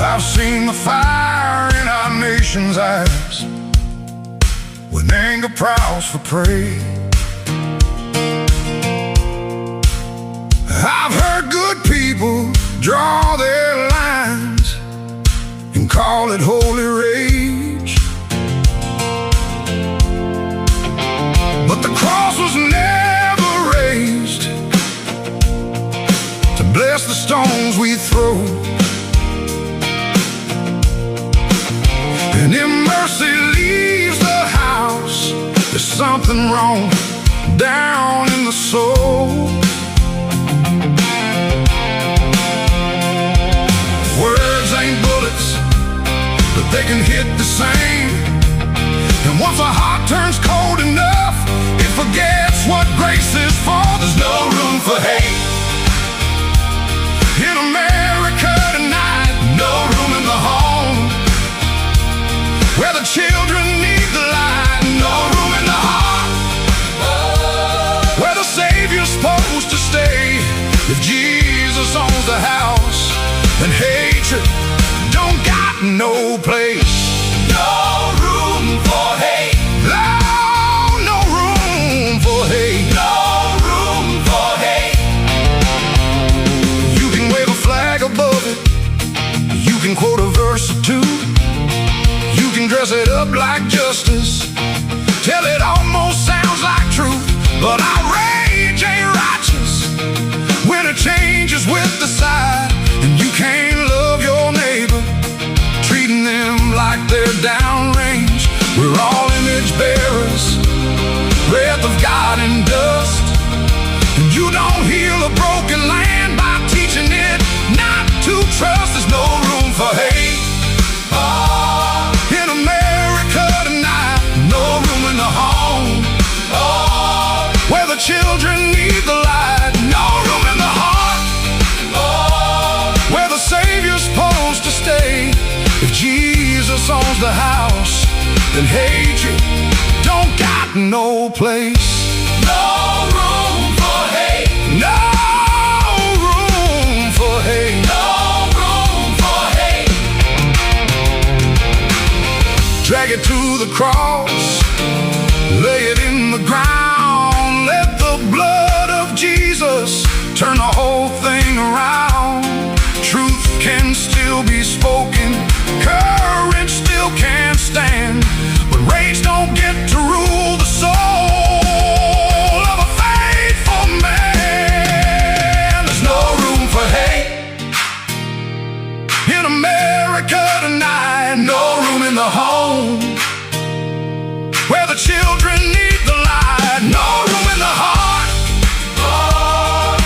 I've seen the fire in our nation's eyes when anger prowls for prey. I've heard good people draw their lines and call it holy rage, but the cross was never raised to bless the stones we throw. And if mercy leaves the house, there's something wrong down in the soul. Words ain't bullets, but they can hit the same. And once a heart turns cold enough, it forgets what grace is for. There's no room for hate in America tonight. No room in the home where the children need the light. No room in the heart where the Savior's supposed to stay. If Jesus owns the house, then hatred don't got no place. No room for hate. No, no room for hate. No room for hate. You can wave a flag above it, you can quote a verse or two, you can dress it up like justice till it almost sounds like truth. But outrage ain't righteous when it changes with the side. And you can't love your neighbor, treating them like they're downrange. We're all image bearers, breath of God and dust. And you don't heal a broken land by teaching it not to trust. There's no room for hate in America tonight. No room in the home where the children need the light. No room in the heart where the Savior's supposed to stay. If Jesus owns the house, then hatred don't got no place. No room for hate. No room for hate. No room for hate. Drag it to the cross, lay it in the ground. Let the blood of Jesus turn the whole thing around. Truth can still be spoken, courage still can't stand, but rage don't get to rule the soul of a faithful man. There's no room for hate in America tonight. No room in the home where the children need the light. No room in the heart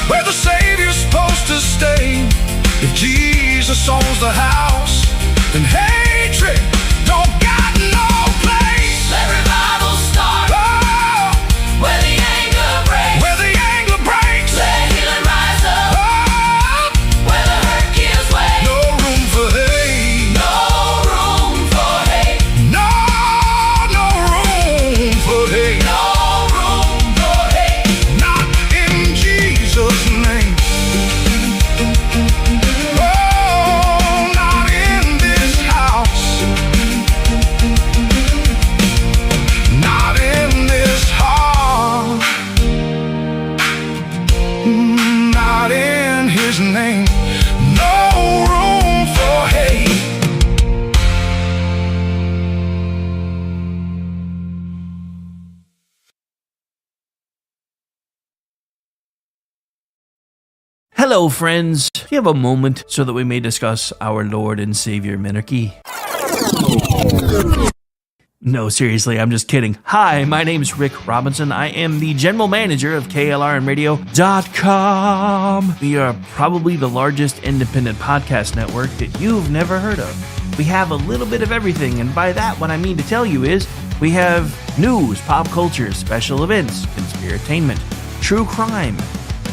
where the Savior's supposed to stay. If Jesus owns the house, then hatred don't got no place. Let revival start where the anger breaks. Where the anger breaks. Let healing rise up where the hurt gives way. No room for hate. No room for hate. No, no room for hate. No room for hate. Not in Jesus' name. Oh, not in this house. Not in this heart. Not in His name. No room for hate. Hello, friends. Do you have a moment so that we may discuss our Lord and Savior monarchy? No, seriously, I'm just kidding. Hi, my name's Rick Robinson. I am the general manager of KLRNradio.com. We are probably the largest independent podcast network that you've never heard of. We have a little bit of everything, and by that, what I mean to tell you is we have news, pop culture, special events, conspiratainment, true crime,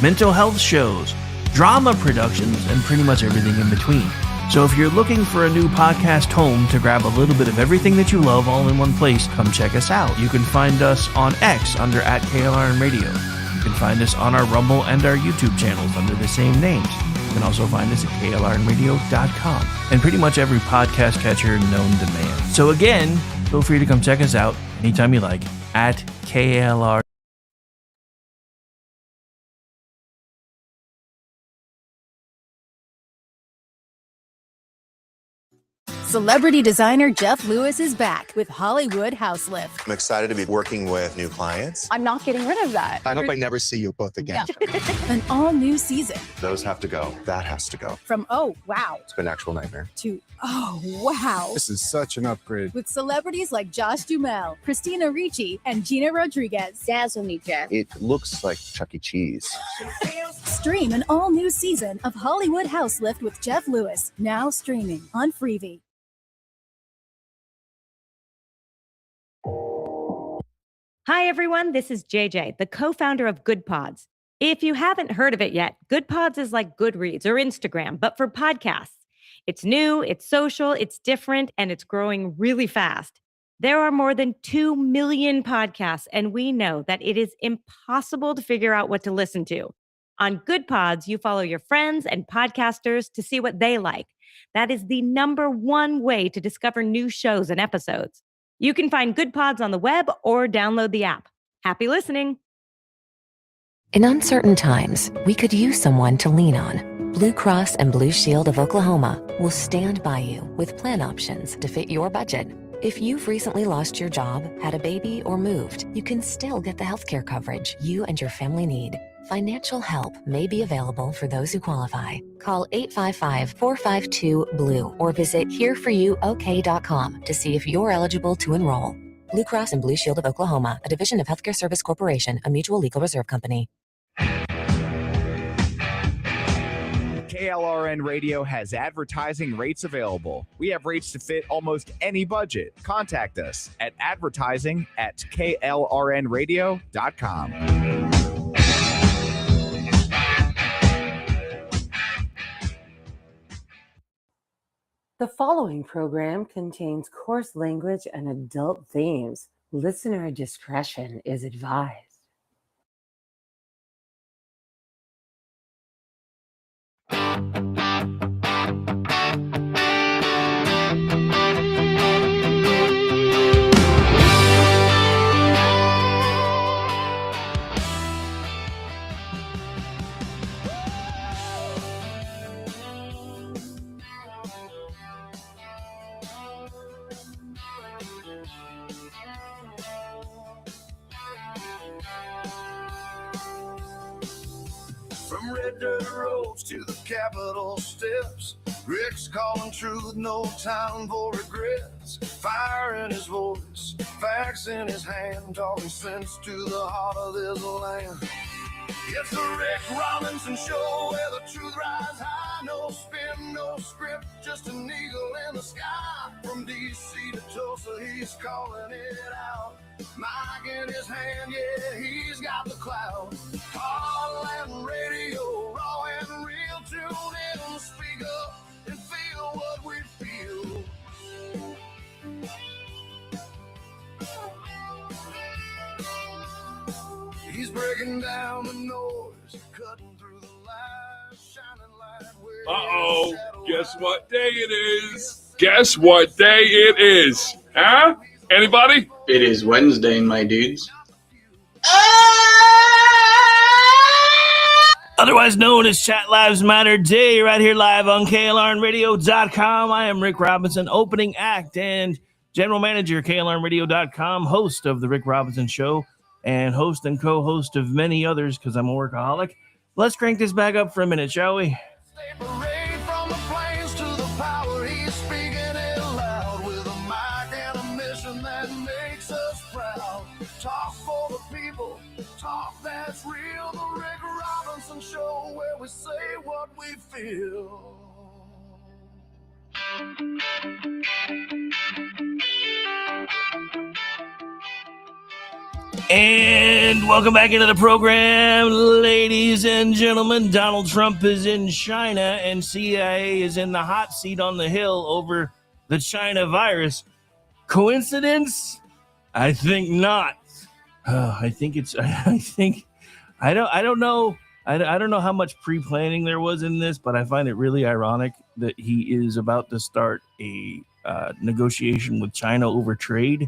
mental health shows, drama productions, and pretty much everything in between. So if you're looking for a new podcast home to grab a little bit of everything that you love all in one place, come check us out. You can find us on X under @KLRNradio. You can find us on our Rumble and our YouTube channels under the same names. You can also find us at KLRNradio.com and pretty much every podcast catcher known to man. So again, feel free to come check us out anytime you like at KLR. Celebrity designer Jeff Lewis is back with Hollywood House Lift. I'm excited to be working with new clients. I'm not getting rid of that. I hope I never see you both again. An all-new season. Those have to go. That has to go. From oh, wow, It's been an actual nightmare. to oh, wow. This is such an upgrade. With celebrities like Josh Duhamel, Christina Ricci, and Gina Rodriguez. Dazzle me, Jeff. It looks like Chuck E. Cheese. Stream an all-new season of Hollywood House Lift with Jeff Lewis. Now streaming on Freevee. Hi, everyone. This is JJ, the co-founder of Good Pods. If you haven't heard of it yet, Good Pods is like Goodreads or Instagram, but for podcasts. It's new, it's social, it's different, and it's growing really fast. There are more than 2 million podcasts, and we know that it is impossible to figure out what to listen to. On Good Pods, you follow your friends and podcasters to see what they like. That is the #1 way to discover new shows and episodes. You can find Good Pods on the web or download the app. Happy listening. In uncertain times, we could use someone to lean on. Blue Cross and Blue Shield of Oklahoma will stand by you with plan options to fit your budget. If you've recently lost your job, had a baby, or moved, you can still get the healthcare coverage you and your family need. Financial help may be available for those who qualify. Call 855-452-BLUE or visit hereforyouok.com to see if you're eligible to enroll. Blue Cross and Blue Shield of Oklahoma, a division of Healthcare Service Corporation, a mutual legal reserve company. KLRN Radio has advertising rates available. We have rates to fit almost any budget. Contact us at advertising@klrnradio.com. The following program contains coarse language and adult themes. Listener discretion is advised. From red dirt roads to the Capitol steps, Rick's calling truth, no time for regrets. Fire in his voice, facts in his hand, talking sense to the heart of this land. It's the Rick Robinson Show, where the truth rides high. No spin, no script, just an eagle in the sky. From D.C. to Tulsa, he's calling it out. Mic in his hand, yeah, he's got the clout. Heartland Radio, raw and real. Tune in, speak up, and feel what we feel. He's breaking down the noise, cutting through the lies, shining light where Uh-oh, guess what day it is? Guess what day it is? Huh? Anybody? It is Wednesday, my dudes. Otherwise known as Chat Lives Matter Day, right here live on KLRNradio.com. I am Rick Robinson, opening act and general manager, KLRNradio.com, host of The Rick Robinson Show, and host and co-host of many others because I'm a workaholic. Let's crank this back up for a minute, shall we? from the plains to the power, he's speaking it loud with a mic and a mission that what we feel. And welcome back into the program, ladies and gentlemen. Donald Trump is in China and CIA is in the hot seat on the Hill over the China virus. Coincidence? I think not. I don't know. I don't know how much pre-planning there was in this, but I find it really ironic that he is about to start a negotiation with China over trade.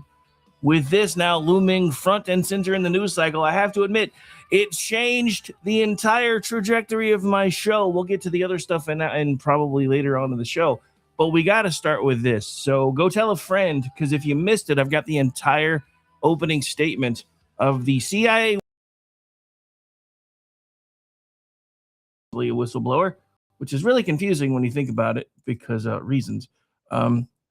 With this now looming front and center in the news cycle, I have to admit, it changed the entire trajectory of my show. We'll get to the other stuff and probably later on in the show, but we got to start with this. So go tell a friend, because if you missed it, I've got the entire opening statement of the CIA a whistleblower, which is really confusing when you think about it because reasons.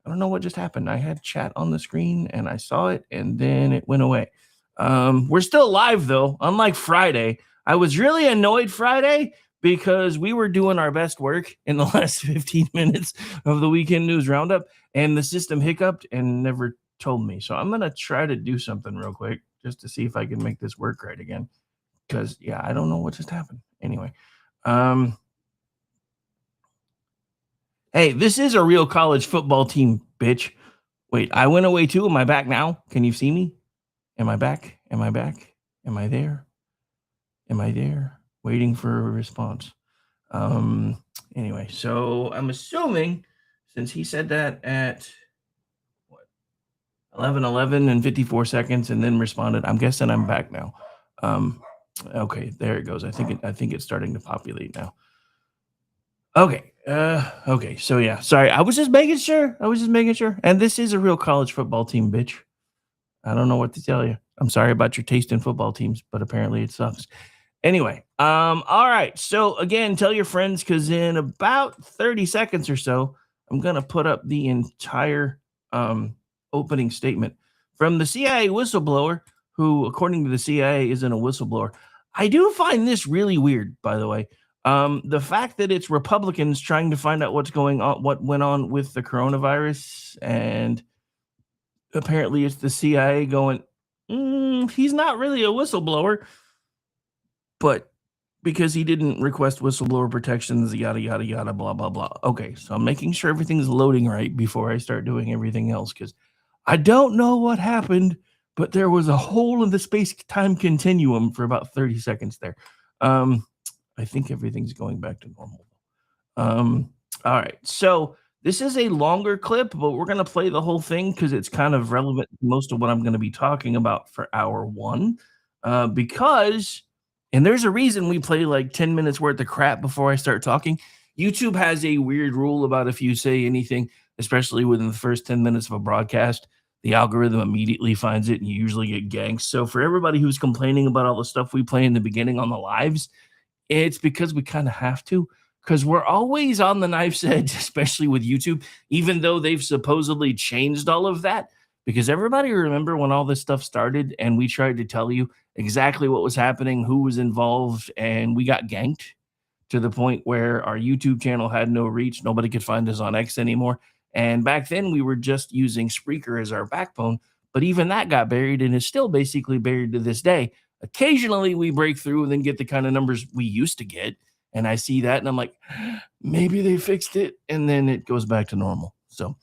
I don't know what just happened. I had chat on the screen and I saw it and then it went away. We're still live though, unlike Friday. I was really annoyed Friday because we were doing our best work in the last 15 minutes of the weekend news roundup and the system hiccuped and never told me. So I'm going to try to do something real quick just to see if I can make this work right again. Because, yeah, I don't know what just happened. Anyway. Hey, this is a real college football team, bitch. Wait, I went away too. Am I back now? Can you see me? Am I back? Am I back? Am I there? Am I there? Waiting for a response. Anyway, so I'm assuming since he said that at what 11:11 and 54 seconds and then responded, I'm guessing I'm back now. Okay, there it goes. I think it's starting to populate now. Okay. Okay. So yeah, sorry. I was just making sure. And this is a real college football team, bitch. I don't know what to tell you. I'm sorry about your taste in football teams, but apparently it sucks. Anyway, all right. So again, tell your friends because in about 30 seconds or so, I'm gonna put up the entire opening statement from the CIA whistleblower, who, according to the CIA, isn't a whistleblower. I do find this really weird, by the way. The fact that it's Republicans trying to find out what's going on, what went on with the coronavirus, and apparently it's the CIA going, he's not really a whistleblower, but because he didn't request whistleblower protections, yada, yada, yada, blah, blah, blah. Okay, so I'm making sure everything's loading right before I start doing everything else, because I don't know what happened, but there was a hole in the space-time continuum for about 30 seconds there. I think everything's going back to normal. All right. So this is a longer clip, but we're going to play the whole thing because it's kind of relevant to most of what I'm going to be talking about for hour one. Because, and there's a reason we play like 10 minutes worth of crap before I start talking. YouTube has a weird rule about if you say anything, especially within the first 10 minutes of a broadcast, the algorithm immediately finds it and you usually get ganked. So for everybody who's complaining about all the stuff we play in the beginning on the lives, it's because we kind of have to, because we're always on the knife's edge, especially with YouTube, even though they've supposedly changed all of that. Because everybody remember when all this stuff started and we tried to tell you exactly what was happening, who was involved, and we got ganked to the point where our YouTube channel had no reach. Nobody could find us on X anymore. And back then we were just using Spreaker as our backbone, but even that got buried and is still basically buried to this day. Occasionally we break through and then get the kind of numbers we used to get. And I see that and I'm like, maybe they fixed it. And then it goes back to normal. So,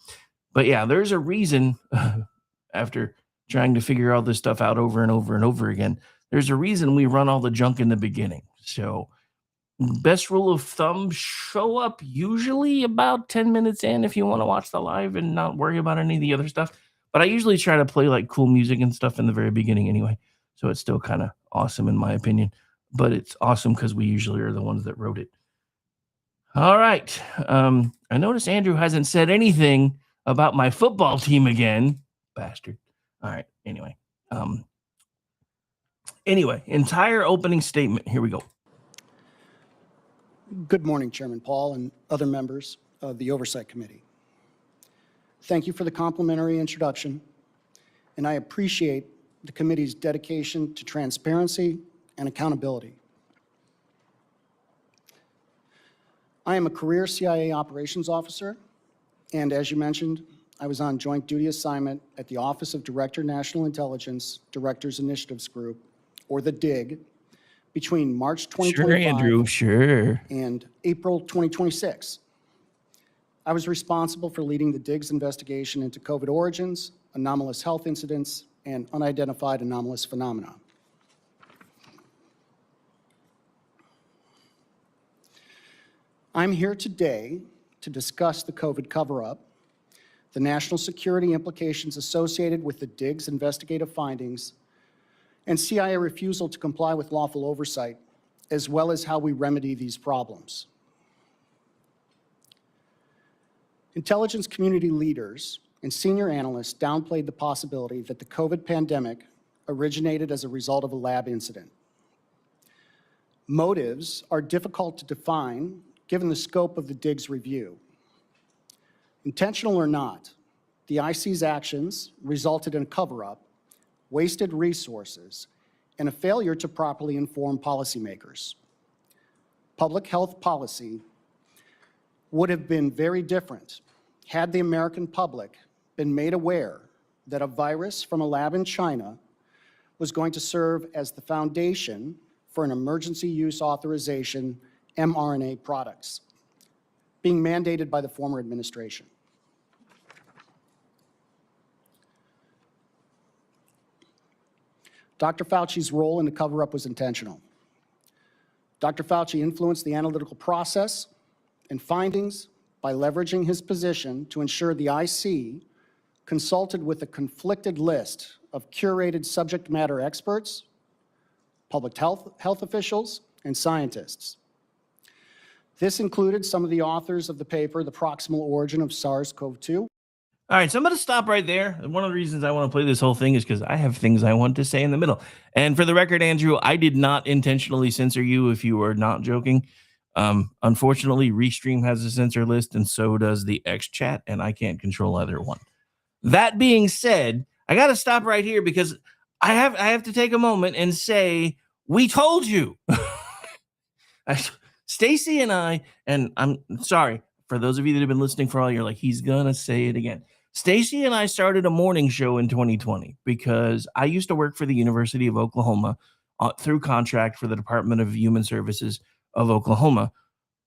but yeah, there's a reason after trying to figure all this stuff out over and over and over again, there's a reason we run all the junk in the beginning. So best rule of thumb, show up usually about 10 minutes in if you want to watch the live and not worry about any of the other stuff. But I usually try to play like cool music and stuff in the very beginning anyway. So it's still kind of awesome in my opinion, but it's awesome because we usually are the ones that wrote it. All right. I notice Andrew hasn't said anything about my football team again. Bastard. All right. Anyway, entire opening statement. Here we go. Good morning, Chairman Paul and other members of the Oversight Committee. Thank you for the complimentary introduction, and I appreciate the committee's dedication to transparency and accountability. I am a career CIA operations officer, and as you mentioned, I was on joint duty assignment at the Office of Director National Intelligence Directors Initiatives Group, or the DIG, between March 2025 Sure, Andrew, sure. and April 2026. I was responsible for leading the DIG's investigation into COVID origins, anomalous health incidents, and unidentified anomalous phenomena. I'm here today to discuss the COVID cover-up, the national security implications associated with the DIG's investigative findings, and CIA refusal to comply with lawful oversight, as well as how we remedy these problems. Intelligence community leaders and senior analysts downplayed the possibility that the COVID pandemic originated as a result of a lab incident. Motives are difficult to define given the scope of the DIG's review. Intentional or not, the IC's actions resulted in a cover-up, wasted resources, and a failure to properly inform policymakers. Public health policy would have been very different had the American public been made aware that a virus from a lab in China was going to serve as the foundation for an emergency use authorization mRNA products being mandated by the former administration. Dr. Fauci's role in the cover-up was intentional. Dr. Fauci influenced the analytical process and findings by leveraging his position to ensure the IC consulted with a conflicted list of curated subject matter experts, public health officials, and scientists. This included some of the authors of the paper, The Proximal Origin of SARS-CoV-2. All right, so I'm going to stop right there. One of the reasons I want to play this whole thing is because I have things I want to say in the middle. And for the record, Andrew, I did not intentionally censor you if you were not joking. Unfortunately, Restream has a censor list, and so does the XChat, and I can't control either one. That being said, I got to stop right here because I have to take a moment and say, we told you. Stacy and I'm sorry, for those of you that have been listening for all, you're like, he's going to say it again. Stacy and I started a morning show in 2020 because I used to work for the University of Oklahoma through contract for the Department of Human Services of Oklahoma.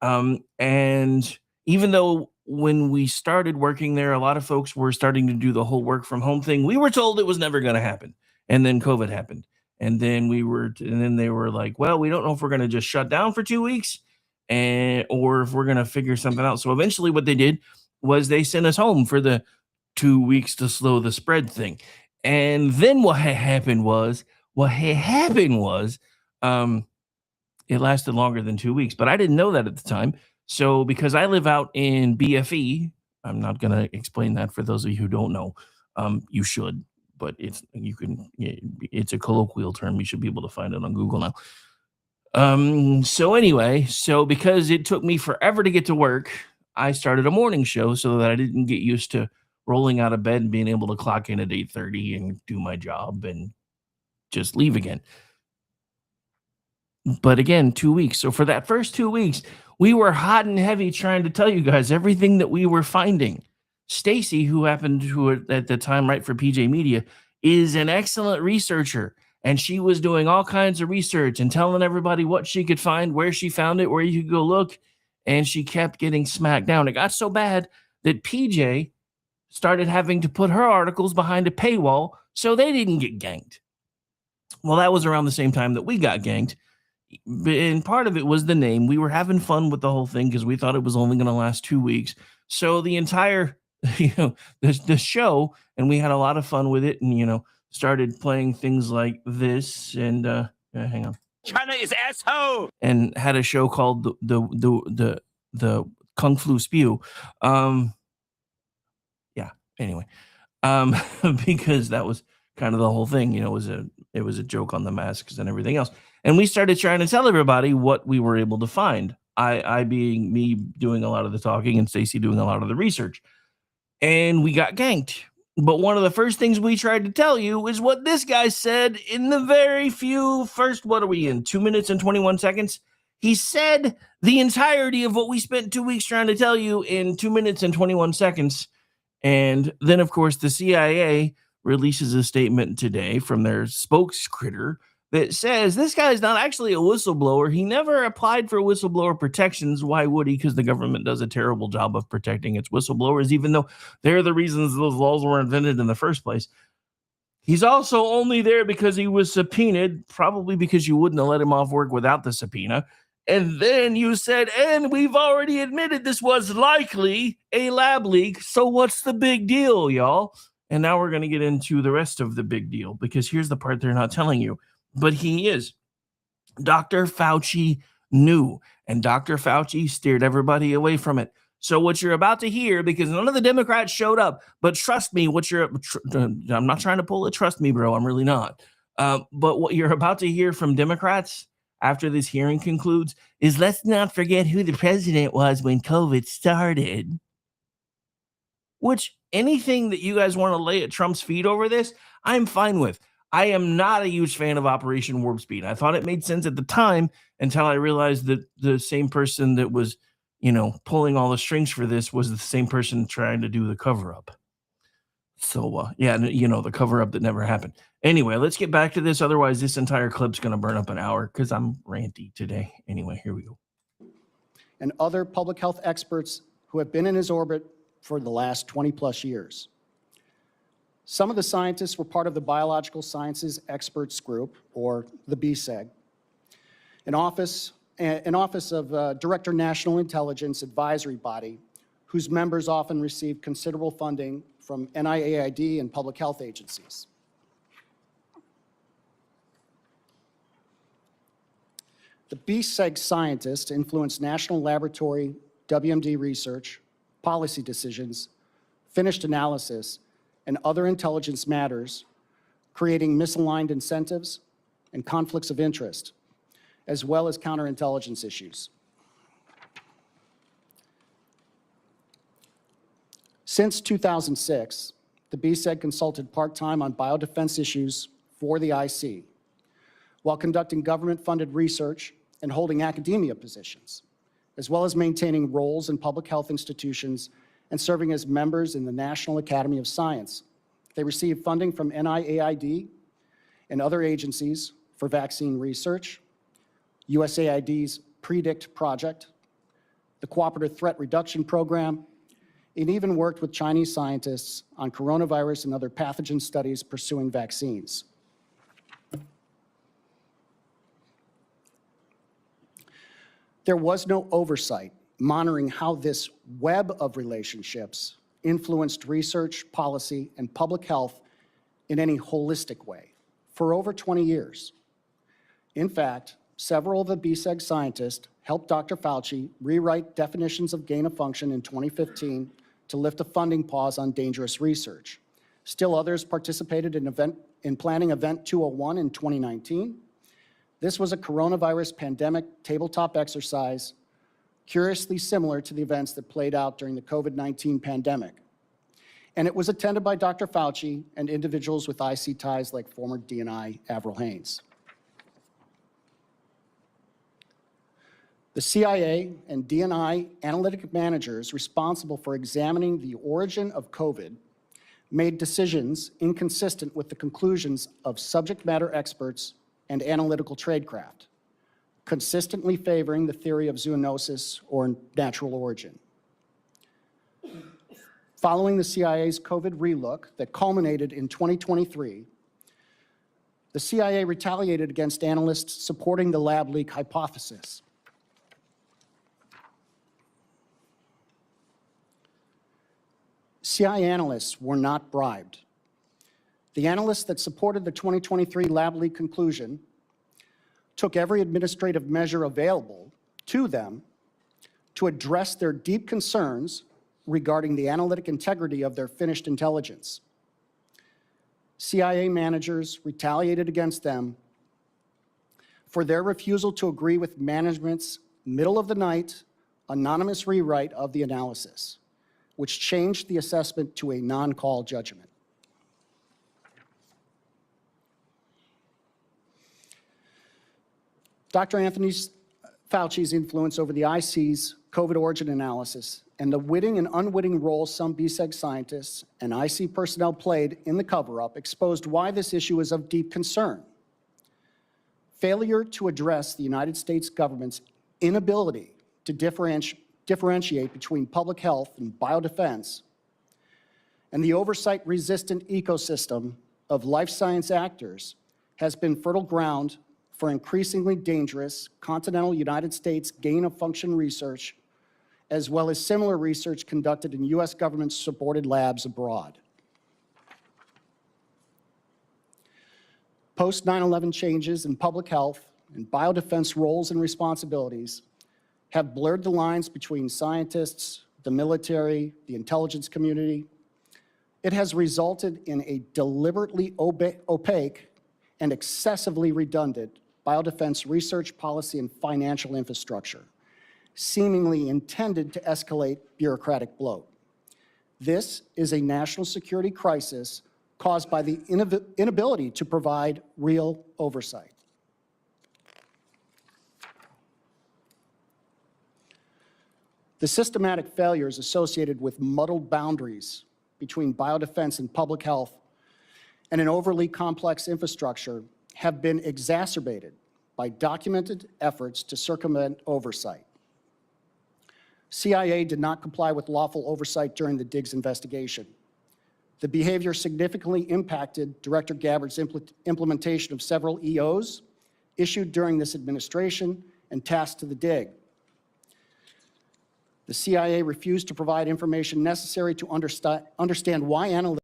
And even though when we started working there, a lot of folks were starting to do the whole work from home thing, we were told it was never going to happen. And then COVID happened. And then they were like, well, we don't know if we're going to just shut down for 2 weeks or if we're going to figure something out. So eventually what they did was they sent us home for the 2 weeks to slow the spread thing. And then what happened was it lasted longer than 2 weeks, but I didn't know that at the time. So because I live out in BFE, I'm not going to explain that for those of you who don't know. You should, but it's a colloquial term. You should be able to find it on Google now. So because it took me forever to get to work, I started a morning show so that I didn't get used to rolling out of bed and being able to clock in at 8:30 and do my job and just leave again. But again, 2 weeks. So for that first 2 weeks, we were hot and heavy trying to tell you guys everything that we were finding. Stacy, who happened to at the time write for PJ Media, is an excellent researcher. And she was doing all kinds of research and telling everybody what she could find, where she found it, where you could go look. And she kept getting smacked down. It got so bad that PJ started having to put her articles behind a paywall so they didn't get ganked. Well, that was around the same time that we got ganked. And part of it was the name. We were having fun with the whole thing because we thought it was only going to last 2 weeks. So the entire, the show, and we had a lot of fun with it, and started playing things like this. And hang on, China is asshole. And had a show called the Kung Flu Spew. Anyway, because that was kind of the whole thing. It was a joke on the masks and everything else. And we started trying to tell everybody what we were able to find. I being me doing a lot of the talking and Stacy doing a lot of the research. And we got ganked. But one of the first things we tried to tell you is what this guy said in the very first, what are we in, 2 minutes and 21 seconds? He said the entirety of what we spent 2 weeks trying to tell you in 2 minutes and 21 seconds. And then, of course, the CIA releases a statement today from their spokescritter that says this guy is not actually a whistleblower. He never applied for whistleblower protections. Why would he? Because the government does a terrible job of protecting its whistleblowers, even though they're the reasons those laws were invented in the first place. He's also only there because he was subpoenaed, probably because you wouldn't have let him off work without the subpoena. And then you said, and we've already admitted this was likely a lab leak. So what's the big deal, y'all? And now we're going to get into the rest of the big deal, because here's the part they're not telling you. But he is. Dr. Fauci knew, and Dr. Fauci steered everybody away from it. So what you're about to hear, because none of the Democrats showed up, but trust me, I'm not trying to pull a trust me, bro. I'm really not. But what you're about to hear from Democrats after this hearing concludes is, let's not forget who the president was when COVID started. Which, anything that you guys want to lay at Trump's feet over this, I'm fine with. I am not a huge fan of Operation Warp Speed. I thought it made sense at the time until I realized that the same person that was, pulling all the strings for this was the same person trying to do the cover-up. So, the cover-up that never happened. Anyway, let's get back to this. Otherwise, this entire clip's going to burn up an hour because I'm ranty today. Anyway, here we go. And other public health experts who have been in his orbit for the last 20-plus years. Some of the scientists were part of the Biological Sciences Experts Group, or the BSEG, an office of Director National Intelligence Advisory Body, whose members often receive considerable funding from NIAID and public health agencies. The BSEG scientists influence national laboratory WMD research, policy decisions, finished analysis, and other intelligence matters, creating misaligned incentives and conflicts of interest, as well as counterintelligence issues. Since 2006, the BSEG consulted part-time on biodefense issues for the IC, while conducting government-funded research and holding academia positions, as well as maintaining roles in public health institutions and serving as members in the National Academy of Science. They receive funding from NIAID and other agencies for vaccine research, USAID's PREDICT project, the Cooperative Threat Reduction Program, and even worked with Chinese scientists on coronavirus and other pathogen studies pursuing vaccines. There was no oversight monitoring how this web of relationships influenced research, policy, and public health in any holistic way for over 20 years. In fact, several of the BSEG scientists helped Dr. Fauci rewrite definitions of gain of function in 2015 to lift a funding pause on dangerous research. Still others participated in planning Event 201 in 2019. This was a coronavirus pandemic tabletop exercise, curiously similar to the events that played out during the COVID-19 pandemic. And it was attended by Dr. Fauci and individuals with IC ties like former DNI Avril Haines. The CIA and DNI analytic managers responsible for examining the origin of COVID made decisions inconsistent with the conclusions of subject matter experts and analytical tradecraft, consistently favoring the theory of zoonosis or natural origin. Following the CIA's COVID relook that culminated in 2023, the CIA retaliated against analysts supporting the lab leak hypothesis. CIA analysts were not bribed. The analysts that supported the 2023 lab leak conclusion took every administrative measure available to them to address their deep concerns regarding the analytic integrity of their finished intelligence. CIA managers retaliated against them for their refusal to agree with management's middle-of-the-night anonymous rewrite of the analysis, which changed the assessment to a non-call judgment. Dr. Anthony Fauci's influence over the IC's COVID origin analysis and the witting and unwitting role some BSEG scientists and IC personnel played in the cover-up exposed why this issue is of deep concern. Failure to address the United States government's inability to differentiate between public health and biodefense and the oversight-resistant ecosystem of life science actors has been fertile ground for increasingly dangerous continental United States gain-of-function research, as well as similar research conducted in U.S. government-supported labs abroad. Post-9/11 changes in public health and biodefense roles and responsibilities have blurred the lines between scientists, the military, the intelligence community. It has resulted in a deliberately opaque and excessively redundant biodefense research policy and financial infrastructure, seemingly intended to escalate bureaucratic bloat. This is a national security crisis caused by the inability to provide real oversight. The systematic failures associated with muddled boundaries between biodefense and public health and an overly complex infrastructure have been exacerbated by documented efforts to circumvent oversight. CIA did not comply with lawful oversight during the Diggs investigation. The behavior significantly impacted Director Gabbard's implementation of several EOs issued during this administration and tasked to the Dig. The CIA refused to provide information necessary to understand why analytical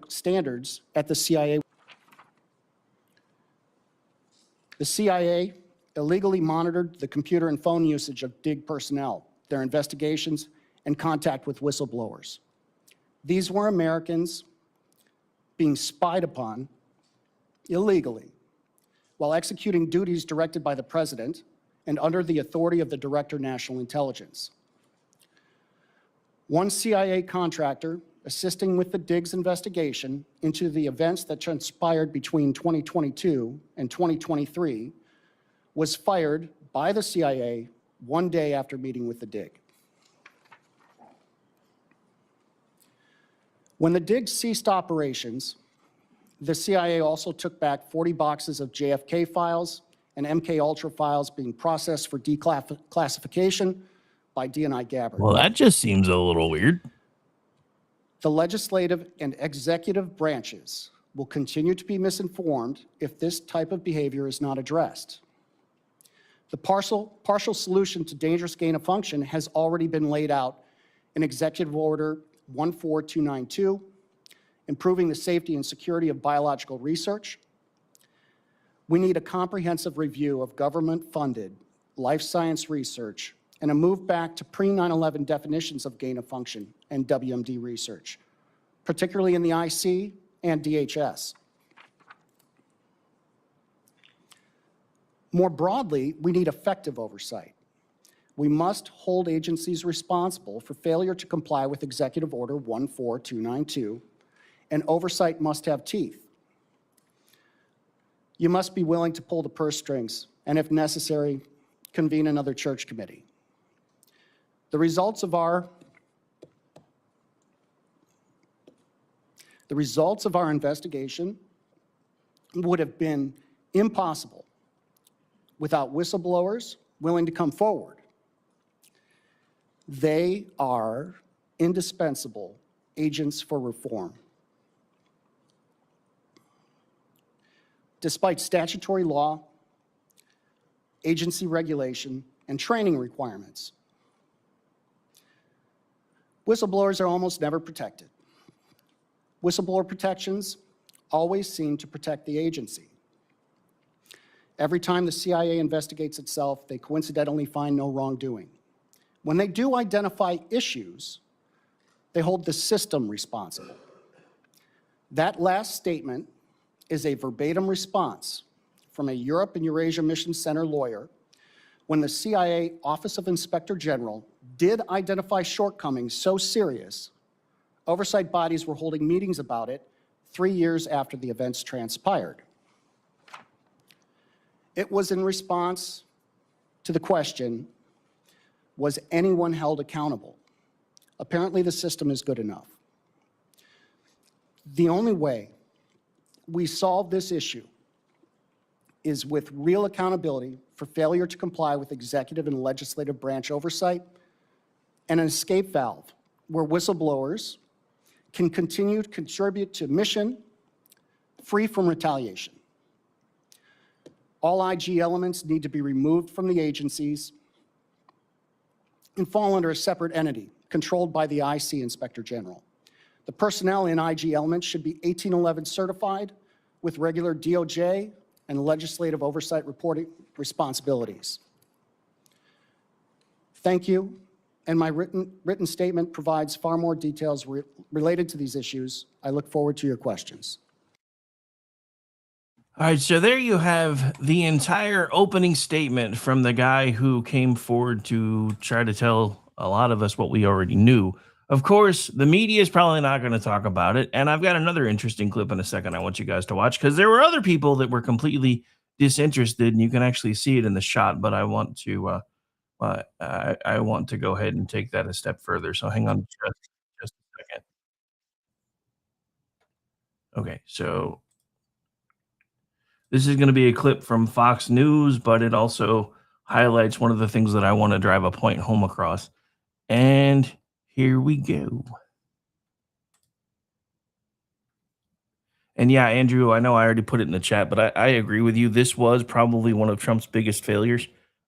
standards at the CIA. The CIA illegally monitored the computer and phone usage of Dig personnel, their investigations, and contact with whistleblowers. These were Americans being spied upon illegally while executing duties directed by the President and under the authority of the Director of National Intelligence. One CIA contractor assisting with the Diggs investigation into the events that transpired between 2022 and 2023 was fired by the CIA one day after meeting with the Dig. When the Dig ceased operations, the CIA also took back 40 boxes of JFK files and MK Ultra files being processed for declassification by DNI Gabbard. Well, that just seems a little weird. The legislative and executive branches will continue to be misinformed if this type of behavior is not addressed. The partial solution to dangerous gain of function has already been laid out in Executive Order 14292, improving the safety and security of biological research. We need a comprehensive review of government-funded life science research and a move back to pre-9/11 definitions of gain of function and WMD research, particularly in the IC and DHS. More broadly, we need effective oversight. We must hold agencies responsible for failure to comply with Executive Order 14292, and oversight must have teeth. You must be willing to pull the purse strings, and if necessary, convene another church committee. The results of our investigation would have been impossible without whistleblowers willing to come forward. They are indispensable agents for reform. Despite statutory law, agency regulation, and training requirements, whistleblowers are almost never protected. Whistleblower protections always seem to protect the agency. Every time the CIA investigates itself, they coincidentally find no wrongdoing. When they do identify issues, they hold the system responsible. That last statement is a verbatim response from a Europe and Eurasia Mission Center lawyer when the CIA Office of Inspector General did identify shortcomings so serious, oversight bodies were holding meetings about it 3 years after the events transpired. It was in response to the question, was anyone held accountable? Apparently, the system is good enough. The only way we solve this issue is with real accountability for failure to comply with executive and legislative branch oversight and an escape valve where whistleblowers can continue to contribute to mission free from retaliation. All IG elements need to be removed from the agencies and fall under a separate entity controlled by the IC Inspector General. The personnel in IG elements should be 1811 certified with regular DOJ and legislative oversight reporting responsibilities. Thank you, and my written statement provides far more details related to these issues. I look forward to your questions. All right, so there you have the entire opening statement from the guy who came forward to try to tell a lot of us what we already knew. Of course, the media is probably not going to talk about it, and I've got another interesting clip in a second I want you guys to watch, because there were other people that were completely disinterested, and you can actually see it in the shot, but I want to I want to go ahead and take that a step further, so hang on just a second. Okay, so this is going to be a clip from Fox News, but it also highlights one of the things that I want to drive a point home across. And here we go. And yeah, Andrew, I know I already put it in the chat, but I agree with you. This was probably one of Trump's biggest failures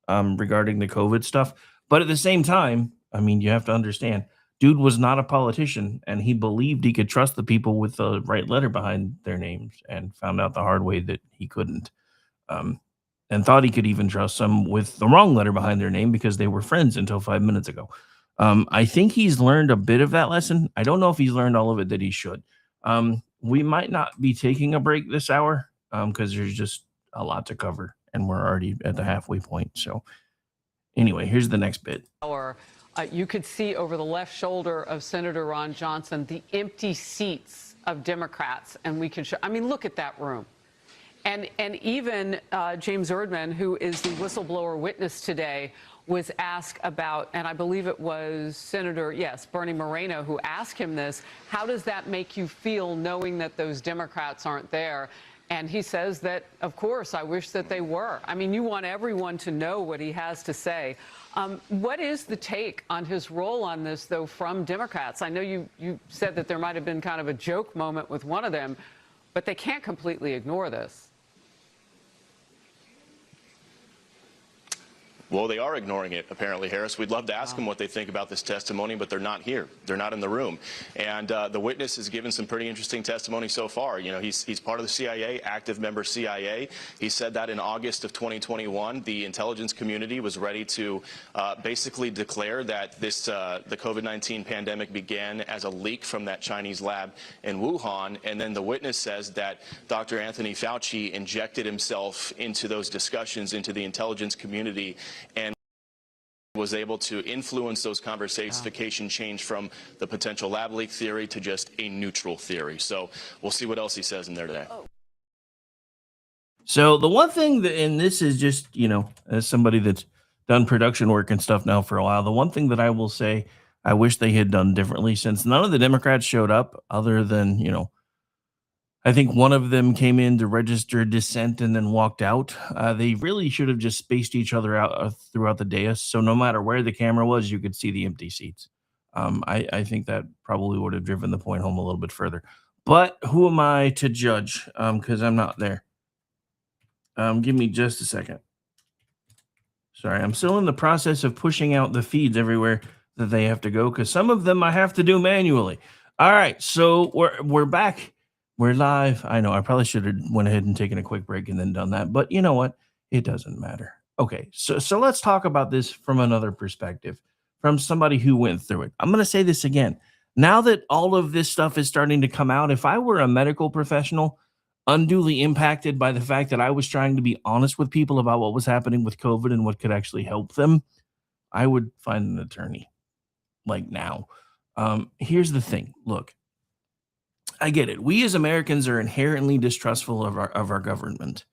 regarding the COVID stuff. But at the same time, I mean, you have to understand, dude was not a politician, and he believed he could trust the people with the right letter behind their names, and found out the hard way that he couldn't. And thought he could even trust some with the wrong letter behind their name because they were friends until 5 minutes ago. I think he's learned a bit of that lesson. I don't know if he's learned all of it that he should. We might not be taking a break this hour because there's just a lot to cover, and we're already at the halfway point. So anyway, here's the next bit. You could see over the left shoulder of Senator Ron Johnson the empty seats of Democrats, and we can show. I mean, look at that room. And even James Erdman, who is the whistleblower witness today, was asked about, and I believe it was Senator, yes, Bernie Moreno, who asked him this, how does that make you feel knowing that those Democrats aren't there? And he says that, of course, I wish that they were. I mean, you want everyone to know what he has to say. What is the take on his role on this, though, from Democrats? I know you said that there might have been kind of a joke moment with one of them, but they can't completely ignore this. Well, they are ignoring it, apparently, Harris. We'd love to ask them what they think about this testimony, but they're not here. They're not in the room. And the witness has given some pretty interesting testimony so far. You know, he's part of the CIA, active member CIA. He said that in August of 2021, the intelligence community was ready to basically declare that this the COVID-19 pandemic began as a leak from that Chinese lab in Wuhan. And then the witness says that Dr. Anthony Fauci injected himself into those discussions, into the intelligence community, and was able to influence those conversations. Wow. Change from the potential lab leak theory to just a neutral theory. So we'll see what else he says in there today. So the one thing that, and this is just, you know, as somebody that's done production work and stuff now for a while, the one thing that I will say I wish they had done differently, since none of the Democrats showed up other than, you know, I think one of them came in to register dissent and then walked out. They really should have just spaced each other out throughout the dais, so no matter where the camera was, you could see the empty seats. I think that probably would have driven the point home a little bit further. But who am I to judge? Because I'm not there. Give me just a second. Sorry, I'm still in the process of pushing out the feeds everywhere that they have to go, because some of them I have to do manually. All right, so we're back. We're live. I know I probably should have went ahead and taken a quick break and then done that, but you know what? It doesn't matter. Okay, so let's talk about this from another perspective, from somebody who went through it. I'm going to say this again. Now that all of this stuff is starting to come out, if I were a medical professional unduly impacted by the fact that I was trying to be honest with people about what was happening with COVID and what could actually help them, I would find an attorney, like now. Here's the thing. Look, I get it. We as Americans are inherently distrustful of our government.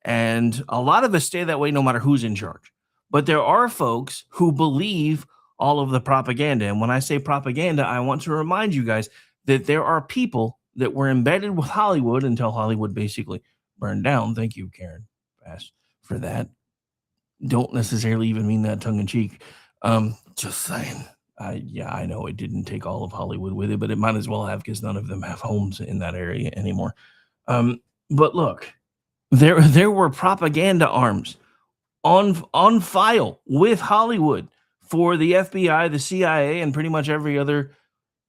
And a lot of us stay that way no matter who's in charge. But there are folks who believe all of the propaganda. And when I say propaganda, I want to remind you guys that there are people that were embedded with Hollywood until Hollywood basically burned down. Thank you, Karen Bass, for that. Don't necessarily even mean that tongue in cheek. Just saying. I know it didn't take all of Hollywood with it, but it might as well have, because none of them have homes in that area anymore. But look, there were propaganda arms on file with Hollywood for the FBI, the CIA, and pretty much every other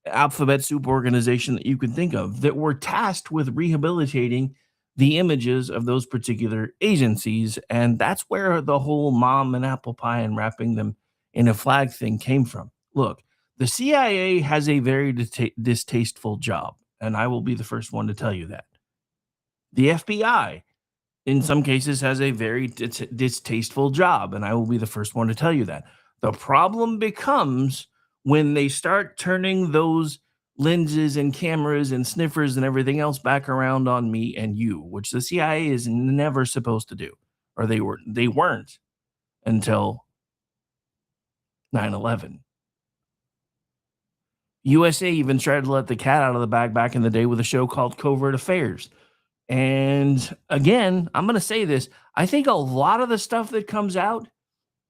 alphabet soup organization that you can think of that were tasked with rehabilitating the images of those particular agencies. And that's where the whole mom and apple pie and wrapping them in a flag thing came from. Look, the CIA has a very distasteful job, and I will be the first one to tell you that. The FBI, in some cases, has a very distasteful job, and I will be the first one to tell you that. The problem becomes when they start turning those lenses and cameras and sniffers and everything else back around on me and you, which the CIA is never supposed to do, or they weren't until 9/11. USA even tried to let the cat out of the bag back in the day with a show called Covert Affairs. And again, I'm going to say this. I think a lot of the stuff that comes out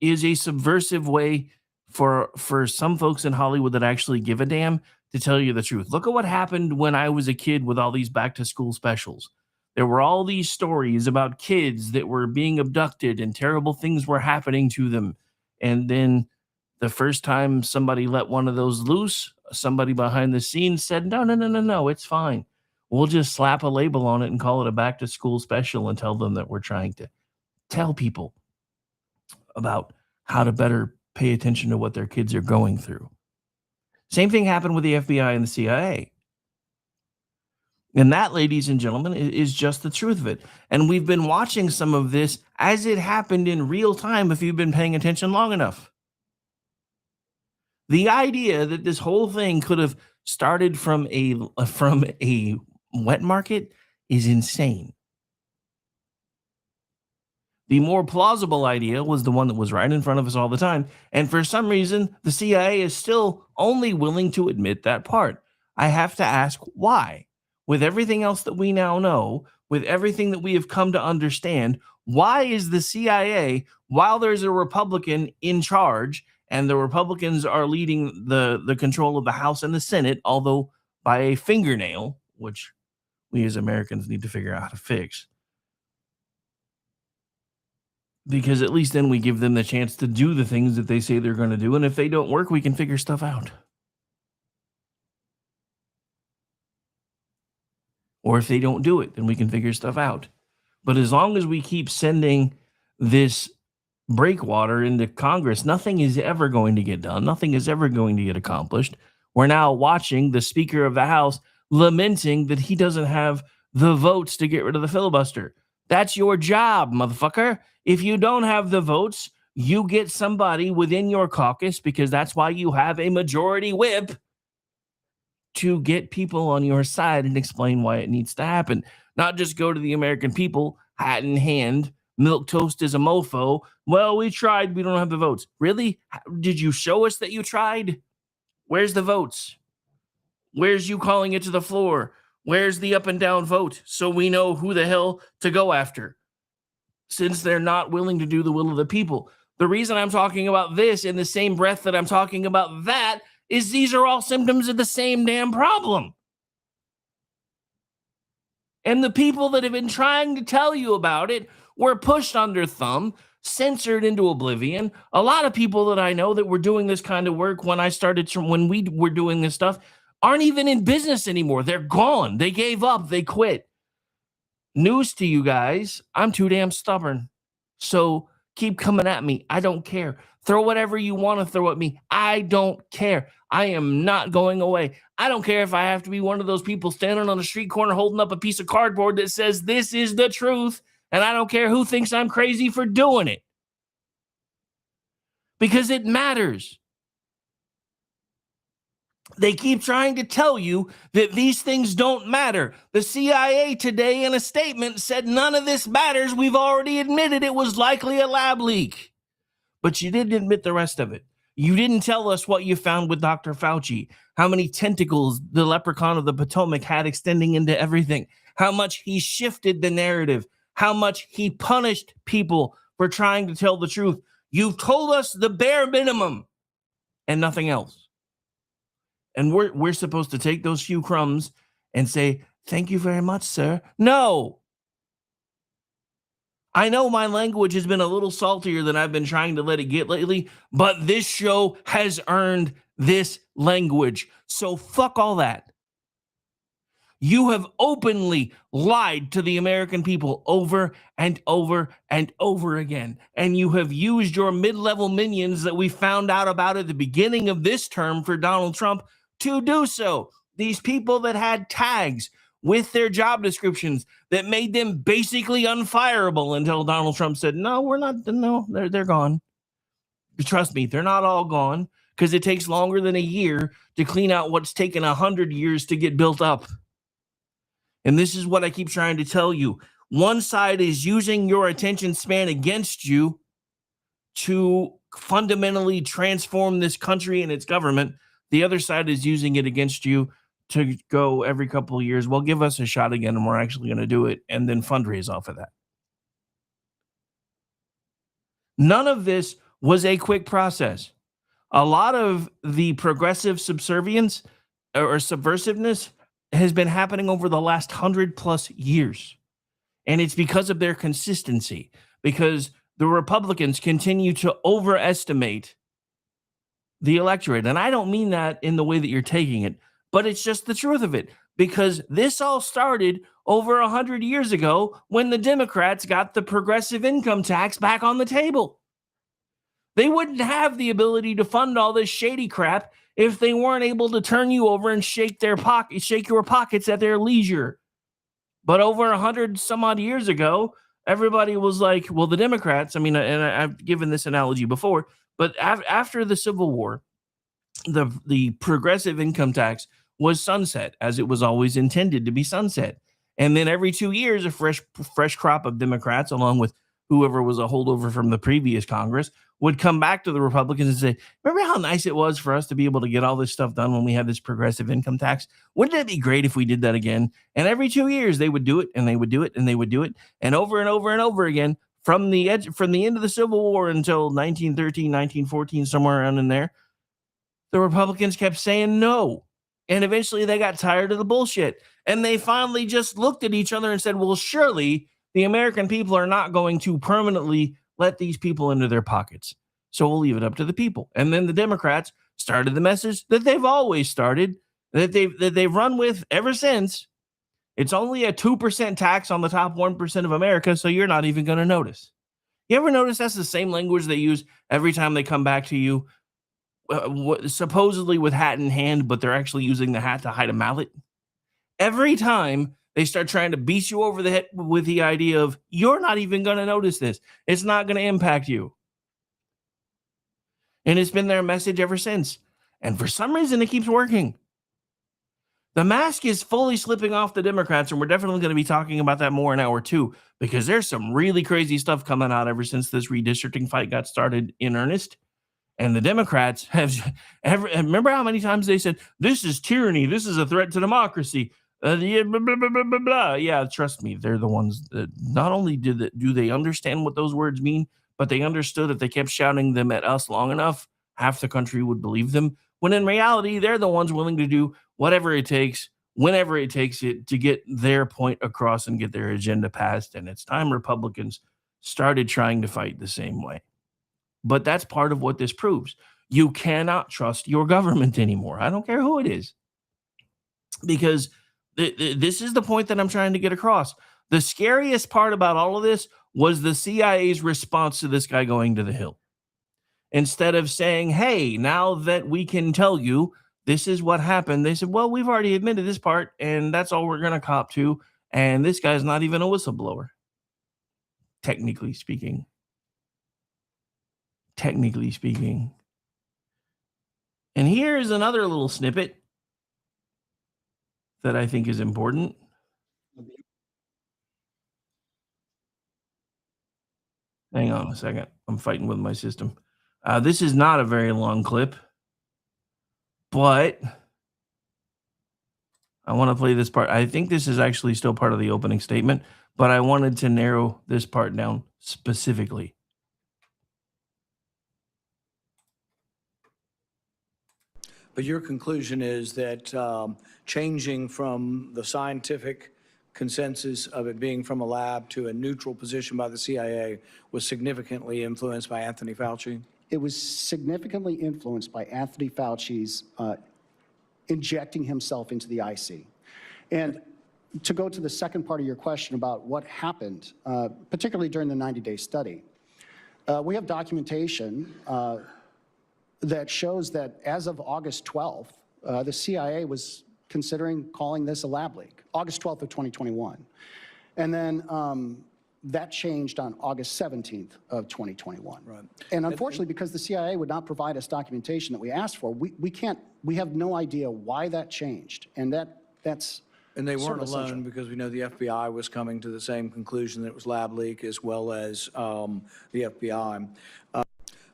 is a subversive way for some folks in Hollywood that actually give a damn to tell you the truth. Look at what happened when I was a kid with all these back to school specials. There were all these stories about kids that were being abducted and terrible things were happening to them. And then the first time somebody let one of those loose, somebody behind the scenes said, no, it's fine. We'll just slap a label on it and call it a back to school special and tell them that we're trying to tell people about how to better pay attention to what their kids are going through. Same thing happened with the FBI and the CIA. And that, ladies and gentlemen, is just the truth of it. And we've been watching some of this as it happened in real time if you've been paying attention long enough. The idea that this whole thing could have started from a wet market is insane. The more plausible idea was the one that was right in front of us all the time. And for some reason, the CIA is still only willing to admit that part. I have to ask why. With everything else that we now know, with everything that we have come to understand, why is the CIA, while there's a Republican in charge, and the Republicans are leading the control of the House and the Senate, although by a fingernail, which we as Americans need to figure out how to fix, because at least then we give them the chance to do the things that they say they're going to do. And if they don't work, we can figure stuff out. Or if they don't do it, then we can figure stuff out. But as long as we keep sending this breakwater into Congress, nothing is ever going to get done. Nothing is ever going to get accomplished. We're now watching the Speaker of the House lamenting that he doesn't have the votes to get rid of the filibuster. That's your job, motherfucker. If you don't have the votes, you get somebody within your caucus, because that's why you have a majority whip, to get people on your side and explain why it needs to happen. Not just go to the American people, hat in hand, milk toast is a mofo. Well, we tried, we don't have the votes. Really? Did you show us that you tried? Where's the votes? Where's you calling it to the floor? Where's the up and down vote so we know who the hell to go after? Since they're not willing to do the will of the people. The reason I'm talking about this in the same breath that I'm talking about that is these are all symptoms of the same damn problem. And the people that have been trying to tell you about it were pushed under thumb, censored into oblivion. A lot of people that I know that were doing this kind of work when we were doing this stuff aren't even in business anymore. They're gone. They gave up. They quit. News to you guys, I'm too damn stubborn. So keep coming at me. I don't care. Throw whatever you want to throw at me. I don't care. I am not going away. I don't care if I have to be one of those people standing on a street corner holding up a piece of cardboard that says this is the truth. And I don't care who thinks I'm crazy for doing it. Because it matters. They keep trying to tell you that these things don't matter. The CIA today in a statement said none of this matters. We've already admitted it was likely a lab leak. but you didn't admit the rest of it. You didn't tell us what you found with Dr. Fauci, how many tentacles the leprechaun of the Potomac had extending into everything, how much he shifted the narrative, how much he punished people for trying to tell the truth. You've told us the bare minimum and nothing else. And we're supposed to take those few crumbs and say, thank you very much, sir. No. I know my language has been a little saltier than I've been trying to let it get lately, but this show has earned this language. So fuck all that. You have openly lied to the American people over and over and over again. And you have used your mid-level minions that we found out about at the beginning of this term for Donald Trump to do so. These people that had tags with their job descriptions that made them basically unfireable until Donald Trump said, no, we're not, no, they're gone. Trust me, they're not all gone, because it takes longer than a year to clean out what's taken 100 years to get built up. And this is what I keep trying to tell you. One side is using your attention span against you to fundamentally transform this country and its government. The other side is using it against you to go every couple of years, well, give us a shot again, and we're actually going to do it, and then fundraise off of that. None of this was a quick process. A lot of the progressive subservience or subversiveness has been happening over the last 100+ years. And it's because of their consistency, because the Republicans continue to overestimate the electorate. And I don't mean that in the way that you're taking it, but it's just the truth of it, because this all started over 100 years ago when the Democrats got the progressive income tax back on the table. They wouldn't have the ability to fund all this shady crap if they weren't able to turn you over and shake your pockets at their leisure. But over 100 some odd years ago, everybody was like, well, the Democrats, I mean, and I've given this analogy before, but after the Civil War, the progressive income tax was sunset, as it was always intended to be sunset. And then every 2 years, a fresh crop of Democrats, along with whoever was a holdover from the previous Congress, would come back to the Republicans and say, remember how nice it was for us to be able to get all this stuff done when we had this progressive income tax? Wouldn't it be great if we did that again? And every 2 years they would do it, and they would do it, and they would do it. And over and over again, from the end of the Civil War until 1913, 1914, somewhere around in there, the Republicans kept saying no. And eventually they got tired of the bullshit. And they finally just looked at each other and said, well, surely the American people are not going to permanently let these people into their pockets. So we'll leave it up to the people. And then the Democrats started the message that they've always started, that they've run with ever since. It's only a 2% tax on the top 1% of America, so you're not even going to notice. You ever notice that's the same language they use every time they come back to you, supposedly with hat in hand, but they're actually using the hat to hide a mallet? Every time they start trying to beat you over the head with the idea of, you're not even going to notice this. It's not going to impact you. And it's been their message ever since. And for some reason, it keeps working. The mask is fully slipping off the Democrats, and we're definitely going to be talking about that more in hour 2, because there's some really crazy stuff coming out ever since this redistricting fight got started in earnest. And the Democrats have remember how many times they said, this is tyranny, this is a threat to democracy. Yeah, blah, blah, blah, blah, blah, blah. Yeah, trust me, they're the ones that not only do they understand what those words mean, but they understood if they kept shouting them at us long enough, half the country would believe them. When in reality, they're the ones willing to do whatever it takes, whenever it takes it, to get their point across and get their agenda passed. And it's time Republicans started trying to fight the same way. But that's part of what this proves. You cannot trust your government anymore. I don't care who it is. Because this is the point that I'm trying to get across. The scariest part about all of this was the CIA's response to this guy going to the Hill. Instead of saying, hey, now that we can tell you this is what happened, they said, well, we've already admitted this part, and that's all we're going to cop to. And this guy's not even a whistleblower, technically speaking. Technically speaking. And here's another little snippet that I think is important. Hang on a second. I'm fighting with my system. This is not a very long clip, but I want to play this part. I think this is actually still part of the opening statement, but I wanted to narrow this part down specifically. But your conclusion is that changing from the scientific consensus of it being from a lab to a neutral position by the CIA was significantly influenced by Anthony Fauci? It was significantly influenced by Anthony Fauci's injecting himself into the IC. And to go to the second part of your question about what happened, particularly during the 90-day study, we have documentation that shows that as of August 12th, the CIA was considering calling this a lab leak, August 12th of 2021. And then that changed on August 17th of 2021. Right. And unfortunately, because the CIA would not provide us documentation that we asked for, we have no idea why that changed. And that's And they sort weren't of essential. alone, because we know the FBI was coming to the same conclusion that it was lab leak, as well as the FBI.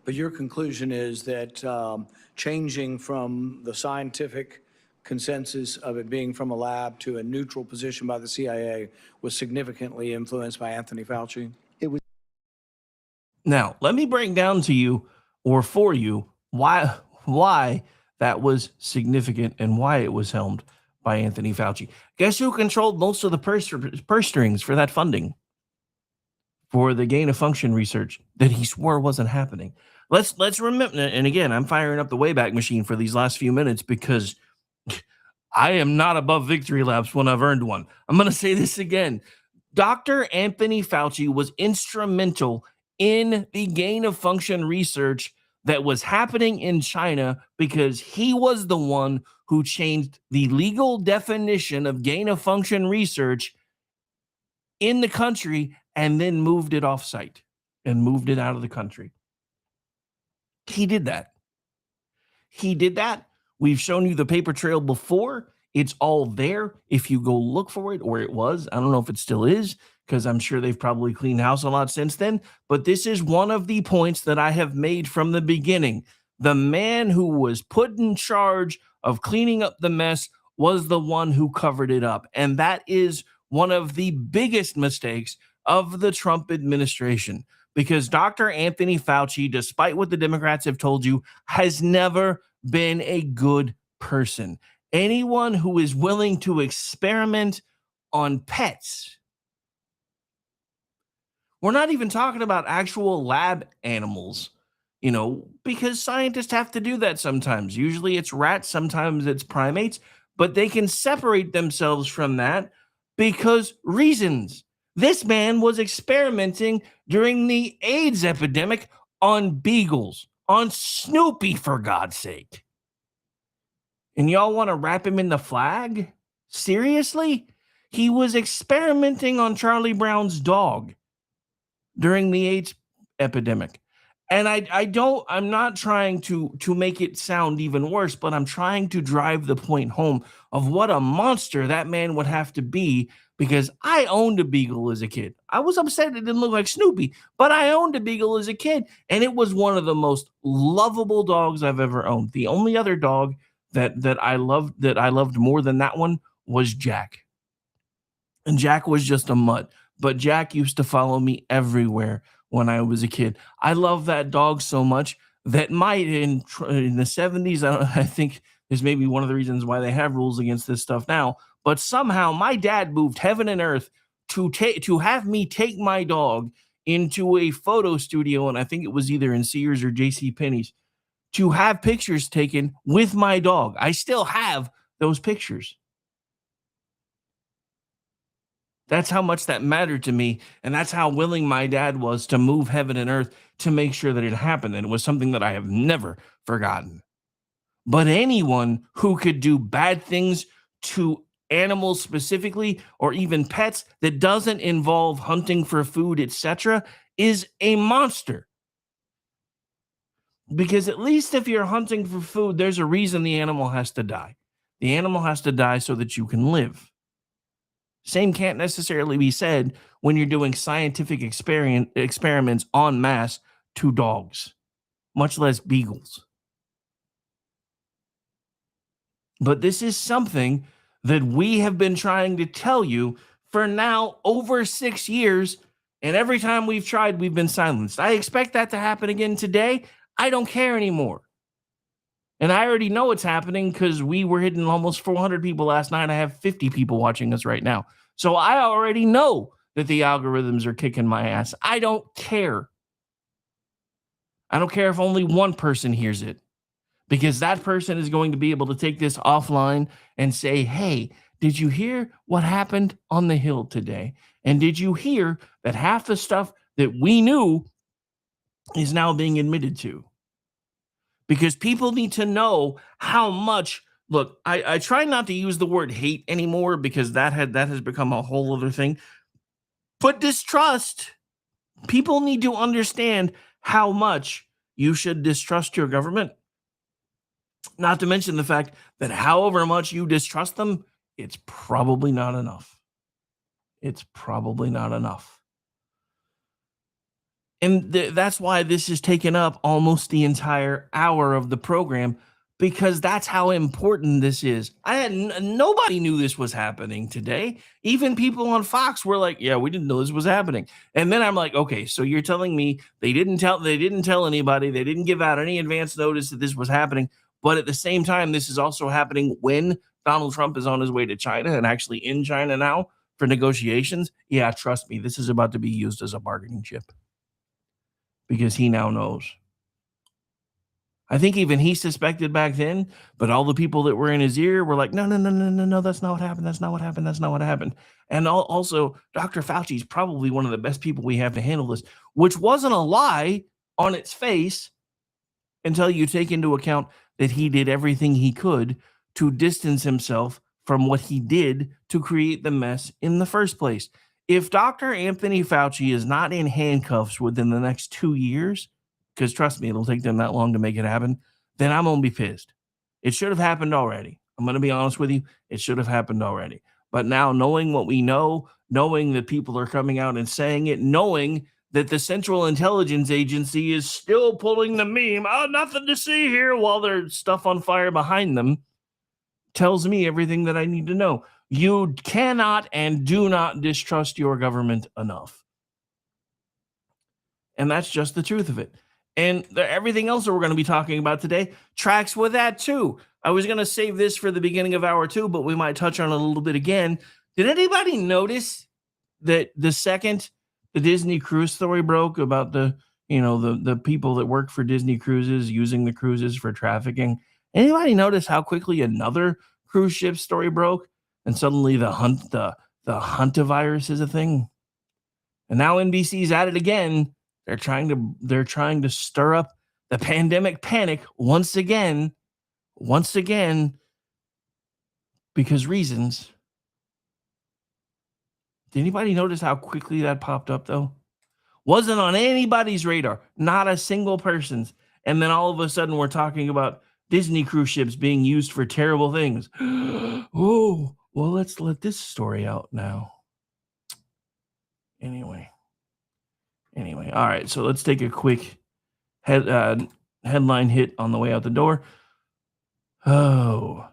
But your conclusion is that changing from the scientific consensus of it being from a lab to a neutral position by the CIA was significantly influenced by Anthony Fauci? It was. Now, let me break down to you, or for you, why that was significant and why it was helmed by Anthony Fauci. Guess who controlled most of the purse strings for that funding? For the gain of function research that he swore wasn't happening. Let's remember, and again, I'm firing up the Wayback Machine for these last few minutes because I am not above victory laps when I've earned one. I'm going to say this again. Dr. Anthony Fauci was instrumental in the gain of function research that was happening in China because he was the one who changed the legal definition of gain of function research in the country and then moved it off-site and moved it out of the country. He did that. He did that. We've shown you the paper trail before. It's all there if you go look for it, or it was. I don't know if it still is, because I'm sure they've probably cleaned house a lot since then. But this is one of the points that I have made from the beginning. The man who was put in charge of cleaning up the mess was the one who covered it up. And that is one of the biggest mistakes of the Trump administration, because Dr. Anthony Fauci, despite what the Democrats have told you, has never been a good person. Anyone who is willing to experiment on pets, we're not even talking about actual lab animals, because scientists have to do that sometimes. Usually it's rats, sometimes it's primates, but they can separate themselves from that because reasons. This man was experimenting during the AIDS epidemic on beagles, on Snoopy, for God's sake. And y'all want to wrap him in the flag? Seriously? He was experimenting on Charlie Brown's dog during the AIDS epidemic. And I'm not trying to make it sound even worse, but I'm trying to drive the point home of what a monster that man would have to be, because I owned a beagle as a kid. I was upset it didn't look like Snoopy, but I owned a beagle as a kid, and it was one of the most lovable dogs I've ever owned. The only other dog that I loved more than that one was Jack. And Jack was just a mutt, but Jack used to follow me everywhere when I was a kid. I love that dog so much that in the 70s, I think is maybe one of the reasons why they have rules against this stuff now, but somehow my dad moved heaven and earth to have me take my dog into a photo studio, and I think it was either in Sears or JCPenney's, to have pictures taken with my dog. I still have those pictures. That's how much that mattered to me, and that's how willing my dad was to move heaven and earth to make sure that it happened, and it was something that I have never forgotten. But anyone who could do bad things to animals specifically, or even pets, that doesn't involve hunting for food, etc., is a monster. Because at least if you're hunting for food, there's a reason the animal has to die. The animal has to die so that you can live. Same can't necessarily be said when you're doing scientific experiments en masse to dogs. much less beagles. But this is something that we have been trying to tell you for now over 6 years, and every time we've tried, we've been silenced. I expect that to happen again today. I don't care anymore. And I already know it's happening because we were hitting almost 400 people last night. I have 50 people watching us right now. So I already know that the algorithms are kicking my ass. I don't care. I don't care if only one person hears it, because that person is going to be able to take this offline and say, hey, did you hear what happened on the Hill today? And did you hear that half the stuff that we knew is now being admitted to? Because people need to know how much. Look, I try not to use the word hate anymore because that has become a whole other thing. But distrust, people need to understand how much you should distrust your government. Not to mention the fact that however much you distrust them, it's probably not enough. It's probably not enough. And that's why this has taken up almost the entire hour of the program, because that's how important this is. Nobody knew this was happening today. Even people on Fox were like, yeah, we didn't know this was happening. And then I'm like, okay, so you're telling me they didn't tell anybody, they didn't give out any advance notice that this was happening. But at the same time, this is also happening when Donald Trump is on his way to China and actually in China now for negotiations. Yeah, trust me, this is about to be used as a bargaining chip, because he now knows. I think even he suspected back then, but all the people that were in his ear were like, no, that's not what happened. That's not what happened. That's not what happened. And also, Dr. Fauci is probably one of the best people we have to handle this, which wasn't a lie on its face until you take into account that he did everything he could to distance himself from what he did to create the mess in the first place. If Dr. Anthony Fauci is not in handcuffs within the next 2 years, because trust me, it'll take them that long to make it happen, then I'm going to be pissed. It should have happened already. I'm going to be honest with you. It should have happened already. But now, knowing what we know, knowing that people are coming out and saying it, knowing that the Central Intelligence Agency is still pulling the meme, oh, nothing to see here, while there's stuff on fire behind them, tells me everything that I need to know. You cannot and do not distrust your government enough. And that's just the truth of it. And everything else that we're going to be talking about today tracks with that too. I was going to save this for the beginning of hour 2, but we might touch on it a little bit again. Did anybody notice that the second the Disney cruise story broke about the people that work for Disney Cruises using the cruises for trafficking, anybody notice how quickly another cruise ship story broke, and suddenly the hantavirus is a thing? And now NBC's at it again. They're trying to stir up the pandemic panic once again, because reasons. Did anybody notice how quickly that popped up, though? Wasn't on anybody's radar, not a single person's. And then all of a sudden, we're talking about Disney cruise ships being used for terrible things. Oh, well, let's let this story out now. Anyway, all right, so let's take a quick headline hit on the way out the door. Oh,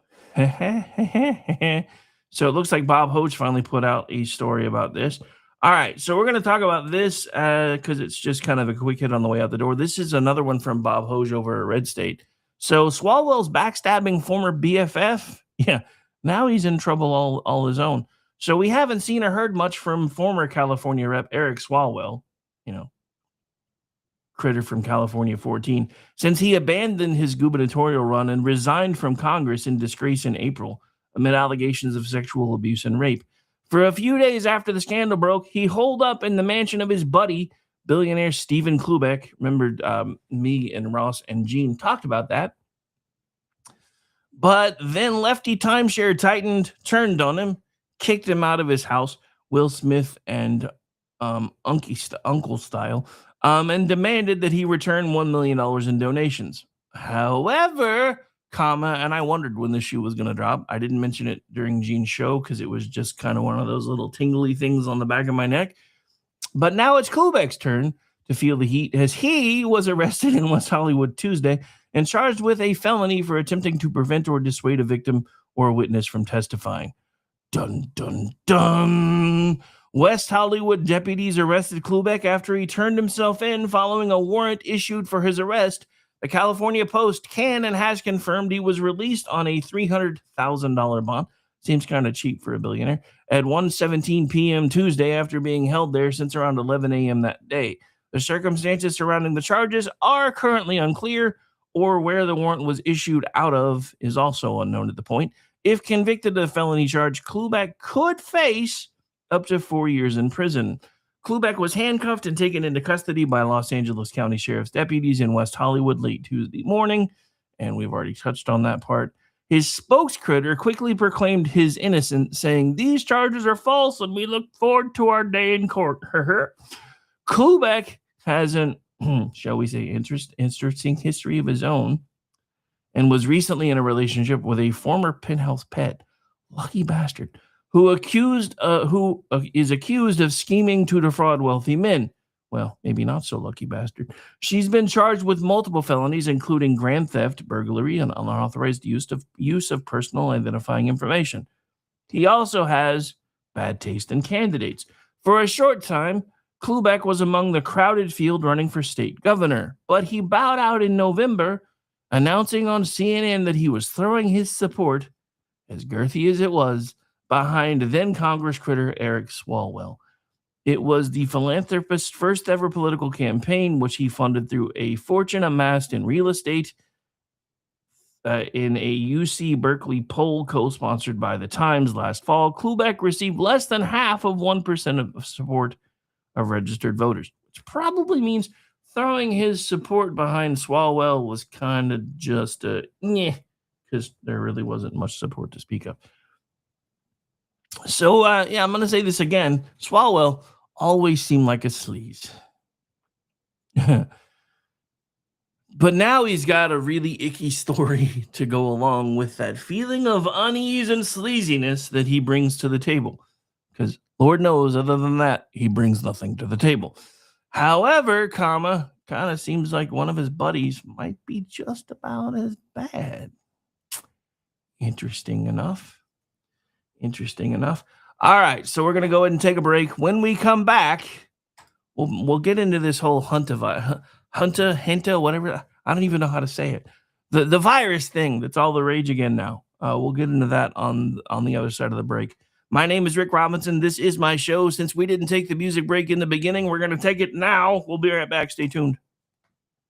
so it looks like Bob Hoge finally put out a story about this. All right, so we're going to talk about this because it's just kind of a quick hit on the way out the door. This is another one from Bob Hoge over at Red State. So Swalwell's backstabbing former BFF. Yeah, now he's in trouble all his own. So we haven't seen or heard much from former California Rep Eric Swalwell, critter from California 14, since he abandoned his gubernatorial run and resigned from Congress in disgrace in April amid allegations of sexual abuse and rape. For a few days after the scandal broke, he holed up in the mansion of his buddy, billionaire Stephen Klubeck. Remember, me and Ross and Gene talked about that. But then lefty timeshare titan turned on him, kicked him out of his house, Will Smith and uncle style, and demanded that he return $1 million in donations. However, and I wondered when the shoe was going to drop. I didn't mention it during Gene's show because it was just kind of one of those little tingly things on the back of my neck. But now it's Klubeck's turn to feel the heat, as he was arrested in West Hollywood Tuesday and charged with a felony for attempting to prevent or dissuade a victim or a witness from testifying. Dun, dun, dun. West Hollywood deputies arrested Klubeck after he turned himself in following a warrant issued for his arrest. The California Post can and has confirmed he was released on a $300,000 bond. Seems kind of cheap for a billionaire. At 1:17 p.m. Tuesday after being held there since around 11 a.m. that day. The circumstances surrounding the charges are currently unclear, or where the warrant was issued out of is also unknown at the point. If convicted of the felony charge, Klubeck could face up to 4 years in prison. Klubeck was handcuffed and taken into custody by Los Angeles County Sheriff's deputies in West Hollywood late Tuesday morning, and we've already touched on that part. His spokescritter quickly proclaimed his innocence, saying, "These charges are false, and we look forward to our day in court." Klubeck has an, shall we say, interesting history of his own, and was recently in a relationship with a former Penthouse pet, lucky bastard, who is accused of scheming to defraud wealthy men. Well, maybe not so lucky bastard. She's been charged with multiple felonies, including grand theft, burglary, and unauthorized use of personal identifying information. He also has bad taste in candidates. For a short time, Klubeck was among the crowded field running for state governor, but he bowed out in November, announcing on CNN that he was throwing his support, as girthy as it was, behind then Congress critter Eric Swalwell. It was the philanthropist's first ever political campaign, which he funded through a fortune amassed in real estate in a UC Berkeley poll co-sponsored by the Times last fall. Klubeck received less than half of 1% of support of registered voters, which probably means throwing his support behind Swalwell was kind of just a because there really wasn't much support to speak of. So, I'm going to say this again. Swalwell always seemed like a sleaze. But now he's got a really icky story to go along with that feeling of unease and sleaziness that he brings to the table. Because Lord knows, other than that, he brings nothing to the table. However, kind of seems like one of his buddies might be just about as bad. Interesting enough. All right, so we're going to go ahead and take a break. When we come back, we'll get into this whole Hunta, whatever. I don't even know how to say it. The virus thing that's all the rage again now. We'll get into that on the other side of the break. My name is Rick Robinson. This is my show. Since we didn't take the music break in the beginning, we're going to take it now. We'll be right back. Stay tuned.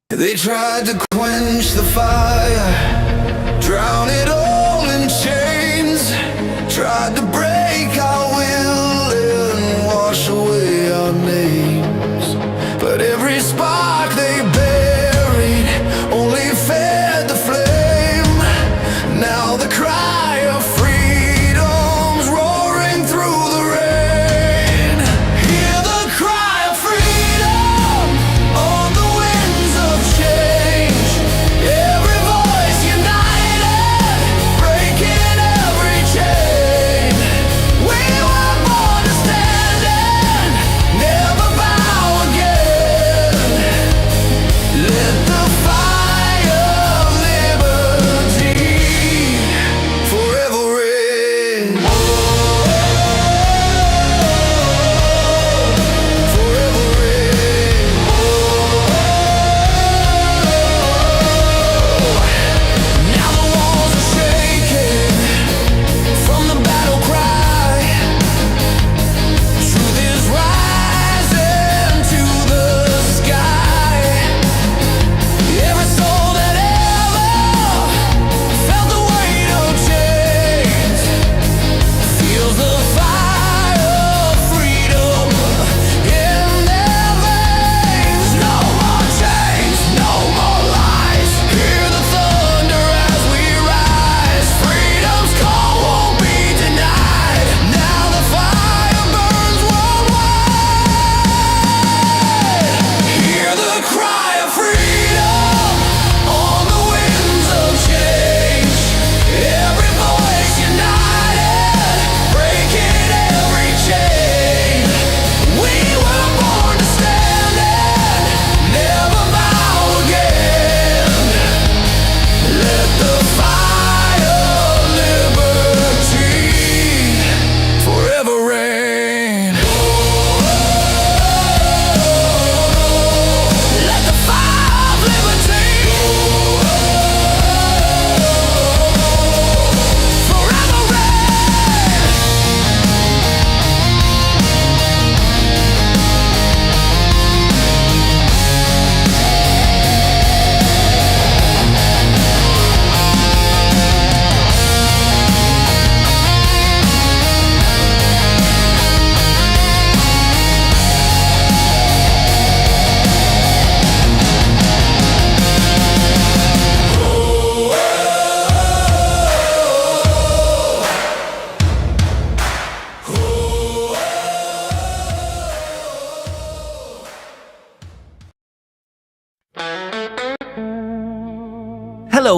They tried to quench the fire, drown it all in chains, tried to break our will and wash away our names. But every spark they buried only fed the flame. Now the cry of freedom's roaring through the rain. Hear the cry of freedom on the winds of change. Every voice united, breaking every chain.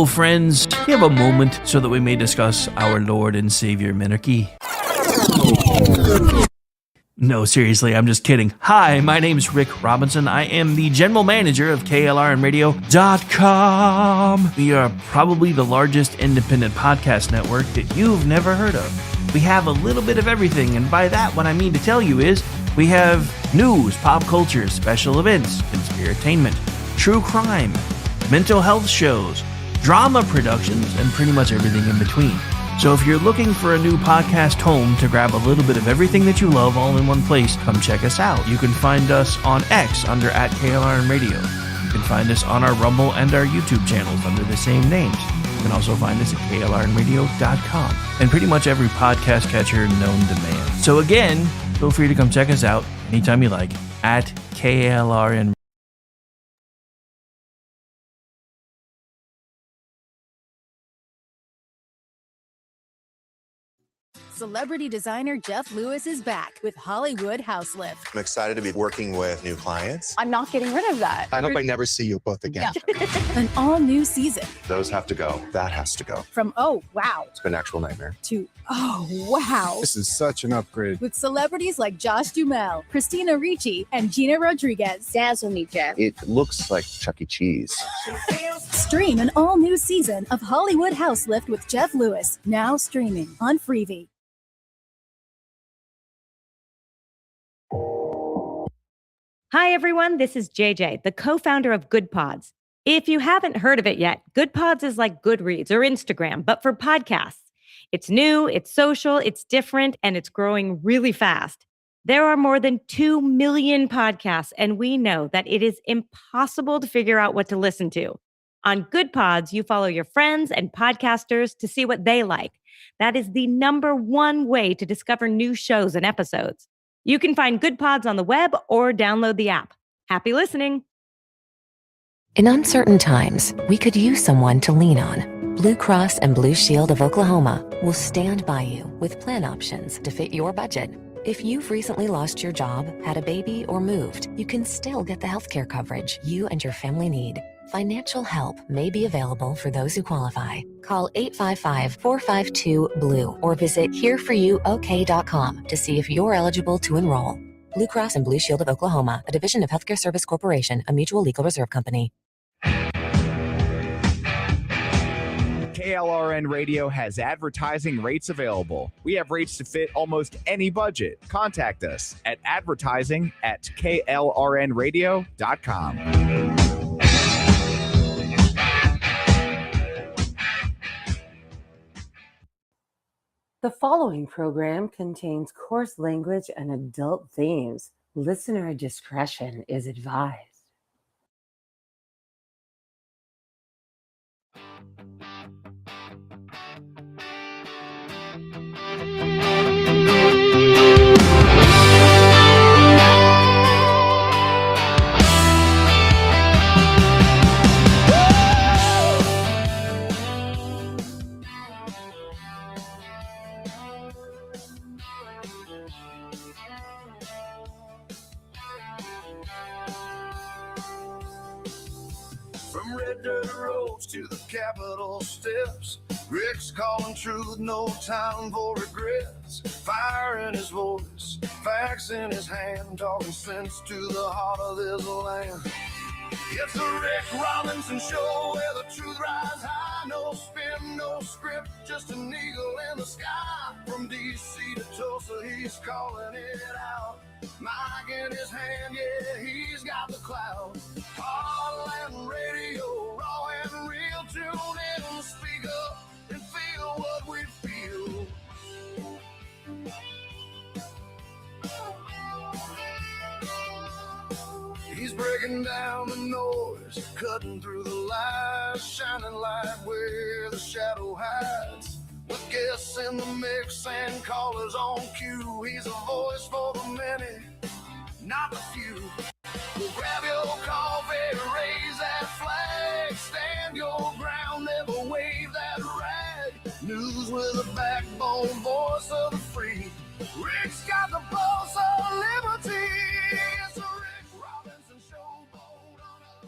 Hello, friends. We have a moment so that we may discuss our Lord and Savior Minarchy. No, seriously, I'm just kidding. Hi, my name's Rick Robinson. I am the general manager of KLRNradio.com. We are probably the largest independent podcast network that you've never heard of. We have a little bit of everything, and by that, what I mean to tell you is we have news, pop culture, special events, conspiratainment, true crime, mental health shows, drama productions, and pretty much everything in between. So if you're looking for a new podcast home to grab a little bit of everything that you love all in one place, come check us out. You can find us on X under @KLRNradio. You can find us on our Rumble and our YouTube channels under the same names. You can also find us at KLRNradio.com and pretty much every podcast catcher known to man. So again, feel free to come check us out anytime you like at KLRN. Celebrity designer Jeff Lewis is back with Hollywood House Lift. I'm excited to be working with new clients. I'm not getting rid of that. I hope I never see you both again. An all-new season. Those have to go. That has to go. From oh, wow, It's been an actual nightmare. to oh, wow. This is such an upgrade. With celebrities like Josh Duhamel, Christina Ricci, and Gina Rodriguez. Dazzle me, Jeff. It looks like Chuck E. Cheese. Stream an all-new season of Hollywood House Lift with Jeff Lewis, now streaming on Freevee. Hi, everyone. This is JJ, the co-founder of Good Pods. If you haven't heard of it yet, Good Pods is like Goodreads or Instagram, but for podcasts. It's new, it's social, it's different, and it's growing really fast. There are more than 2 million podcasts, and we know that it is impossible to figure out what to listen to. On Good Pods, you follow your friends and podcasters to see what they like. That is the #1 way to discover new shows and episodes. You can find Good Pods on the web or download the app. Happy listening. In uncertain times, we could use someone to lean on. Blue Cross and Blue Shield of Oklahoma will stand by you with plan options to fit your budget. If you've recently lost your job, had a baby, or moved, you can still get the healthcare coverage you and your family need. Financial help may be available for those who qualify. Call 855-452-BLUE or visit hereforyouok.com to see if you're eligible to enroll. Blue Cross and Blue Shield of Oklahoma, a division of Healthcare Service Corporation, a mutual legal reserve company. KLRN Radio has advertising rates available. We have rates to fit almost any budget. Contact us at advertising@klrnradio.com. The following program contains coarse language and adult themes. Listener discretion is advised. From red dirt roads to the Capitol steps, Rick's calling truth, no time for regrets. Fire in his voice, facts in his hand, talking sense to the heart of this land. It's the Rick Robinson Show where the truth rides high. No spin, no script, just an eagle in the sky. From D.C. to Tulsa, he's calling it out. Mic in his hand, yeah, he's got the clout. Heartland Radio, raw and real. Tune in, speak up, and feel what we feel. He's breaking down the noise, cutting through the lies, shining light where the shadow hides. With guests in the mix and callers on cue, he's a voice for the many, not the few. Well, grab your coffee, raise that flag, stand your ground, never wave that rag. News with a backbone, voice of the free. Rick's got the pulse of liberty. It's a Rick Robinson Show.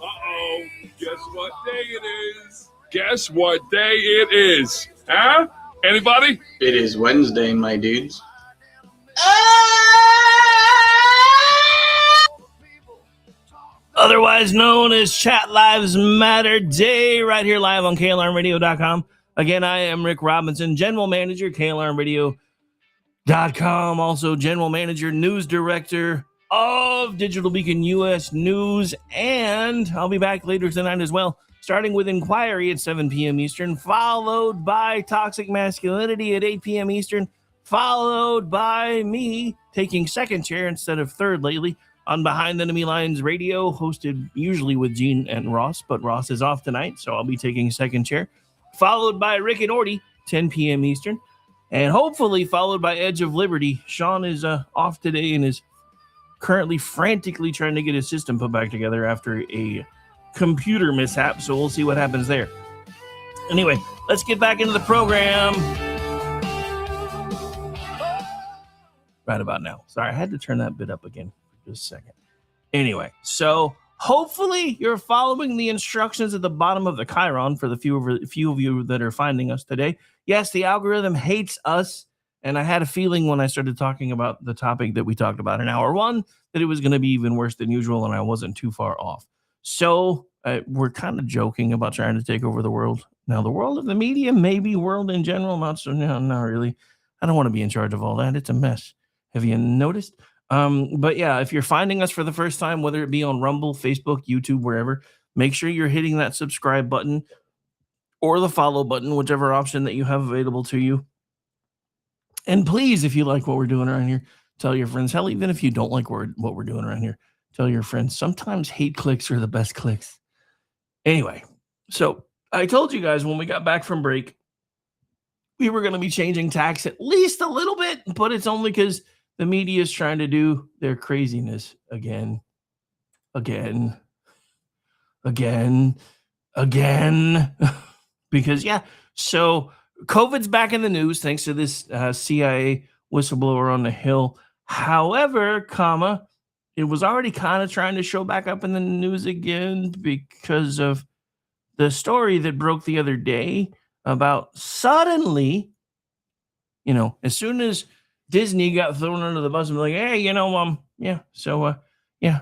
Uh-oh, guess what day it is? Guess what day it is? Huh? Anybody? It is Wednesday, my dudes. Otherwise known as Chat Lives Matter Day, right here live on KLRMradio.com. Again, I am Rick Robinson, General Manager, KLRMradio.com, also General Manager, News Director of Digital Beacon US News, and I'll be back later tonight as well, starting with Inquiry at 7 p.m. Eastern, followed by Toxic Masculinity at 8 p.m. Eastern, followed by me taking second chair instead of third lately on Behind Enemy Lines Radio, hosted usually with Gene and Ross, but Ross is off tonight, so I'll be taking second chair, followed by Rick and Orty, 10 p.m. Eastern, and hopefully followed by Edge of Liberty. Sean is off today and is currently frantically trying to get his system put back together after a computer mishap, so we'll see what happens there. Anyway, let's get back into the program right about now. Sorry, I had to turn that bit up again for just a second. Anyway, so hopefully you're following the instructions at the bottom of the Chiron for the few of you that are finding us today. Yes, the algorithm hates us, and I had a feeling when I started talking about the topic that we talked about in hour one that it was going to be even worse than usual, and I wasn't too far off. So we're kind of joking about trying to take over the world. Now, the world of the media, maybe world in general, not so, no, not really. I don't want to be in charge of all that. It's a mess. Have you noticed? But yeah, if you're finding us for the first time, whether it be on Rumble, Facebook, YouTube, wherever, make sure you're hitting that subscribe button or the follow button, whichever option that you have available to you. And please, if you like what we're doing around here, tell your friends. Hell, even if you don't like what we're doing around here, tell your friends. Sometimes hate clicks are the best clicks. Anyway, so I told you guys when we got back from break, we were going to be changing tax at least a little bit, but it's only because the media is trying to do their craziness again. Because, yeah, so COVID's back in the news thanks to this CIA whistleblower on the Hill. However, it was already kind of trying to show back up in the news again because of the story that broke the other day about suddenly, as soon as Disney got thrown under the bus and like, hey,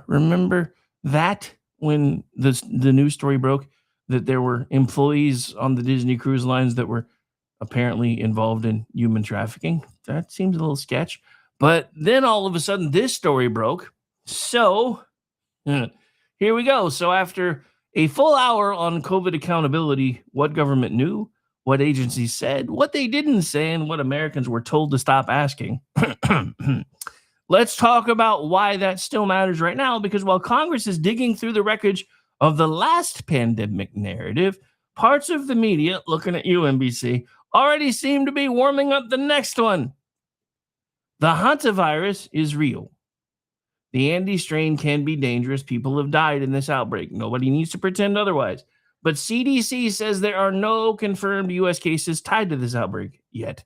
remember that when the news story broke that there were employees on the Disney cruise lines that were apparently involved in human trafficking? That seems a little sketch. But then all of a sudden this story broke. So here we go. So after a full hour on COVID accountability, what government knew, what agencies said, what they didn't say, and what Americans were told to stop asking. Let's talk about why that still matters right now, because while Congress is digging through the wreckage of the last pandemic narrative, parts of the media, looking at you, NBC, already seem to be warming up the next one. The hantavirus is real. The Andes strain can be dangerous. People have died in this outbreak. Nobody needs to pretend otherwise. But CDC says there are no confirmed U.S. cases tied to this outbreak yet.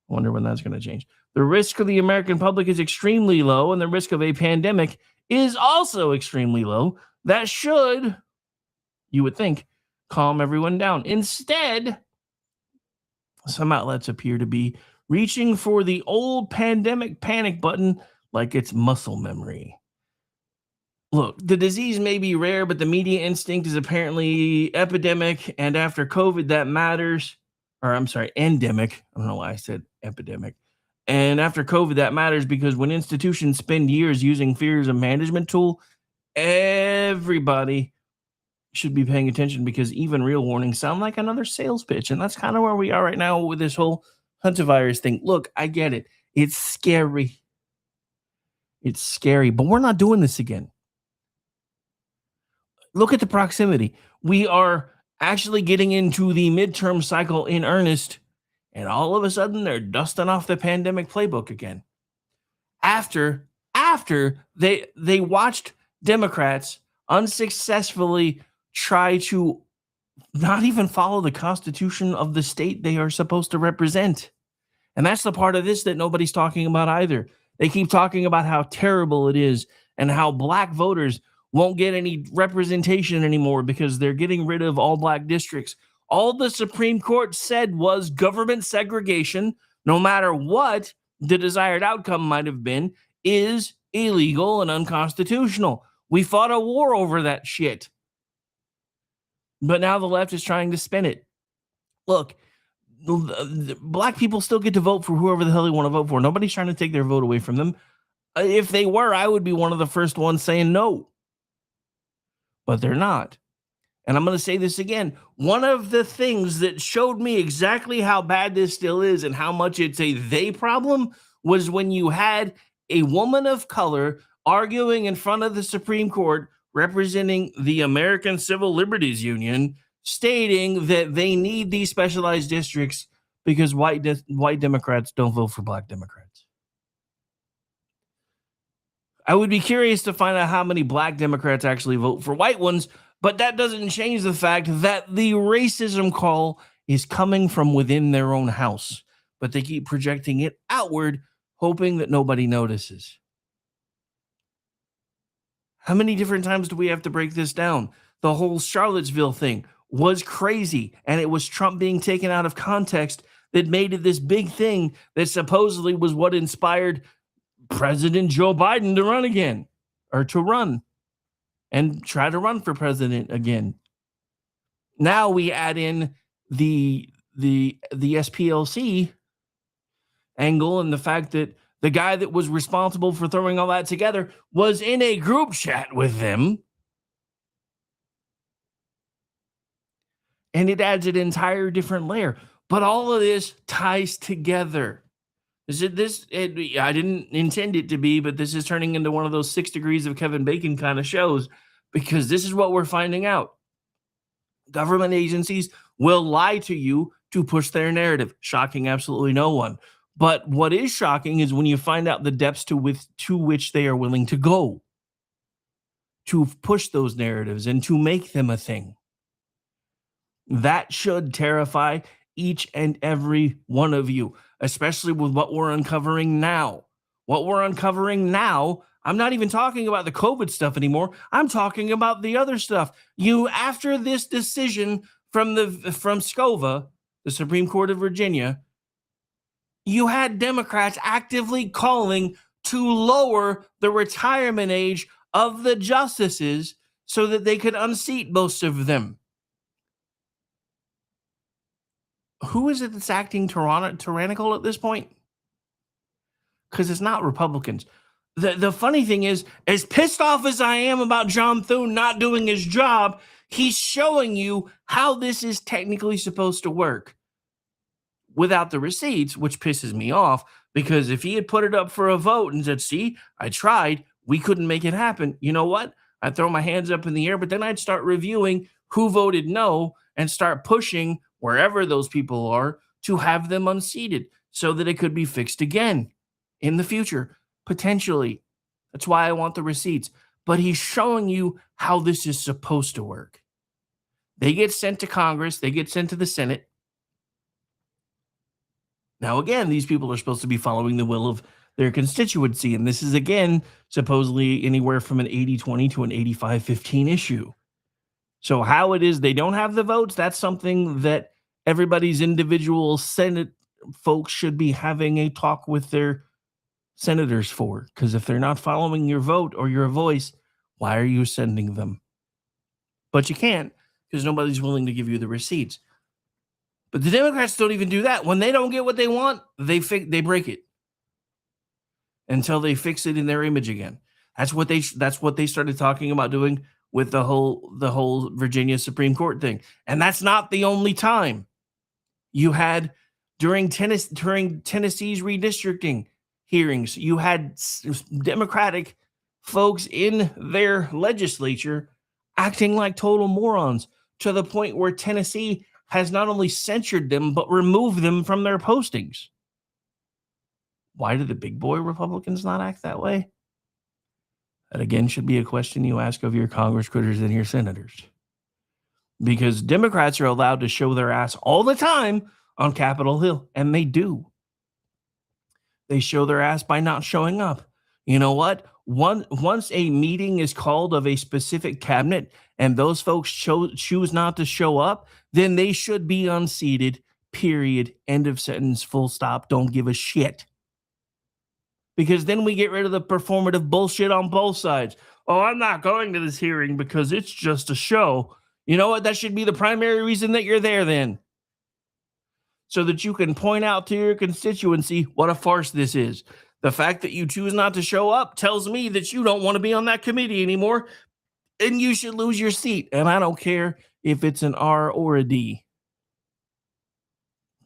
I wonder when that's going to change. The risk of the American public is extremely low, and the risk of a pandemic is also extremely low. That should, you would think, calm everyone down. Instead, some outlets appear to be reaching for the old pandemic panic button like it's muscle memory. Look, the disease may be rare, but the media instinct is apparently epidemic, and after COVID, that matters. Or I'm sorry, endemic. I don't know why I said epidemic. And after COVID, that matters because when institutions spend years using fear as a management tool, everybody should be paying attention because even real warnings sound like another sales pitch. And that's kind of where we are right now with this whole hantavirus thing. Look, I get it. It's scary. It's scary, but we're not doing this again. Look at the proximity. We are actually getting into the midterm cycle in earnest, and all of a sudden they're dusting off the pandemic playbook again. After they watched Democrats unsuccessfully try to not even follow the Constitution of the state they are supposed to represent. And that's the part of this that nobody's talking about either. They keep talking about how terrible it is and how black voters won't get any representation anymore because they're getting rid of all black districts. All the Supreme Court said was government segregation, no matter what the desired outcome might have been, is illegal and unconstitutional. We fought a war over that shit. But now the left is trying to spin it. Look, black people still get to vote for whoever the hell they want to vote for. Nobody's trying to take their vote away from them. If they were, I would be one of the first ones saying no. But they're not. And I'm going to say this again. One of the things that showed me exactly how bad this still is and how much it's a they problem was when you had a woman of color arguing in front of the Supreme Court representing the American Civil Liberties Union, stating that they need these specialized districts because white Democrats don't vote for black Democrats. I would be curious to find out how many black Democrats actually vote for white ones, but that doesn't change the fact that the racism call is coming from within their own house, but they keep projecting it outward, hoping that nobody notices. How many different times do we have to break this down? The whole Charlottesville thing was crazy, and it was Trump being taken out of context that made it this big thing that supposedly was what inspired President Joe Biden to run again, or to run and try to run for president again. Now we add in the SPLC angle and the fact that the guy that was responsible for throwing all that together was in a group chat with them. And it adds an entire different layer. But all of this ties together. I didn't intend it to be, but this is turning into one of those 6 degrees of Kevin Bacon kind of shows, because this is what we're finding out. Government agencies will lie to you to push their narrative. Shocking absolutely no one. But what is shocking is when you find out the depths to which they are willing to go to push those narratives and to make them a thing. That should terrify each and every one of you, especially with what we're uncovering now. What we're uncovering now, I'm not even talking about the COVID stuff anymore. I'm talking about the other stuff. After this decision from SCOVA, the Supreme Court of Virginia, you had Democrats actively calling to lower the retirement age of the justices so that they could unseat most of them. Who is it that's acting tyrannical at this point? Because it's not Republicans. The funny thing is, as pissed off as I am about John Thune not doing his job, he's showing you how this is technically supposed to work without the receipts, which pisses me off, because if he had put it up for a vote and said, see, I tried, we couldn't make it happen. You know what? I'd throw my hands up in the air, but then I'd start reviewing who voted no and start pushing wherever those people are to have them unseated so that it could be fixed again in the future, potentially. That's why I want the receipts. But he's showing you how this is supposed to work. They get sent to Congress. They get sent to the Senate. Now, again, these people are supposed to be following the will of their constituency. And this is, again, supposedly anywhere from an 80-20 to an 85-15 issue. So how it is they don't have the votes, that's something that everybody's individual Senate folks should be having a talk with their senators for. Because if they're not following your vote or your voice, why are you sending them? But you can't, because nobody's willing to give you the receipts. But the Democrats don't even do that. When they don't get what they want, they break it until they fix it in their image again. That's what they started talking about doing with the whole Virginia Supreme Court thing. And that's not the only time. You had during Tennessee's redistricting hearings, you had Democratic folks in their legislature acting like total morons, to the point where Tennessee has not only censured them, but removed them from their postings. Why do the big boy Republicans not act that way? That, again, should be a question you ask of your Congress critters and your senators. Because Democrats are allowed to show their ass all the time on Capitol Hill, and they do. They show their ass by not showing up. You know what? Once a meeting is called of a specific cabinet and those folks choose not to show up, then they should be unseated, period, end of sentence, full stop, don't give a shit. Because then we get rid of the performative bullshit on both sides. Oh, I'm not going to this hearing because it's just a show. You know what? That should be the primary reason that you're there then. So that you can point out to your constituency what a farce this is. The fact that you choose not to show up tells me that you don't want to be on that committee anymore, and you should lose your seat. And I don't care if it's an R or a D.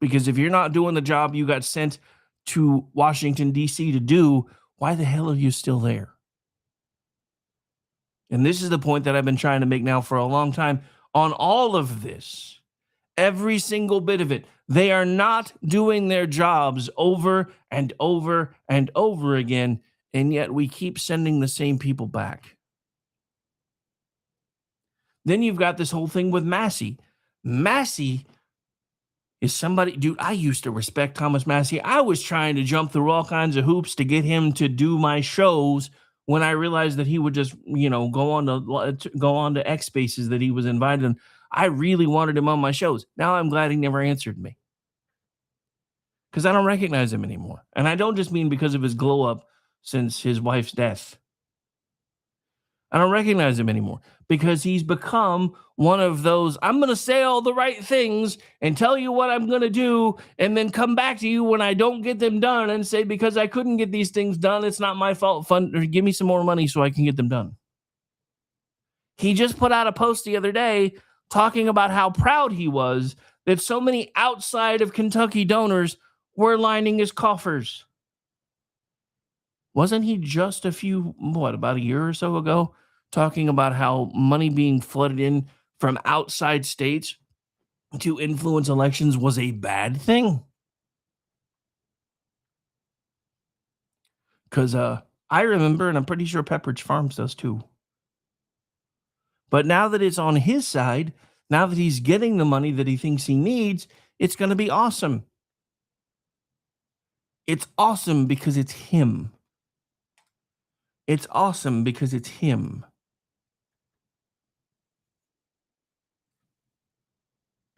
Because if you're not doing the job you got sent to Washington, D.C. to do, why the hell are you still there? And this is the point that I've been trying to make now for a long time on all of this. Every single bit of it. They are not doing their jobs over and over and over again, and yet we keep sending the same people back. Then you've got this whole thing with Massey. Massey is somebody, dude, I used to respect Thomas Massey. I was trying to jump through all kinds of hoops to get him to do my shows when I realized that he would just, go on to X Spaces that he was invited in. I really wanted him on my shows. Now I'm glad he never answered me. Because I don't recognize him anymore. And I don't just mean because of his glow up since his wife's death. I don't recognize him anymore because he's become one of those, I'm going to say all the right things and tell you what I'm going to do and then come back to you when I don't get them done and say, because I couldn't get these things done, it's not my fault. Give me some more money so I can get them done. He just put out a post the other day talking about how proud he was that so many outside of Kentucky donors were lining his coffers. Wasn't he just about a year or so ago, talking about how money being flooded in from outside states to influence elections was a bad thing? Because I remember, and I'm pretty sure Pepperidge Farms does too. But now that it's on his side, now that he's getting the money that he thinks he needs, it's going to be awesome. It's awesome because it's him. It's awesome because it's him.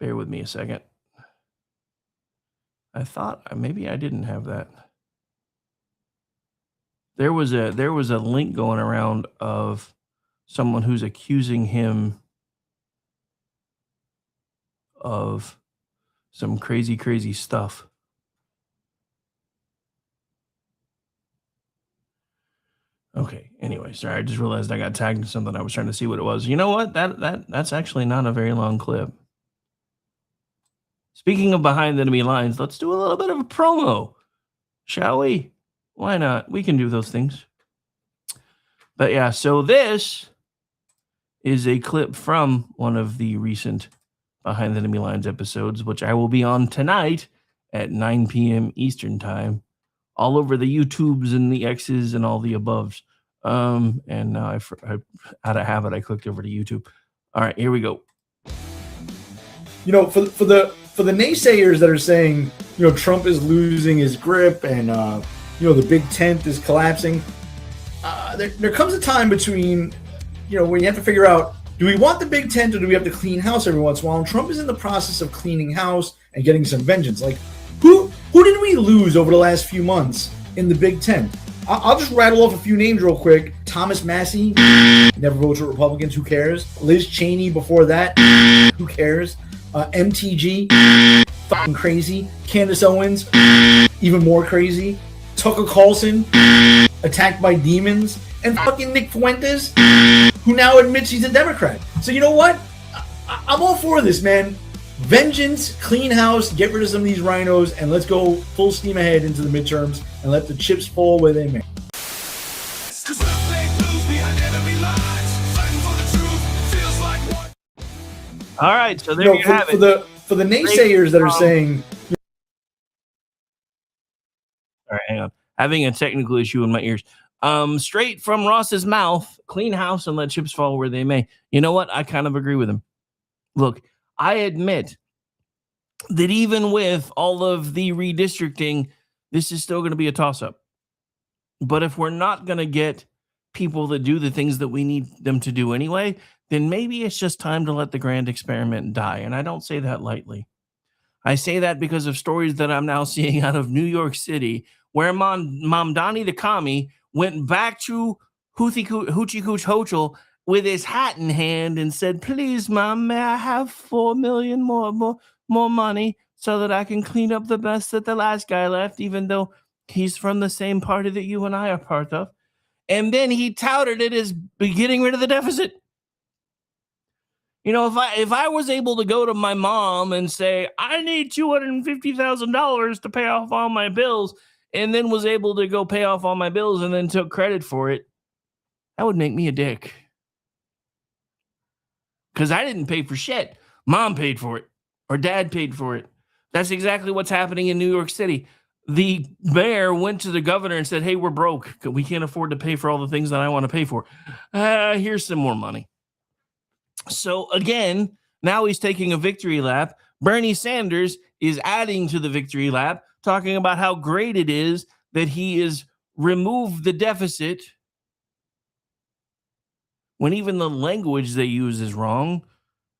Bear with me a second. I thought maybe I didn't have that. There was a link going around of someone who's accusing him of some crazy, crazy stuff. Okay, anyway, sorry, I just realized I got tagged in something. I was trying to see what it was. You know what? That's actually not a very long clip. Speaking of behind the enemy lines, let's do a little bit of a promo, shall we? Why not? We can do those things. But yeah, so this is a clip from one of the recent Behind the Enemy Lines episodes, which I will be on tonight at 9 p.m. Eastern time, all over the YouTubes and the X's and all the aboves. And now I out of habit, I clicked over to YouTube. All right, here we go. For the naysayers that are saying, Trump is losing his grip and, the big tent is collapsing, there comes a time between, when you have to figure out, do we want the big tent or do we have to clean house every once in a while? And Trump is in the process of cleaning house and getting some vengeance. Like, who did we lose over the last few months in the big tent? I'll just rattle off a few names real quick. Thomas Massey, never votes for Republicans, who cares? Liz Cheney before that, who cares? MTG, fucking crazy. Candace Owens, even more crazy. Tucker Carlson, attacked by demons. And fucking Nick Fuentes, who now admits he's a Democrat. So you know what? I'm all for this, man. Vengeance, clean house, get rid of some of these rhinos, and let's go full steam ahead into the midterms and let the chips fall where they may. All right, so there you have it. For the naysayers that are saying... All right, hang on. Having a technical issue in my ears. Straight from Ross's mouth, clean house and let chips fall where they may. You know what? I kind of agree with him. Look, I admit that even with all of the redistricting, this is still going to be a toss-up. But if we're not going to get people that do the things that we need them to do anyway, then maybe it's just time to let the grand experiment die. And I don't say that lightly. I say that because of stories that I'm now seeing out of New York City, where Mamdani the commie went back to Hoochie Cooch Hochul with his hat in hand and said, "Please, Mom, may I have 4 million more money so that I can clean up the mess that the last guy left, even though he's from the same party that you and I are part of." And then he touted it as getting rid of the deficit. You know, if I was able to go to my mom and say, "I need $250,000 to pay off all my bills," and then was able to go pay off all my bills and then took credit for it, that would make me a dick. Because I didn't pay for shit. Mom paid for it, or dad paid for it. That's exactly what's happening in New York City. The mayor went to the governor and said, "Hey, we're broke. We can't afford to pay for all the things that I want to pay for. Here's some more money." So again, now he's taking a victory lap. Bernie Sanders is adding to the victory lap, talking about how great it is that he has removed the deficit when even the language they use is wrong,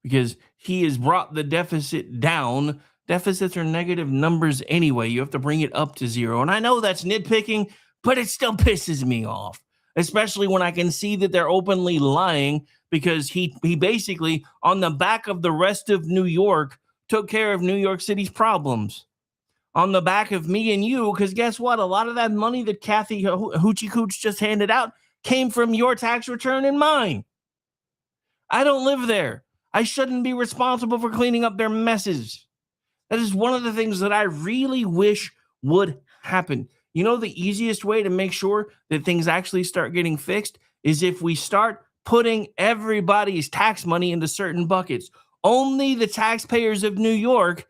because he has brought the deficit down. Deficits are negative numbers anyway. You have to bring it up to zero. And I know that's nitpicking, but it still pisses me off, especially when I can see that they're openly lying, because he basically, on the back of the rest of New York, took care of New York City's problems. On the back of me and you, because guess what? A lot of that money that Kathy Hoochie Cooch just handed out came from your tax return and mine. I don't live there. I shouldn't be responsible for cleaning up their messes. That is one of the things that I really wish would happen. You know, the easiest way to make sure that things actually start getting fixed is if we start putting everybody's tax money into certain buckets. Only the taxpayers of New York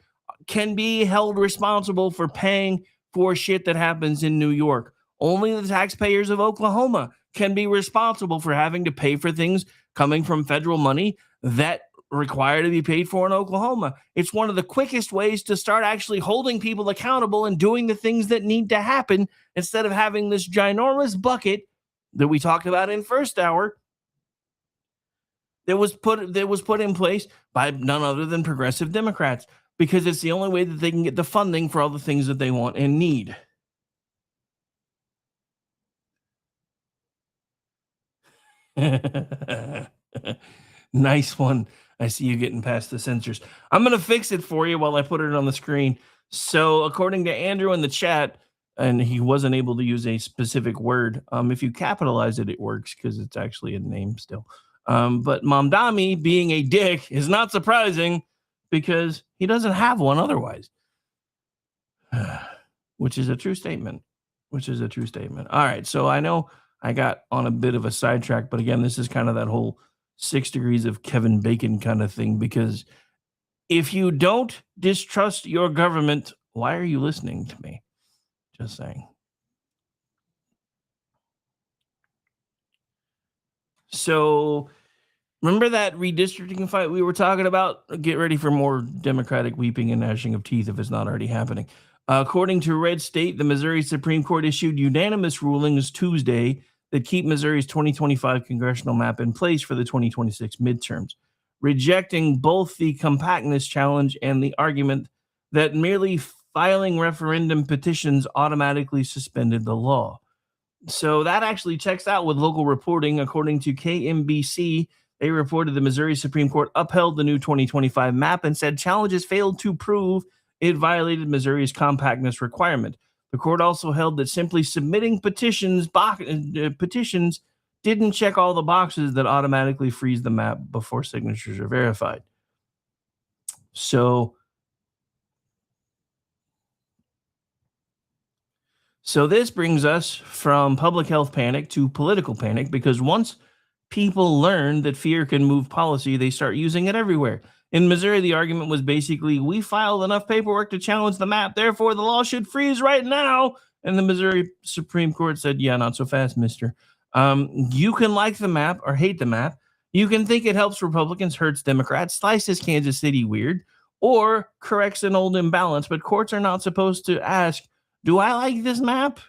can be held responsible for paying for shit that happens in New York. Only the taxpayers of Oklahoma can be responsible for having to pay for things coming from federal money that require to be paid for in Oklahoma. It's one of the quickest ways to start actually holding people accountable and doing the things that need to happen, instead of having this ginormous bucket that we talked about in first hour that was put in place by none other than progressive Democrats, because it's the only way that they can get the funding for all the things that they want and need. Nice one. I see you getting past the censors. I'm going to fix it for you while I put it on the screen. So according to Andrew in the chat, and he wasn't able to use a specific word, if you capitalize it, it works because it's actually a name still. But Mamdani being a dick is not surprising, because he doesn't have one otherwise. Which is a true statement. All right, so I know I got on a bit of a sidetrack, but again, this is kind of that whole 6 degrees of Kevin Bacon kind of thing, because if you don't distrust your government, why are you listening to me? Just saying. So remember that redistricting fight we were talking about? Get ready for more Democratic weeping and gnashing of teeth if it's not already happening. According to Red State, the Missouri Supreme Court issued unanimous rulings Tuesday that keep Missouri's 2025 congressional map in place for the 2026 midterms, rejecting both the compactness challenge and the argument that merely filing referendum petitions automatically suspended the law. So that actually checks out with local reporting. According to KMBC, they reported the Missouri Supreme Court upheld the new 2025 map and said challenges failed to prove it violated Missouri's compactness requirement. The court also held that simply submitting petitions didn't check all the boxes that automatically freeze the map before signatures are verified. So this brings us from public health panic to political panic, because once people learn that fear can move policy, they start using it everywhere. In Missouri, the argument was basically, we filed enough paperwork to challenge the map, therefore the law should freeze right now. And the Missouri Supreme Court said, yeah, not so fast, mister. You can like the map or hate the map. You can think it helps Republicans, hurts Democrats, slices Kansas City weird, or corrects an old imbalance. But courts are not supposed to ask, do I like this map?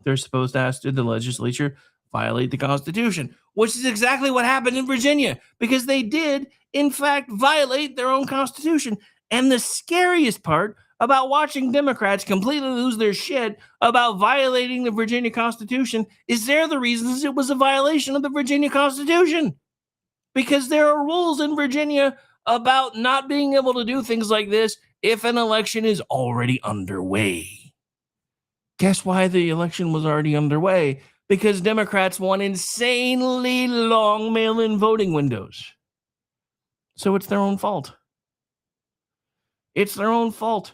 They're supposed to ask, did the legislature violate the Constitution, which is exactly what happened in Virginia, because they did, in fact, violate their own Constitution. And the scariest part about watching Democrats completely lose their shit about violating the Virginia Constitution is they're the reasons it was a violation of the Virginia Constitution. Because there are rules in Virginia about not being able to do things like this if an election is already underway. Guess why the election was already underway? Because Democrats want insanely long mail-in voting windows. So it's their own fault. It's their own fault.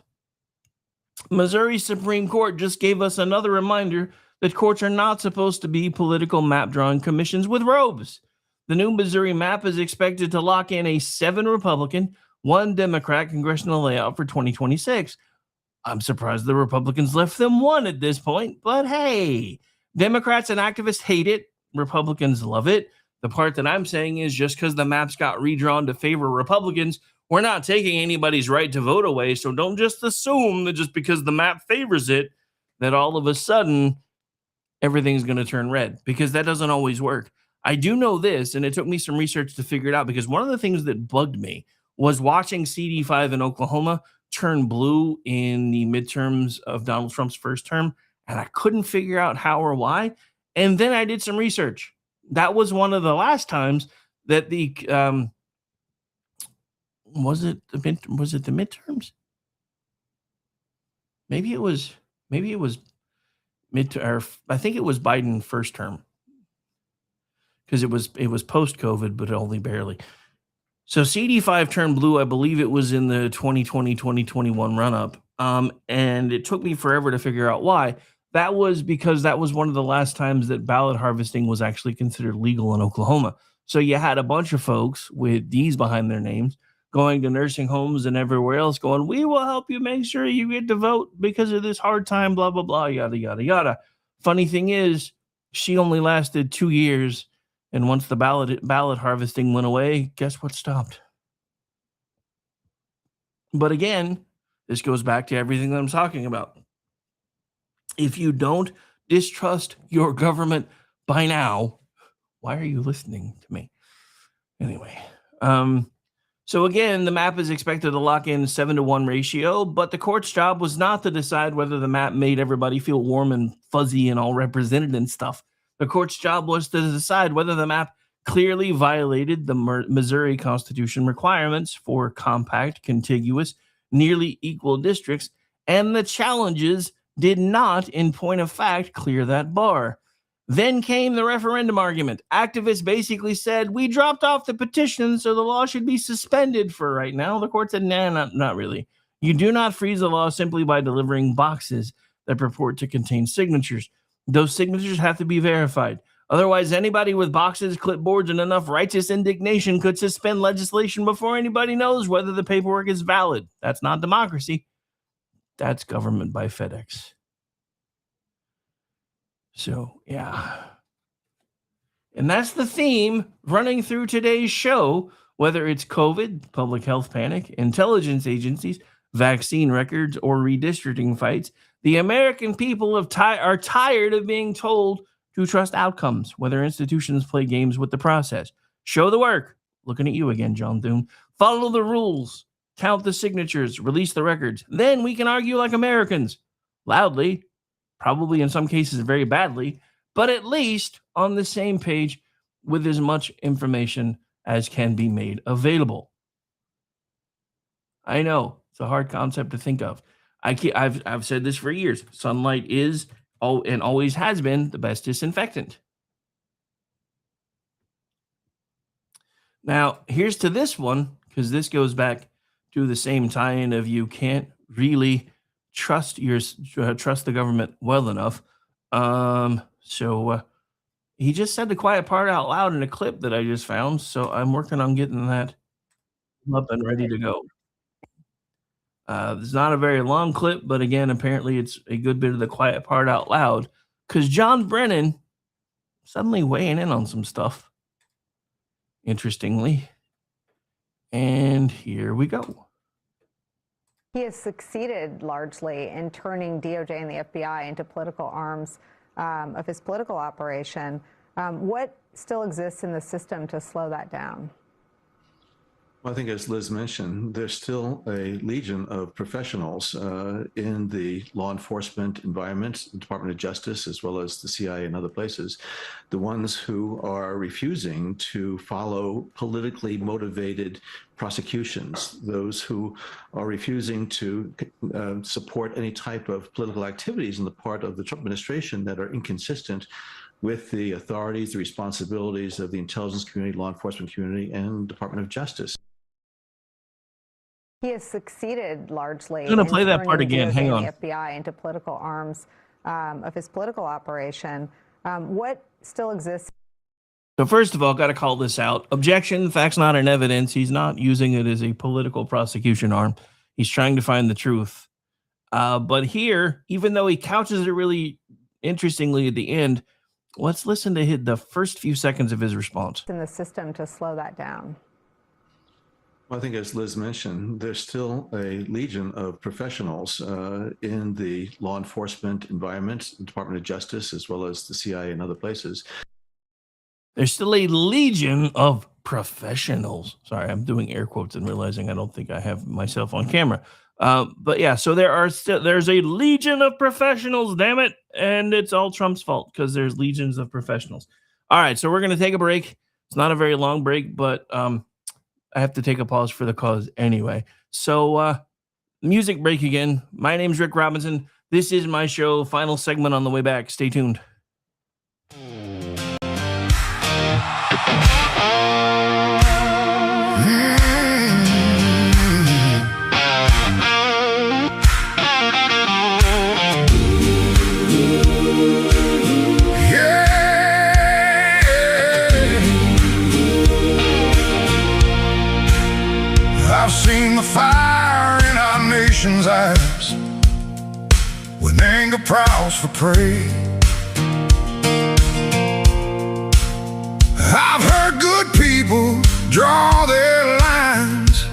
Missouri Supreme Court just gave us another reminder that courts are not supposed to be political map drawing commissions with robes. The new Missouri map is expected to lock in a 7 Republican, 1 Democrat congressional layout for 2026. I'm surprised the Republicans left them 1 at this point, but hey, Democrats and activists hate it. Republicans love it. The part that I'm saying is just because the maps got redrawn to favor Republicans, we're not taking anybody's right to vote away. So don't just assume that just because the map favors it, that all of a sudden everything's going to turn red, because that doesn't always work. I do know this, and it took me some research to figure it out, because one of the things that bugged me was watching CD5 in Oklahoma turn blue in the midterms of Donald Trump's first term, and I couldn't figure out how or why. And then I did some research. That was one of the last times that the was it the midterms? Maybe it was or I think it was Biden first term, because it was post COVID, but only barely. So CD5 turned blue. I believe it was in the 2020-2021 run up. And it took me forever to figure out why. That was because that was one of the last times that ballot harvesting was actually considered legal in Oklahoma. So you had a bunch of folks with D's behind their names going to nursing homes and everywhere else going, we will help you make sure you get to vote because of this hard time, blah, blah, blah, yada, yada, yada. Funny thing is, she only lasted 2 years. And once the ballot harvesting went away, guess what stopped? But again, this goes back to everything that I'm talking about. If you don't distrust your government by now, why are you listening to me? Anyway, so again, the map is expected to lock in 7-to-1 ratio, but the court's job was not to decide whether the map made everybody feel warm and fuzzy and all represented and stuff. The court's job was to decide whether the map clearly violated the Missouri Constitution requirements for compact, contiguous, nearly equal districts, and the challenges did not, in point of fact, clear that bar. Then came the referendum argument. Activists basically said, we dropped off the petition, so the law should be suspended for right now. The court said, nah, not really. You do not freeze the law simply by delivering boxes that purport to contain signatures. Those signatures have to be verified. Otherwise, anybody with boxes, clipboards, and enough righteous indignation could suspend legislation before anybody knows whether the paperwork is valid. That's not democracy. That's government by FedEx. So, yeah. And that's the theme running through today's show, whether it's COVID, public health panic, intelligence agencies, vaccine records, or redistricting fights. The American people are tired of being told to trust outcomes, whether institutions play games with the process. Show the work. Looking at you again, John Thune. Follow the rules. Count the signatures. Release the records. Then we can argue like Americans. Loudly. Probably in some cases very badly, but at least on the same page with as much information as can be made available. I know it's a hard concept to think of. I've said this for years. Sunlight is and always has been the best disinfectant. Now, here's to this one, because this goes back to the same tie-in of you can't really trust the government well enough. So he just said the quiet part out loud in a clip that I just found. So I'm working on getting that up and ready to go. It's not a very long clip, but again, apparently it's a good bit of the quiet part out loud, because John Brennan suddenly weighing in on some stuff, interestingly. And here we go. He has succeeded largely in turning DOJ and the FBI into political arms of his political operation. What still exists in the system to slow that down? Well, I think, as Liz mentioned, there's still a legion of professionals in the law enforcement environment, the Department of Justice, as well as the CIA and other places, the ones who are refusing to follow politically motivated prosecutions, those who are refusing to support any type of political activities on the part of the Trump administration that are inconsistent with the authorities, the responsibilities of the intelligence community, law enforcement community, and Department of Justice. He has succeeded largely I'm going to play that part again. Hang on. the FBI into political arms of his political operation. What still exists? So first of all, got to call this out. Objection, facts not in evidence. He's not using it as a political prosecution arm. He's trying to find the truth. But here, even though he couches it really interestingly at the end, let's listen to the first few seconds of his response. In the system to slow that down. Well, I think, as Liz mentioned, there's still a legion of professionals in the law enforcement environment, the Department of Justice, as well as the CIA and other places. There's still a legion of professionals. Sorry, I'm doing air quotes and realizing I don't think I have myself on camera. But yeah, so there's a legion of professionals, damn it. And it's all Trump's fault because there's legions of professionals. All right, so we're going to take a break. It's not a very long break, but I have to take a pause for the cause anyway. So music break again. My name's Rick Robinson. This is my show. Final segment on the way back. Stay tuned. I've seen the fire in our nation's eyes when anger prowls for prey. I've heard good people draw their lines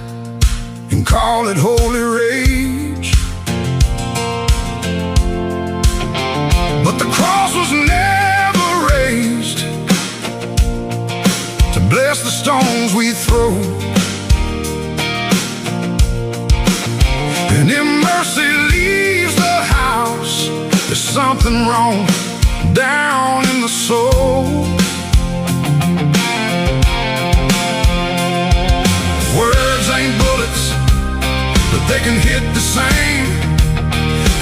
and call it holy rage. But the cross was never raised to bless the stones we throw. And if mercy leaves the house, there's something wrong down in the soul. Words ain't bullets, but they can hit the same.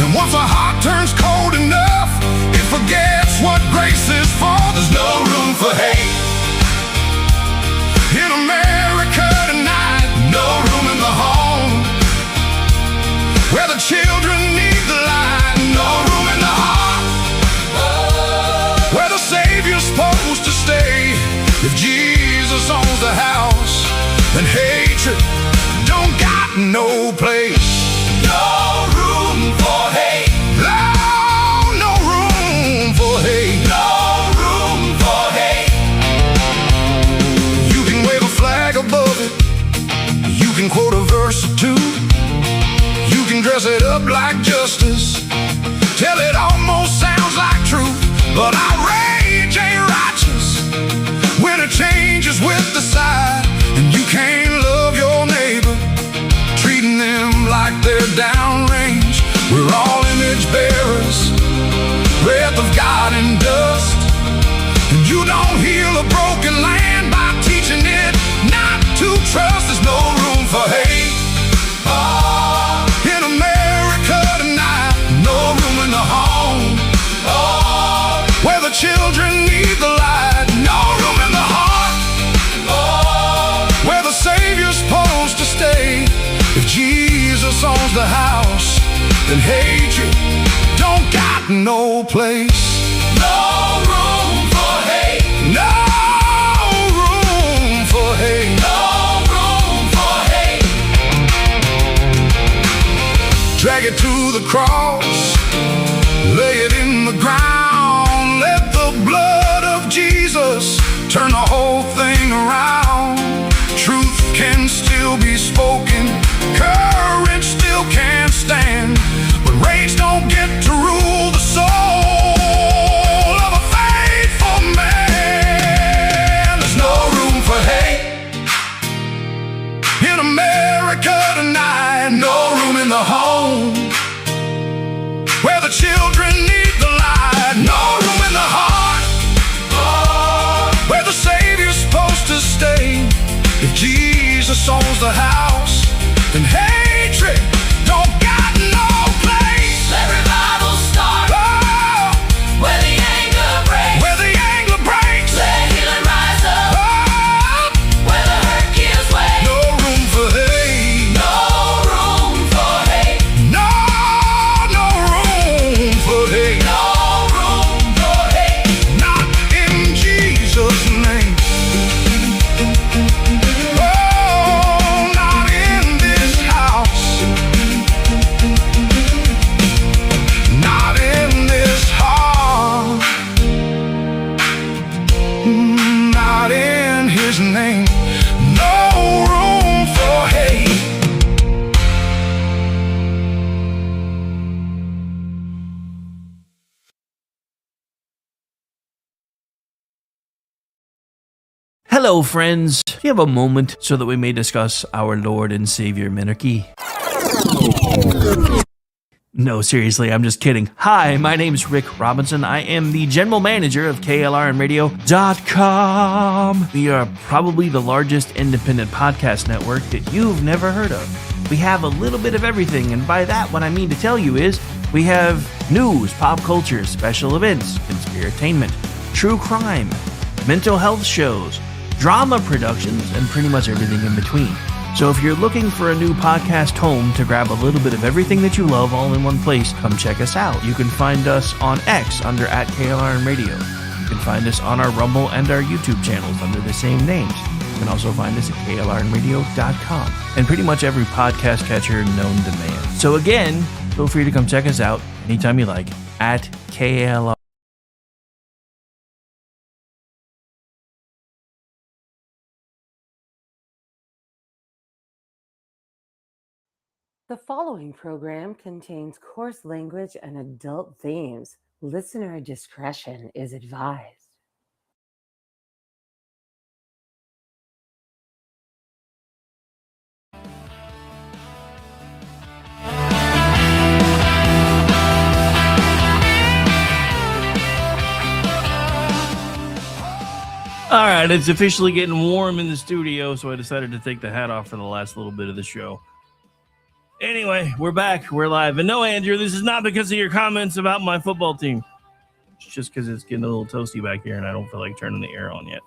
And once a heart turns cold enough, it forgets what grace is for. There's no room for hate in America tonight. No room in the home where the children need the light. No room in the heart where the Savior's supposed to stay. If Jesus owns the house, then hatred don't got no place. No room for hate. No room for hate. No room for hate. You can wave a flag above it. You can quote a verse or two. You can dress it up like justice till it almost sounds like truth. But outrage ain't righteous when it changes with the side. And you can't love your neighbor, treating them like they're downrange. We're all image bearers, breath of God and dust. And you don't heal a broken land by teaching it not to trust. There's no room for hate in America tonight. No room in the home where the children need the light. No room in the heart where the Savior's supposed to stay. If Jesus owns the house, then hatred don't got no place. No room for hate. No room for hate. No room for hate. Drag it to the cross, lay it in the ground. Let the blood of Jesus turn the whole thing around. Truth can still be spoken, courage still can stand, but rage don't get to rule the soul of a faithful man. Hello, friends. Do you have a moment so that we may discuss our Lord and Savior Minarchy? No, seriously, I'm just kidding. Hi, my name's Rick Robinson. I am the general manager of KLRNradio.com. We are probably the largest independent podcast network that you've never heard of. We have a little bit of everything, and by that, what I mean to tell you is we have news, pop culture, special events, conspiratainment, true crime, mental health shows, drama productions, and pretty much everything in between. So if you're looking for a new podcast home to grab a little bit of everything that you love all in one place, come check us out. You can find us on X under @KLRNradio. You can find us on our Rumble and our YouTube channels under the same names. You can also find us at KLRNradio.com and pretty much every podcast catcher known to man. So again, feel free to come check us out anytime you like at KLR. The following program contains coarse language and adult themes. Listener discretion is advised. All right, it's officially getting warm in the studio, so I decided to take the hat off for the last little bit of the show. Anyway, we're back. We're live. And no, Andrew, this is not because of your comments about my football team. It's just because it's getting a little toasty back here and I don't feel like turning the air on yet.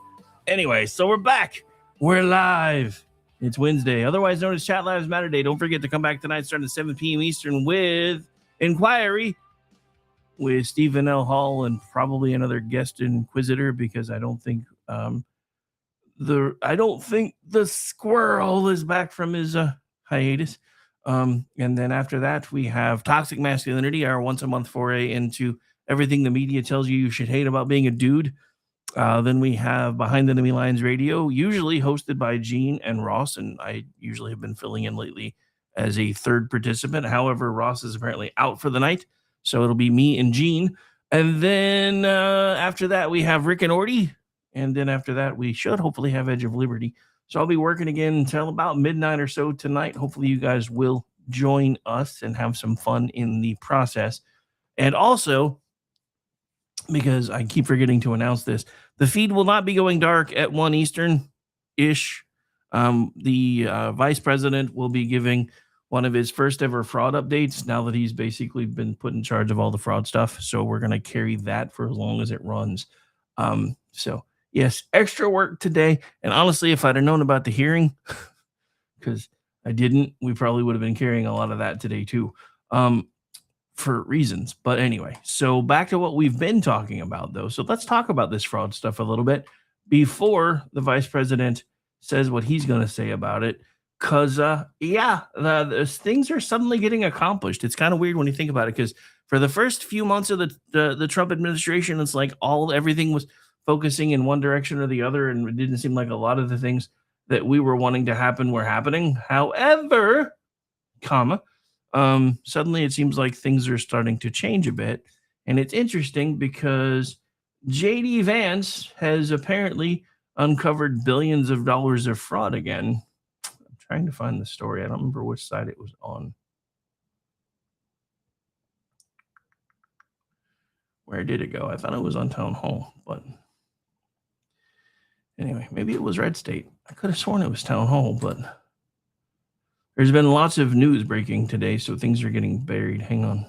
Anyway, so we're back. We're live. It's Wednesday, otherwise known as Chat Lives Matter Day. Don't forget to come back tonight starting at 7 p.m. Eastern with Inquiry with Stephen L. Hall and probably another guest inquisitor because I don't think the squirrel is back from his hiatus. And then after that, we have Toxic Masculinity, our once a month foray into everything the media tells you should hate about being a dude. Then we have Behind Enemy Lines Radio, usually hosted by Gene and Ross, and I usually have been filling in lately as a third participant. However, Ross is apparently out for the night, so it'll be me and Gene. And then after that, we have Rick and Orty. And then after that, we should hopefully have Edge of Liberty. So I'll be working again until about midnight or so tonight. Hopefully you guys will join us and have some fun in the process. And also, because I keep forgetting to announce this, the feed will not be going dark at 1 Eastern-ish. The vice president will be giving one of his first ever fraud updates now that he's basically been put in charge of all the fraud stuff. So we're going to carry that for as long as it runs. So yes, extra work today. And honestly, if I'd have known about the hearing, because I didn't, we probably would have been carrying a lot of that today too, for reasons. But anyway, so back to what we've been talking about though. So let's talk about this fraud stuff a little bit before the vice president says what he's going to say about it. Because, the things are suddenly getting accomplished. It's kind of weird when you think about it, because for the first few months of the Trump administration, it's like everything was focusing in one direction or the other, and it didn't seem like a lot of the things that we were wanting to happen were happening. However, suddenly it seems like things are starting to change a bit, and it's interesting because J.D. Vance has apparently uncovered billions of dollars of fraud again. Trying to find the story. I don't remember which side it was on. Where did it go? I thought it was on Town Hall, but anyway, maybe it was Red State. I could have sworn it was Town Hall, but there's been lots of news breaking today, so things are getting buried. Hang on.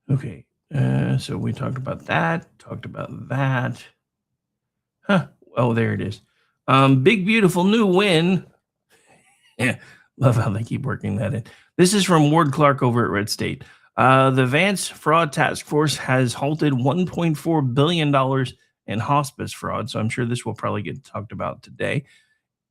Okay, so we talked about that. Huh. Oh, there it is. Big, beautiful new win. Yeah, love how they keep working that in. This is from Ward Clark over at Red State. The Vance Fraud Task Force has halted $1.4 billion in hospice fraud, so I'm sure this will probably get talked about today.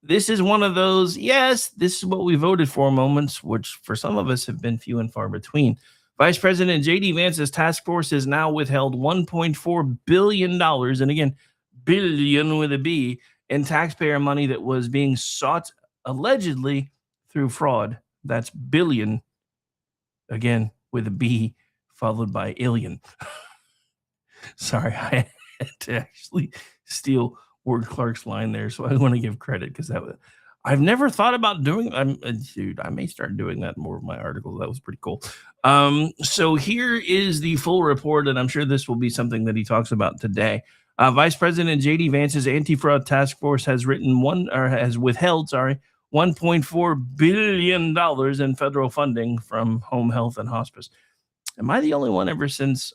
This is one of those, yes, this is what we voted for moments, which for some of us have been few and far between. Vice President J.D. Vance's task force has now withheld $1.4 billion, and again, billion with a B, in taxpayer money that was being sought allegedly through fraud That's billion, again, with a B, followed by alien. Sorry, I had to actually steal Ward Clark's line there, so I want to give credit because I've never thought about doing. Dude, I may start doing that in more of my articles. That was pretty cool. So here is the full report, and I'm sure this will be something that he talks about today. Vice President J.D. Vance's anti-fraud task force has withheld $1.4 billion in federal funding from home health and hospice. Am I the only one ever since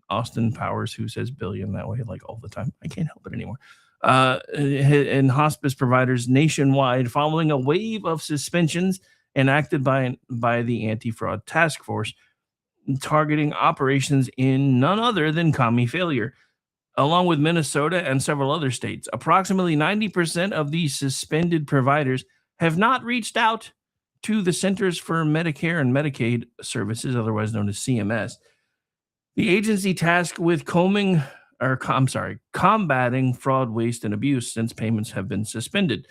Austin Powers who says billion that way like all the time? I can't help it anymore. And hospice providers nationwide following a wave of suspensions enacted by the anti-fraud task force targeting operations in none other than commie failure, along with Minnesota and several other states. Approximately 90% of these suspended providers have not reached out to the Centers for Medicare and Medicaid Services, otherwise known as CMS, the agency tasked with combating fraud, waste, and abuse since payments have been suspended.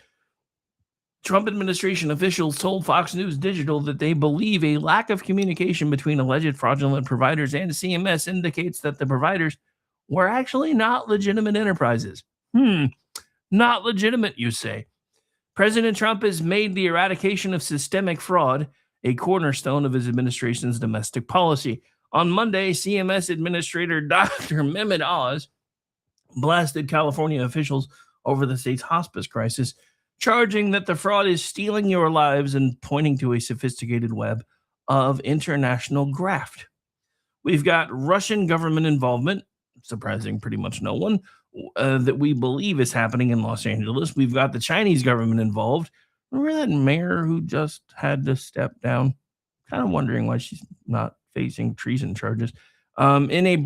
Trump administration officials told Fox News Digital that they believe a lack of communication between alleged fraudulent providers and CMS indicates that the providers were actually not legitimate enterprises. Not legitimate, you say. President Trump has made the eradication of systemic fraud a cornerstone of his administration's domestic policy. On Monday, CMS Administrator Dr. Mehmet Oz blasted California officials over the state's hospice crisis, charging that the fraud is stealing your lives and pointing to a sophisticated web of international graft. We've got Russian government involvement, surprising pretty much no one, that we believe is happening in Los Angeles. We've got the Chinese government involved. Remember that mayor who just had to step down? Kind of wondering why she's not facing treason charges. In a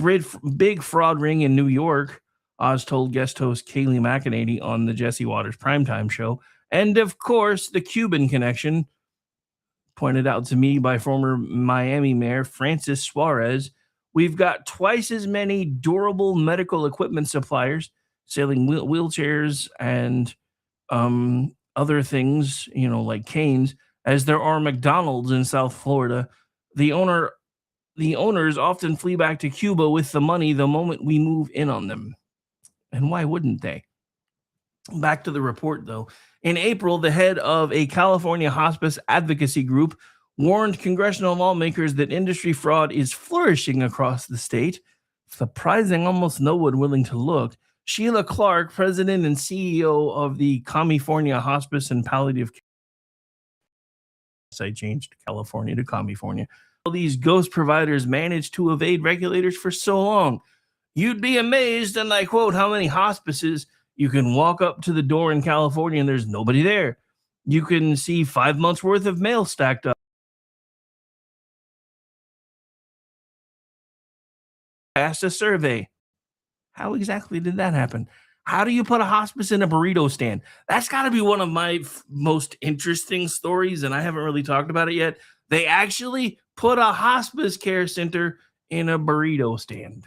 big fraud ring in New York, Oz told guest host Kayleigh McEnany on the Jesse Waters primetime show. And of course, the Cuban connection, pointed out to me by former Miami Mayor Francis Suarez. We've got twice as many durable medical equipment suppliers selling wheelchairs and other things, like canes, as there are McDonald's in South Florida. The owners often flee back to Cuba with the money the moment we move in on them. And why wouldn't they? Back to the report, though. In April, the head of a California hospice advocacy group warned congressional lawmakers that industry fraud is flourishing across the state, surprising almost no one willing to look. Sheila Clark, president and CEO of the California Hospice and Palliative Care. I changed California to California. All these ghost providers managed to evade regulators for so long. You'd be amazed, and I quote, how many hospices you can walk up to the door in California and there's nobody there. You can see 5 months worth of mail stacked up. I asked a survey. How exactly did that happen? How do you put a hospice in a burrito stand? That's got to be one of my most interesting stories, and I haven't really talked about it yet. They actually put a hospice care center in a burrito stand.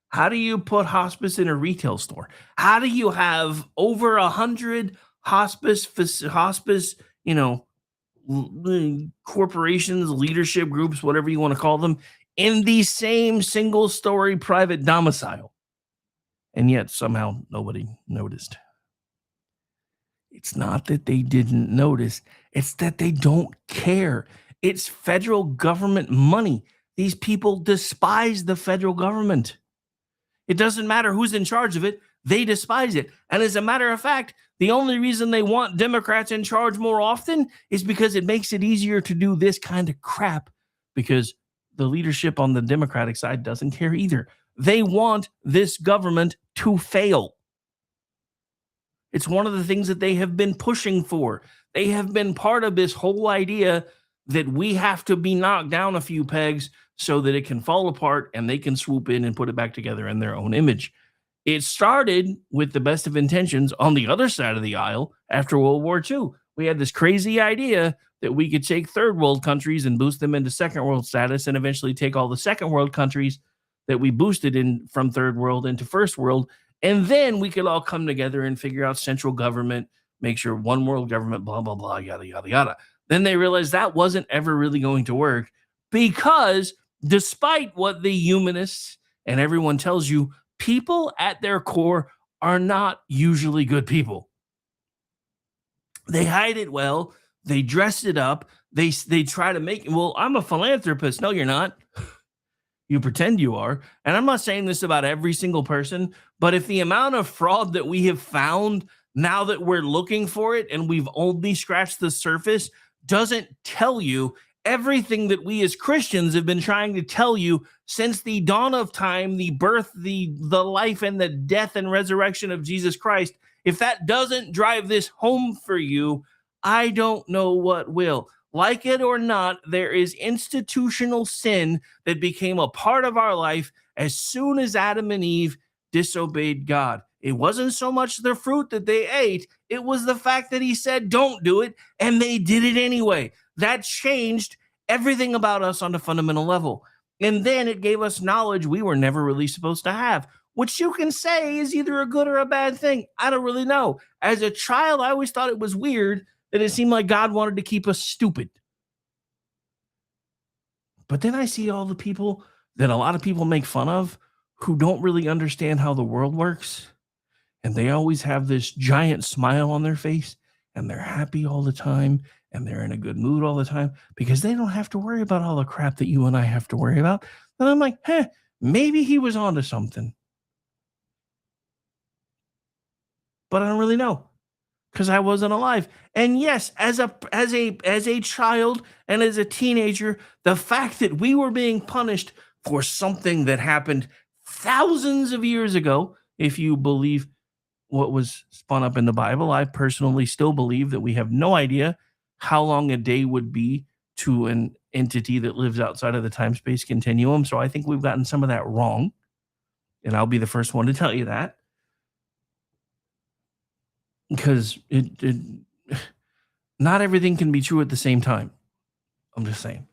How do you put hospice in a retail store? How do you have over 100 hospice, corporations, leadership groups, whatever you want to call them, in the same single-story private domicile? And yet somehow nobody noticed. It's not that they didn't notice. It's that they don't care. It's federal government money. These people despise the federal government. It doesn't matter who's in charge of it. They despise it. And as a matter of fact, the only reason they want Democrats in charge more often is because it makes it easier to do this kind of crap, because the leadership on the Democratic side doesn't care either. They want this government to fail. It's one of the things that they have been pushing for. They have been part of this whole idea that we have to be knocked down a few pegs so that it can fall apart and they can swoop in and put it back together in their own image. It started with the best of intentions on the other side of the aisle after World War II. We had this crazy idea that we could take third world countries and boost them into second world status and eventually take all the second world countries that we boosted in from third world into first world. And then we could all come together and figure out central government, make sure one world government, blah, blah, blah, yada, yada, yada. Then they realized that wasn't ever really going to work because despite what the humanists and everyone tells you, people at their core are not usually good people. They hide it well. They dress it up. They try to make, well, I'm a philanthropist. No, you're not. You pretend you are. And I'm not saying this about every single person, but if the amount of fraud that we have found now that we're looking for it and we've only scratched the surface doesn't tell you everything that we as Christians have been trying to tell you since the dawn of time, the birth, the life and the death and resurrection of Jesus Christ. If that doesn't drive this home for you, I don't know what will. Like it or not, there is institutional sin that became a part of our life as soon as Adam and Eve disobeyed God. It wasn't so much the fruit that they ate, it was the fact that he said, don't do it, and they did it anyway. That changed everything about us on a fundamental level. And then it gave us knowledge we were never really supposed to have, which you can say is either a good or a bad thing. I don't really know. As a child, I always thought it was weird that it seemed like God wanted to keep us stupid. But then I see all the people that a lot of people make fun of who don't really understand how the world works. And they always have this giant smile on their face and they're happy all the time and they're in a good mood all the time because they don't have to worry about all the crap that you and I have to worry about. And I'm like, maybe he was onto something. But I don't really know because I wasn't alive. And yes, as a child and as a teenager, the fact that we were being punished for something that happened thousands of years ago, if you believe what was spun up in the Bible, I personally still believe that we have no idea how long a day would be to an entity that lives outside of the time-space continuum. So I think we've gotten some of that wrong. And I'll be the first one to tell you that. Because not everything can be true at the same time. I'm just saying.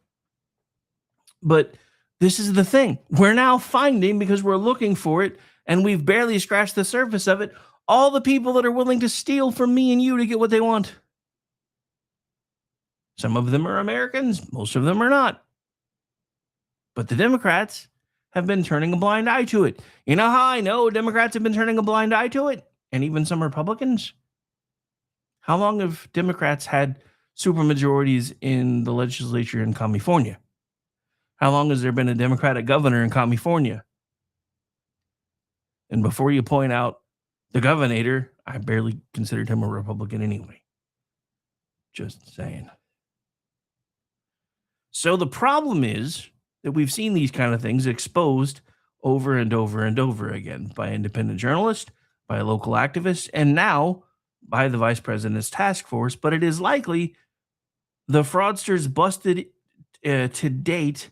But this is the thing. We're now finding, because we're looking for it, and we've barely scratched the surface of it, all the people that are willing to steal from me and you to get what they want. Some of them are Americans. Most of them are not. But the Democrats have been turning a blind eye to it. You know how I know Democrats have been turning a blind eye to it? And even some Republicans? How long have Democrats had supermajorities in the legislature in California? How long has there been a Democratic governor in California? And before you point out the governor, I barely considered him a Republican anyway. Just saying. So the problem is that we've seen these kind of things exposed over and over and over again by independent journalists, by local activists, and now by the vice president's task force. But it is likely the fraudsters busted to date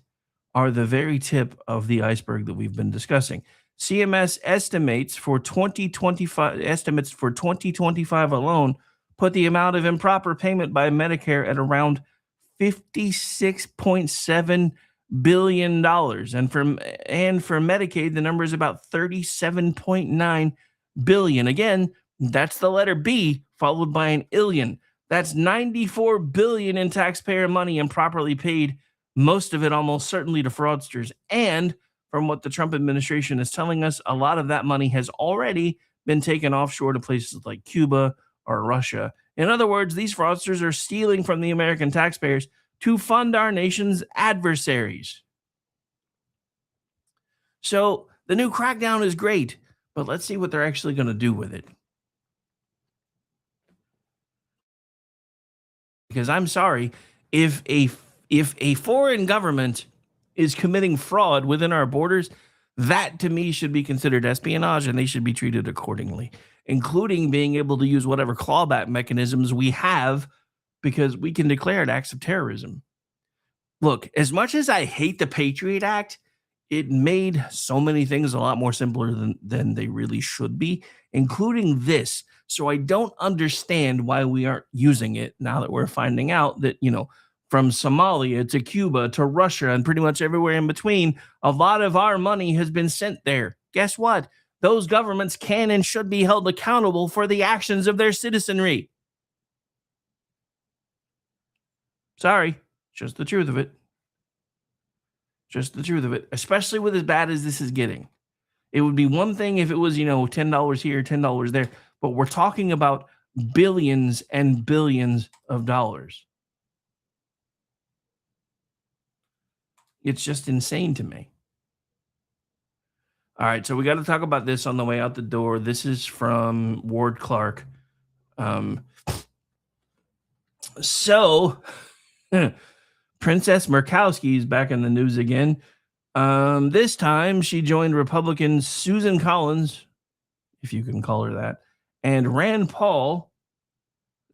are the very tip of the iceberg that we've been discussing. CMS estimates for 2025 alone put the amount of improper payment by Medicare at around $56.7 billion. And for Medicaid, the number is about $37.9 billion. Again, that's the letter B followed by an illion. That's $94 billion in taxpayer money improperly paid, most of it almost certainly to fraudsters. And from what the Trump administration is telling us, a lot of that money has already been taken offshore to places like Cuba or Russia. In other words, these fraudsters are stealing from the American taxpayers to fund our nation's adversaries. So the new crackdown is great, but let's see what they're actually going to do with it. Because I'm sorry, if a foreign government is committing fraud within our borders, that to me should be considered espionage and they should be treated accordingly, including being able to use whatever clawback mechanisms we have because we can declare it acts of terrorism. Look, as much as I hate the Patriot Act, it made so many things a lot more simpler than they really should be, including this. So I don't understand why we aren't using it now that we're finding out that, from Somalia to Cuba to Russia and pretty much everywhere in between, a lot of our money has been sent there. Guess what? Those governments can and should be held accountable for the actions of their citizenry. Sorry, just the truth of it. Just the truth of it, especially with as bad as this is getting. It would be one thing if it was, $10 here, $10 there, but we're talking about billions and billions of dollars. It's just insane to me. All right, so we got to talk about this on the way out the door. This is from Ward Clark. So Princess Murkowski is back in the news again. This time she joined Republican Susan Collins, if you can call her that, and Rand Paul.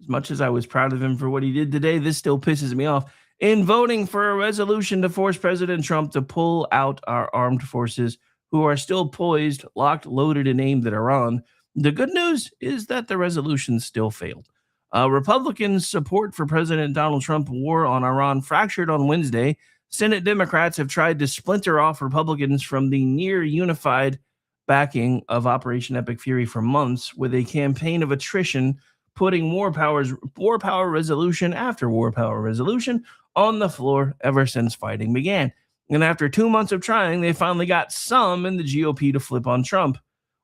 As much as I was proud of him for what he did today, this still pisses me off, in voting for a resolution to force President Trump to pull out our armed forces, who are still poised, locked, loaded, and aimed at Iran. The good news is that the resolution still failed. Republicans' support for President Donald Trump's war on Iran fractured on Wednesday. Senate Democrats have tried to splinter off Republicans from the near unified backing of Operation Epic Fury for months, with a campaign of attrition putting war power resolution after war power resolution on the floor ever since fighting began. And after 2 months of trying, they finally got some in the GOP to flip on Trump,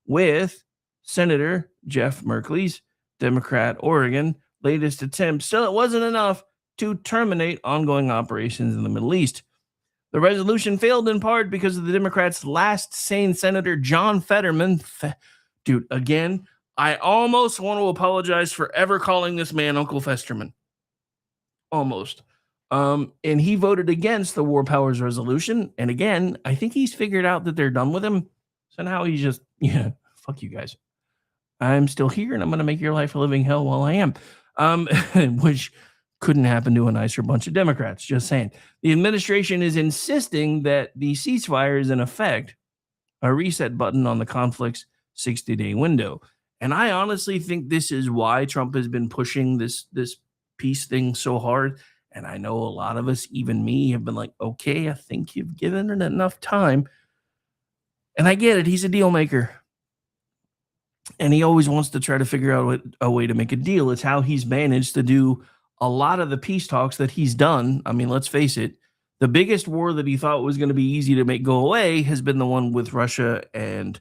with Senator Jeff Merkley's Democrat Oregon latest attempt. Still, it wasn't enough to terminate ongoing operations in the Middle East. The resolution failed in part because of the Democrats' last sane Senator John Fetterman. Dude, again, I almost want to apologize for ever calling this man Uncle Festerman. Almost. And he voted against the War Powers resolution. And again, I think he's figured out that they're done with him. So now he's just, fuck you guys. I'm still here and I'm going to make your life a living hell while I am. Which couldn't happen to a nicer bunch of Democrats. Just saying. The administration is insisting that the ceasefire is in effect, a reset button on the conflict's 60-day window. And I honestly think this is why Trump has been pushing this peace thing so hard. And I know a lot of us, even me, have been like, okay, I think you've given it enough time. And I get it. He's a deal maker. And he always wants to try to figure out a way to make a deal. It's how he's managed to do a lot of the peace talks that he's done. I mean, let's face it. The biggest war that he thought was going to be easy to make go away has been the one with Russia and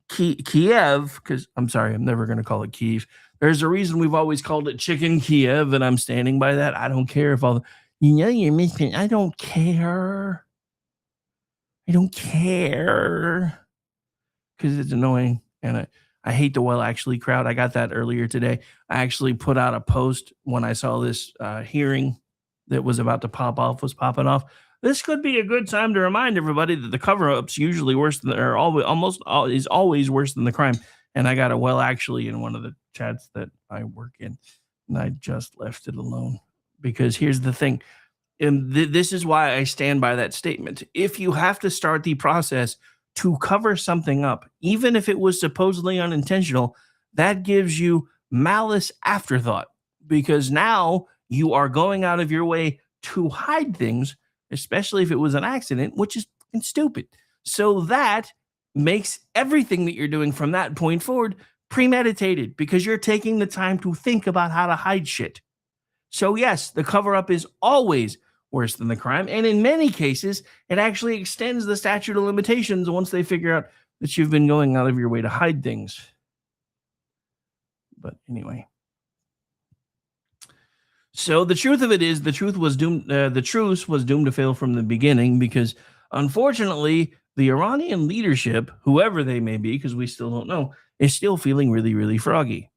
Kiev, because I'm sorry, I'm never going to call it Kiev. There's a reason we've always called it Chicken Kiev, and I'm standing by that. I don't care if you're missing. I don't care. I don't care because it's annoying, and I hate the well actually crowd. I got that earlier today. I actually put out a post when I saw this hearing that was about to pop off was popping off. This could be a good time to remind everybody that the cover-up's usually worse than, or always always worse than the crime. And I got a well actually in one of the chats that I work in, and I just left it alone because here's the thing. And this is why I stand by that statement. If you have to start the process to cover something up, even if it was supposedly unintentional, that gives you malice afterthought, because now you are going out of your way to hide things, especially if it was an accident, which is fucking stupid. So that makes everything that you're doing from that point forward premeditated, because you're taking the time to think about how to hide shit. So yes, the cover-up is always worse than the crime. And in many cases, it actually extends the statute of limitations once they figure out that you've been going out of your way to hide things. But anyway. So the truth of it is, the truce was doomed to fail from the beginning, because unfortunately, the Iranian leadership, whoever they may be, because we still don't know, is still feeling really, really froggy.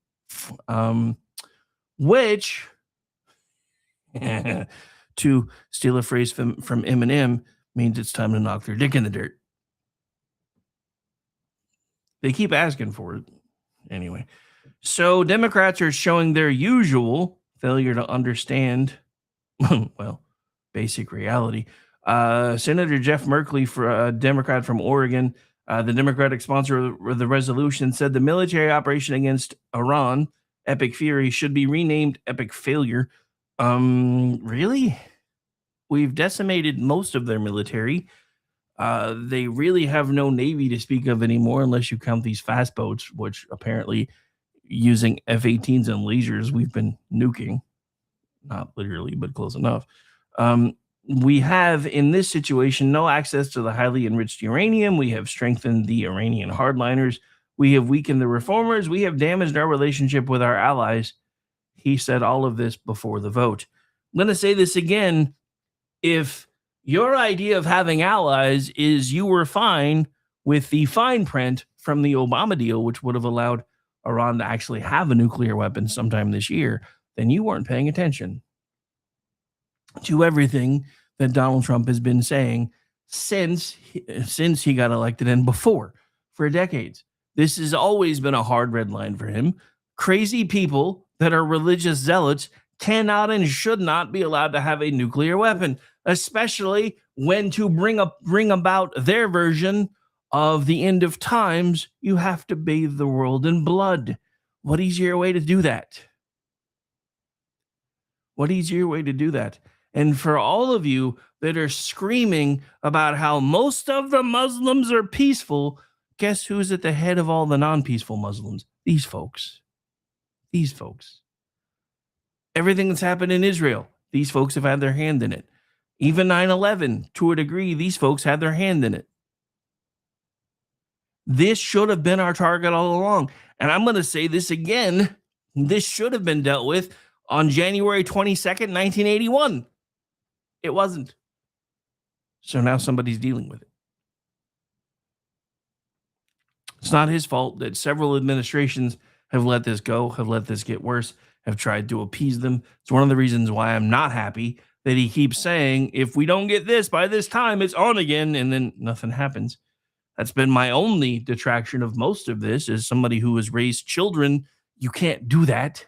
Which, to steal a phrase from Eminem, means it's time to knock their dick in the dirt. They keep asking for it. Anyway, so Democrats are showing their usual failure to understand, well, basic reality. Senator Jeff Merkley, for a Democrat from Oregon, the Democratic sponsor of the resolution, said the military operation against Iran, Epic Fury, should be renamed Epic Failure. Really? We've decimated most of their military. They really have no navy to speak of anymore, unless you count these fast boats, which apparently, using F-18s and lasers, we've been nuking. not literally, but close enough. We have in this situation no access to the highly enriched uranium. We have strengthened the Iranian hardliners. We have weakened the reformers. We have damaged our relationship with our allies. He said all of this before the vote. I'm going to say this again. If your idea of having allies is you were fine with the fine print from the Obama deal, which would have allowed Iran to actually have a nuclear weapon sometime this year, then you weren't paying attention to everything that Donald Trump has been saying since he got elected and before for decades. This has always been a hard red line for him. Crazy people that are religious zealots cannot and should not be allowed to have a nuclear weapon, especially when to bring about their version of the end of times, you have to bathe the world in blood. What easier way to do that? What easier way to do that? And for all of you that are screaming about how most of the Muslims are peaceful, guess who's at the head of all the non-peaceful Muslims? These folks. These folks. Everything that's happened in Israel, these folks have had their hand in it. Even 9/11, to a degree, these folks had their hand in it. This should have been our target all along. And I'm going to say this again. This should have been dealt with on January 22nd, 1981. It wasn't. So now somebody's dealing with it. It's not his fault that several administrations have let this go, have let this get worse, have tried to appease them. It's one of the reasons why I'm not happy that he keeps saying, if we don't get this by this time, it's on again, and then nothing happens. That's been my only detraction of most of this. As somebody who has raised children, you can't do that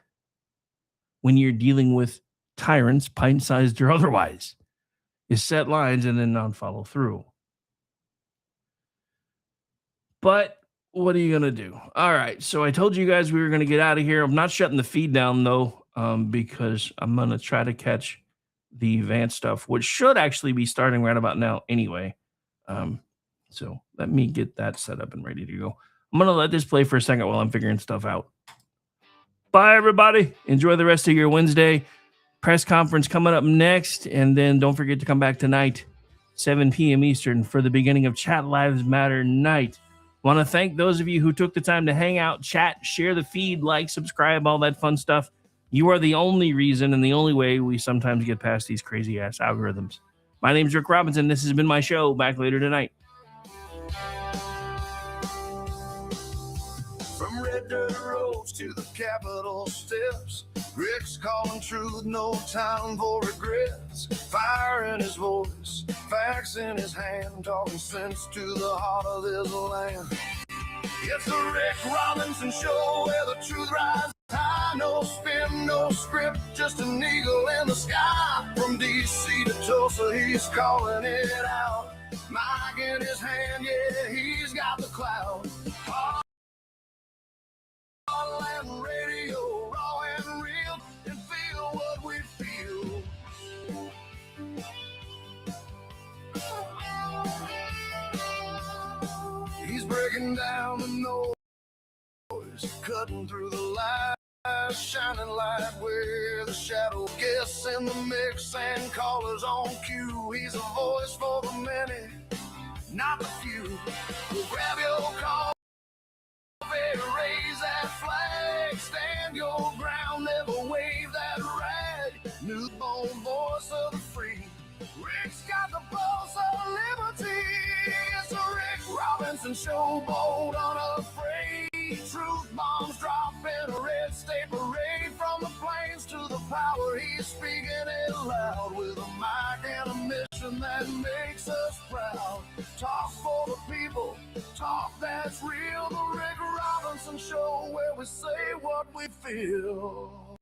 when you're dealing with tyrants, pint-sized or otherwise. You set lines and then not follow through. But what are you going to do? All right, so I told you guys we were going to get out of here. I'm not shutting the feed down, though, because I'm going to try to catch the Vance stuff, which should actually be starting right about now anyway. So let me get that set up and ready to go. I'm going to let this play for a second while I'm figuring stuff out. Bye, everybody. Enjoy the rest of your Wednesday. Press conference coming up next. And then don't forget to come back tonight, 7 p.m. Eastern, for the beginning of Chat Lives Matter Night. Want to thank those of you who took the time to hang out, chat, share the feed, like, subscribe, all that fun stuff. You are the only reason and the only way we sometimes get past these crazy-ass algorithms. My name's Rick Robinson. This has been my show. Back later tonight. From red dirt roads to the Capitol steps, Rick's calling truth, no time for regrets. Fire in his voice, facts in his hand, talking sense to the heart of this land. It's the Rick Robinson Show where the truth rises high. No spin, no script, just an eagle in the sky. From D.C. to Tulsa, he's calling it out. Mic in his hand, yeah, he's got the clout. And radio, raw and real, and feel what we feel. He's breaking down the noise, cutting through the lies, shining light where the shadow gets in the mix and callers on cue. He's a voice for the many, not the few. We'll grab your call. Raise that flag, stand your ground, never wave that rag. Newborn voice of the free. Rick's got the pulse of liberty. It's a Rick Robinson Show, bold, unafraid. Truth bombs drop in a red state parade. From the plains to the power, he's speaking it loud with a mic and a mission that makes us proud. Talk for the people, talk that's real. The Rick Robinson Show where we say what we feel.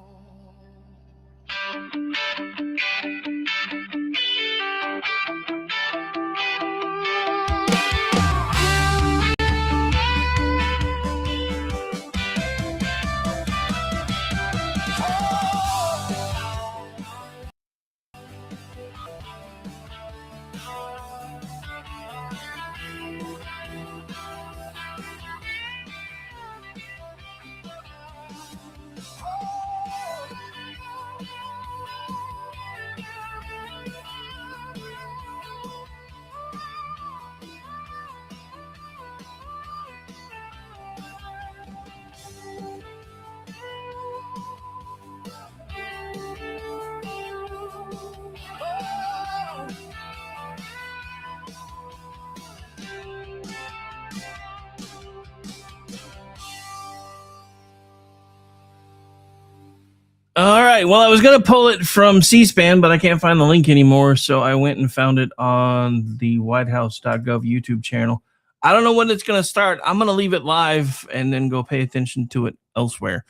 right. Well, I was going to pull it from C-SPAN, but I can't find the link anymore. So I went and found it on the whitehouse.gov YouTube channel. I don't know when it's going to start. I'm going to leave it live and then go pay attention to it elsewhere.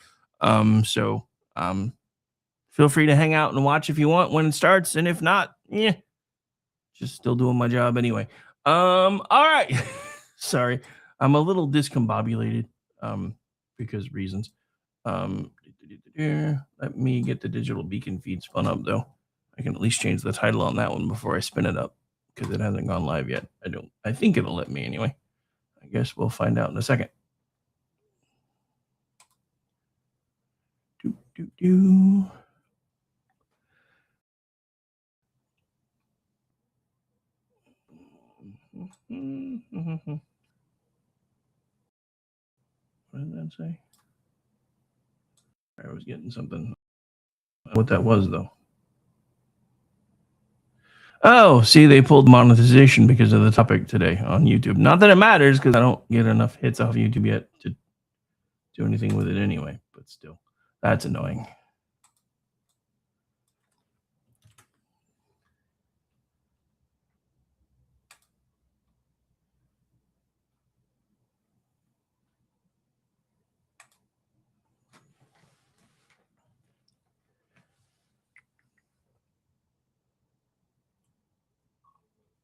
So feel free to hang out and watch if you want when it starts. And if not, just still doing my job anyway. All right. Sorry. I'm a little discombobulated because reasons. Let me get the digital beacon feed spun up, though. I can at least change the title on that one before I spin it up because it hasn't gone live yet. I think it'll let me anyway. I guess we'll find out in a second. What did that say? I was getting something. What that was, though. Oh, see, they pulled monetization because of the topic today on YouTube. Not that it matters because I don't get enough hits off YouTube yet to do anything with it anyway, but still, that's annoying.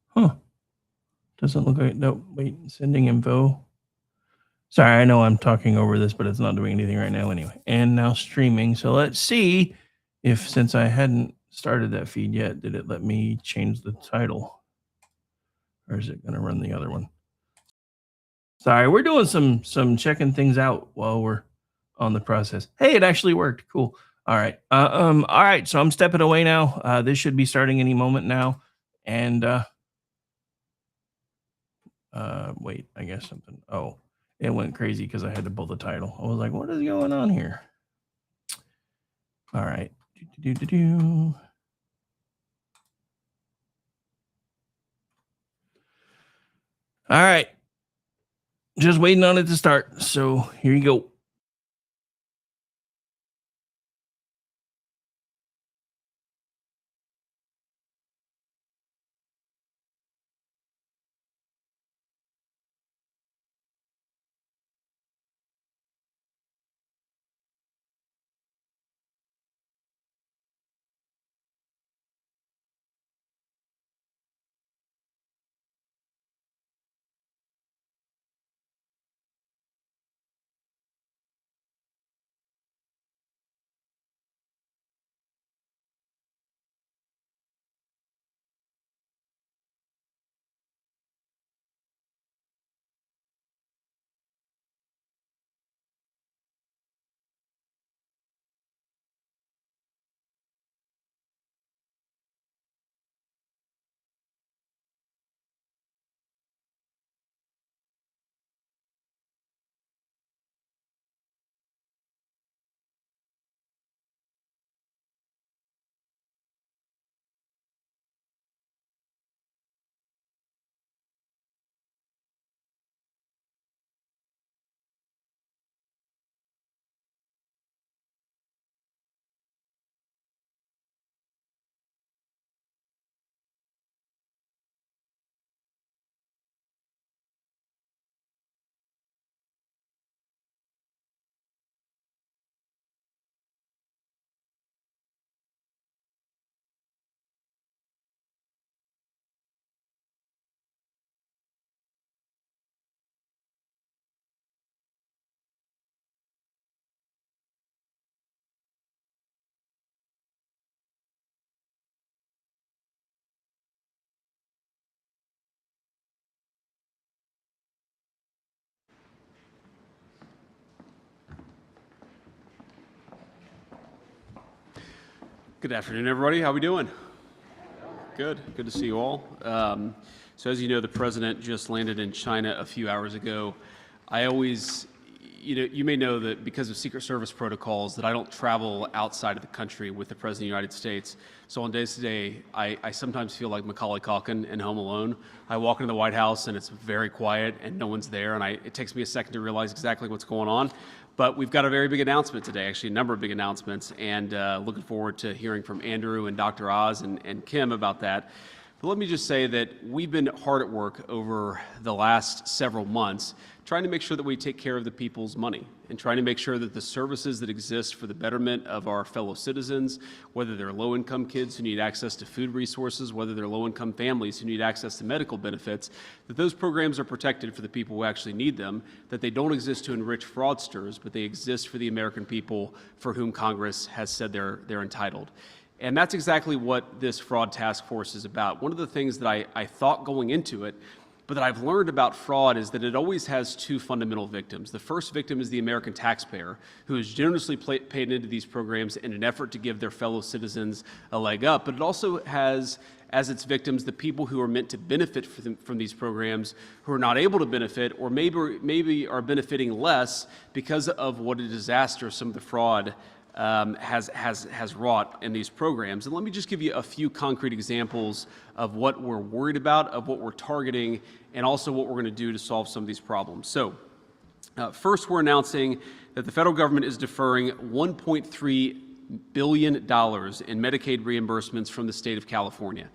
Huh. Doesn't look like, nope, wait, sending info. Sorry, I know I'm talking over this, but it's not doing anything right now anyway. And now streaming. So let's see if, since I hadn't started that feed yet, did it let me change the title? Or is it going to run the other one? Sorry, we're doing some checking things out while we're on the process. Hey, it actually worked. Cool. All right. All right. So I'm stepping away now. This should be starting any moment now. And wait, I guess something. Oh, it went crazy because I had to pull the title. I was like, what is going on here? All right. All right. Just waiting on it to start. So here you go. Good afternoon, everybody. How we doing? Good. Good to see you all. So as you know, the president just landed in China a few hours ago. I always, you may know that because of Secret Service protocols that I don't travel outside of the country with the President of the United States. So on days today, I sometimes feel like Macaulay Culkin in Home Alone. I walk into the White House and it's very quiet and no one's there, and it takes me a second to realize exactly what's going on. But we've got a very big announcement today, actually a number of big announcements, and looking forward to hearing from Andrew and Dr. Oz and Kim about that. But let me just say that we've been hard at work over the last several months trying to make sure that we take care of the people's money and trying to make sure that the services that exist for the betterment of our fellow citizens, whether they're low-income kids who need access to food resources, whether they're low-income families who need access to medical benefits, that those programs are protected for the people who actually need them, that they don't exist to enrich fraudsters, but they exist for the American people for whom Congress has said they're entitled. And that's exactly what this fraud task force is about. One of the things that I thought going into it, but that I've learned about fraud, is that it always has two fundamental victims. The first victim is the American taxpayer, who is generously paid into these programs in an effort to give their fellow citizens a leg up. But it also has as its victims the people who are meant to benefit from these programs, who are not able to benefit, or maybe are benefiting less because of what a disaster some of the fraud has wrought in these programs. And let me just give you a few concrete examples of what we're worried about, of what we're targeting, and also what we're going to do to solve some of these problems. So first, we're announcing that the federal government is deferring $1.3 billion in Medicaid reimbursements from the state of California.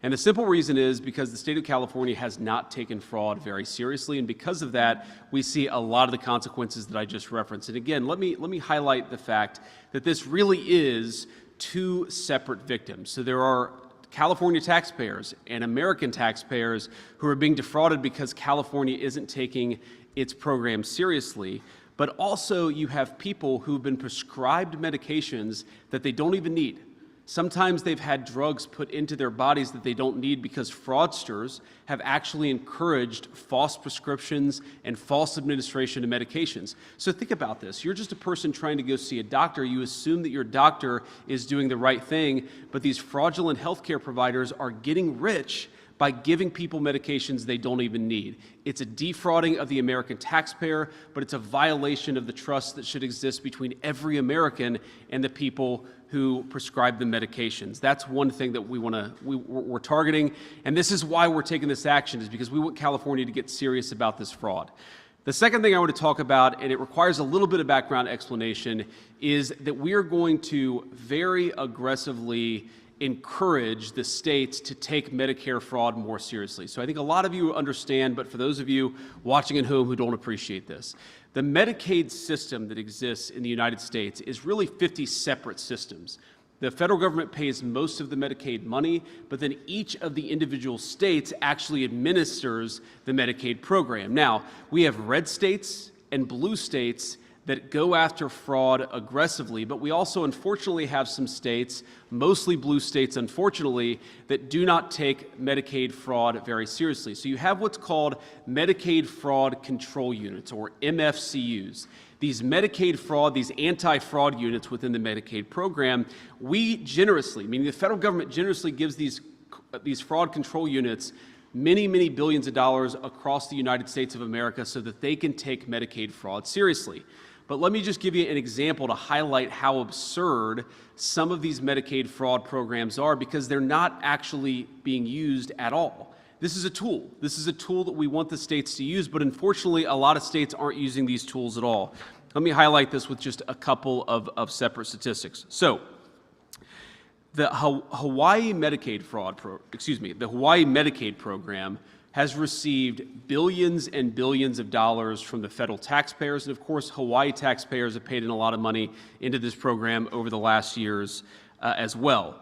And the simple reason is because the state of California has not taken fraud very seriously, and because of that, we see a lot of the consequences that I just referenced. And again, let me highlight the fact that this really is two separate victims. So there are California taxpayers and American taxpayers who are being defrauded because California isn't taking its program seriously. But also you have people who've been prescribed medications that they don't even need. Sometimes they've had drugs put into their bodies that they don't need because fraudsters have actually encouraged false prescriptions and false administration of medications. So think about this. You're just a person trying to go see a doctor. You assume that your doctor is doing the right thing, but these fraudulent healthcare providers are getting rich by giving people medications they don't even need. It's a defrauding of the American taxpayer, but it's a violation of the trust that should exist between every American and the people who prescribe the medications. That's one thing that we're targeting, and this is why we're taking this action, is because we want California to get serious about this fraud. The second thing I want to talk about, and it requires a little bit of background explanation, is that we are going to very aggressively encourage the states to take Medicare fraud more seriously. So I think a lot of you understand, but for those of you watching at home who don't appreciate this, the Medicaid system that exists in the United States is really 50 separate systems. The federal government pays most of the Medicaid money, but then each of the individual states actually administers the Medicaid program. Now, we have red states and blue states that go after fraud aggressively, but we also unfortunately have some states, mostly blue states unfortunately, that do not take Medicaid fraud very seriously. So you have what's called Medicaid Fraud Control Units, or MFCUs. These Medicaid fraud, these anti-fraud units within the Medicaid program, we generously, meaning the federal government generously gives these fraud control units many, many billions of dollars across the United States of America so that they can take Medicaid fraud seriously. But let me just give you an example to highlight how absurd some of these Medicaid fraud programs are, because they're not actually being used at all. This is a tool. This is a tool that we want the states to use, but unfortunately, a lot of states aren't using these tools at all. Let me highlight this with just a couple of separate statistics. So, the Hawaii Medicaid program has received billions and billions of dollars from the federal taxpayers. And of course, Hawaii taxpayers have paid in a lot of money into this program over the last years as well.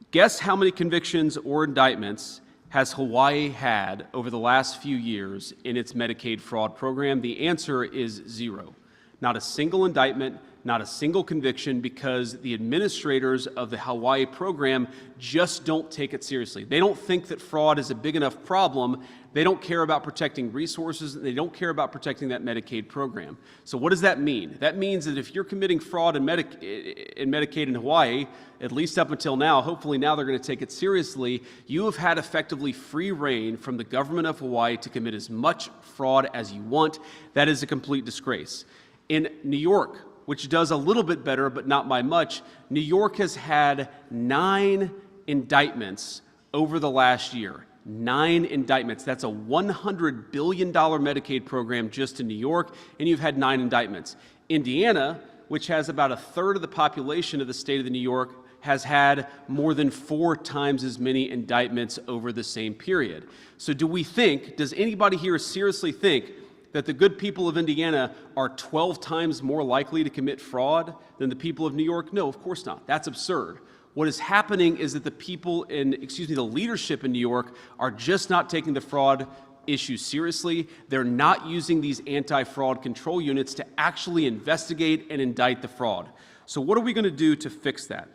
Guess how many convictions or indictments has Hawaii had over the last few years in its Medicaid fraud program? The answer is 0. Not a single indictment, not a single conviction, because the administrators of the Hawaii program just don't take it seriously. They don't think that fraud is a big enough problem. They don't care about protecting resources. They don't care about protecting that Medicaid program. So what does that mean? That means that if you're committing fraud in Medicaid in Hawaii, at least up until now, hopefully now they're going to take it seriously, you have had effectively free reign from the government of Hawaii to commit as much fraud as you want. That is a complete disgrace. In New York, which does a little bit better, but not by much, New York has had 9 indictments over the last year. 9 indictments. That's a $100 billion Medicaid program just in New York, and you've had 9 indictments. Indiana, which has about a third of the population of the state of New York, has had more than 4 times as many indictments over the same period. So does anybody here seriously think that the good people of Indiana are 12 times more likely to commit fraud than the people of New York? No, of course not. That's absurd. What is happening is that the leadership in New York are just not taking the fraud issue seriously. They're not using these anti-fraud control units to actually investigate and indict the fraud. So what are we going to do to fix that?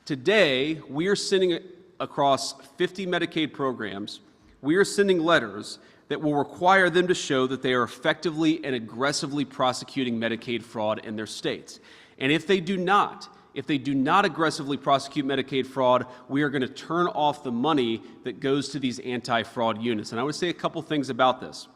Today, we are sending across 50 Medicaid programs, we are sending letters that will require them to show that they are effectively and aggressively prosecuting Medicaid fraud in their states. And if they do not aggressively prosecute Medicaid fraud, we are going to turn off the money that goes to these anti-fraud units. And I would say a couple things about this.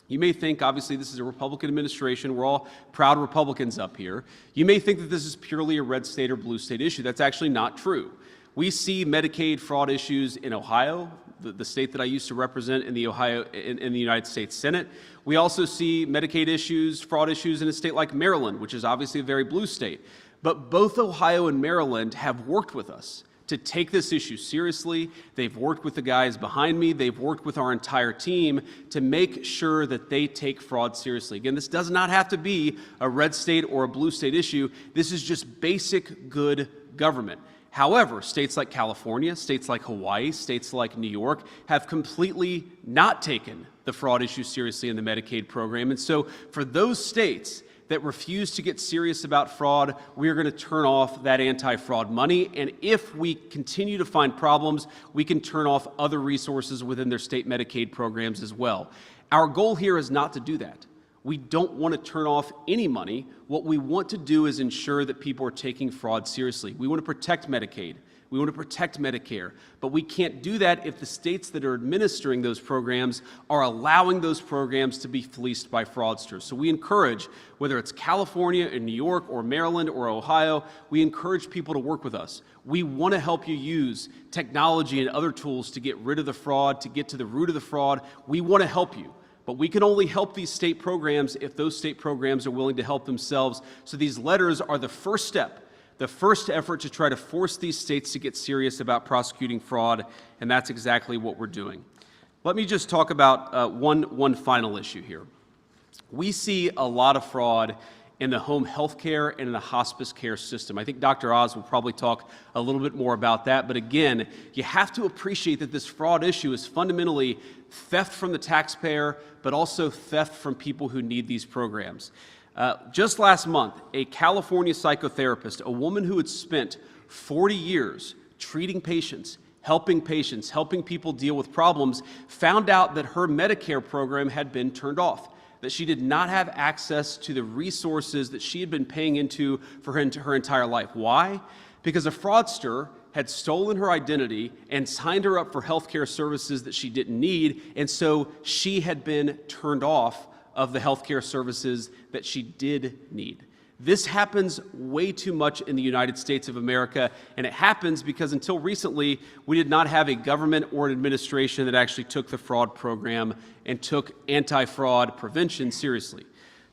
You may think, obviously, this is a Republican administration. We're all proud Republicans up here. You may think that this is purely a red state or blue state issue. That's actually not true. We see Medicaid fraud issues in Ohio, the state that I used to represent in the United States Senate. We also see Medicaid issues, fraud issues in a state like Maryland, which is obviously a very blue state. But both Ohio and Maryland have worked with us to take this issue seriously. They've worked with the guys behind me. They've worked with our entire team to make sure that they take fraud seriously. Again, this does not have to be a red state or a blue state issue. This is just basic good government. However, states like California, states like Hawaii, states like New York have completely not taken the fraud issue seriously in the Medicaid program. And so for those states that refuse to get serious about fraud, we are going to turn off that anti-fraud money. And if we continue to find problems, we can turn off other resources within their state Medicaid programs as well. Our goal here is not to do that. We don't want to turn off any money. What we want to do is ensure that people are taking fraud seriously. We want to protect Medicaid. We want to protect Medicare. But we can't do that if the states that are administering those programs are allowing those programs to be fleeced by fraudsters. So we encourage, whether it's California or New York or Maryland or Ohio, we encourage people to work with us. We want to help you use technology and other tools to get rid of the fraud, to get to the root of the fraud. We want to help you. But we can only help these state programs if those state programs are willing to help themselves. So these letters are the first step, the first effort to try to force these states to get serious about prosecuting fraud, and that's exactly what we're doing. Let me just talk about one final issue here. We see a lot of fraud in the home health care and in the hospice care system. I think Dr. Oz will probably talk a little bit more about that, but again, you have to appreciate that this fraud issue is fundamentally theft from the taxpayer, but also theft from people who need these programs. Just last month, a California psychotherapist, a woman who had spent 40 years treating patients, helping people deal with problems, found out that her Medicare program had been turned off, that she did not have access to the resources that she had been paying into for her entire life. Why? Because a fraudster had stolen her identity and signed her up for health care services that she didn't need, and so she had been turned off of the health care services that she did need. This happens way too much in the United States of America, and it happens because until recently, we did not have a government or an administration that actually took the fraud program and took anti-fraud prevention seriously.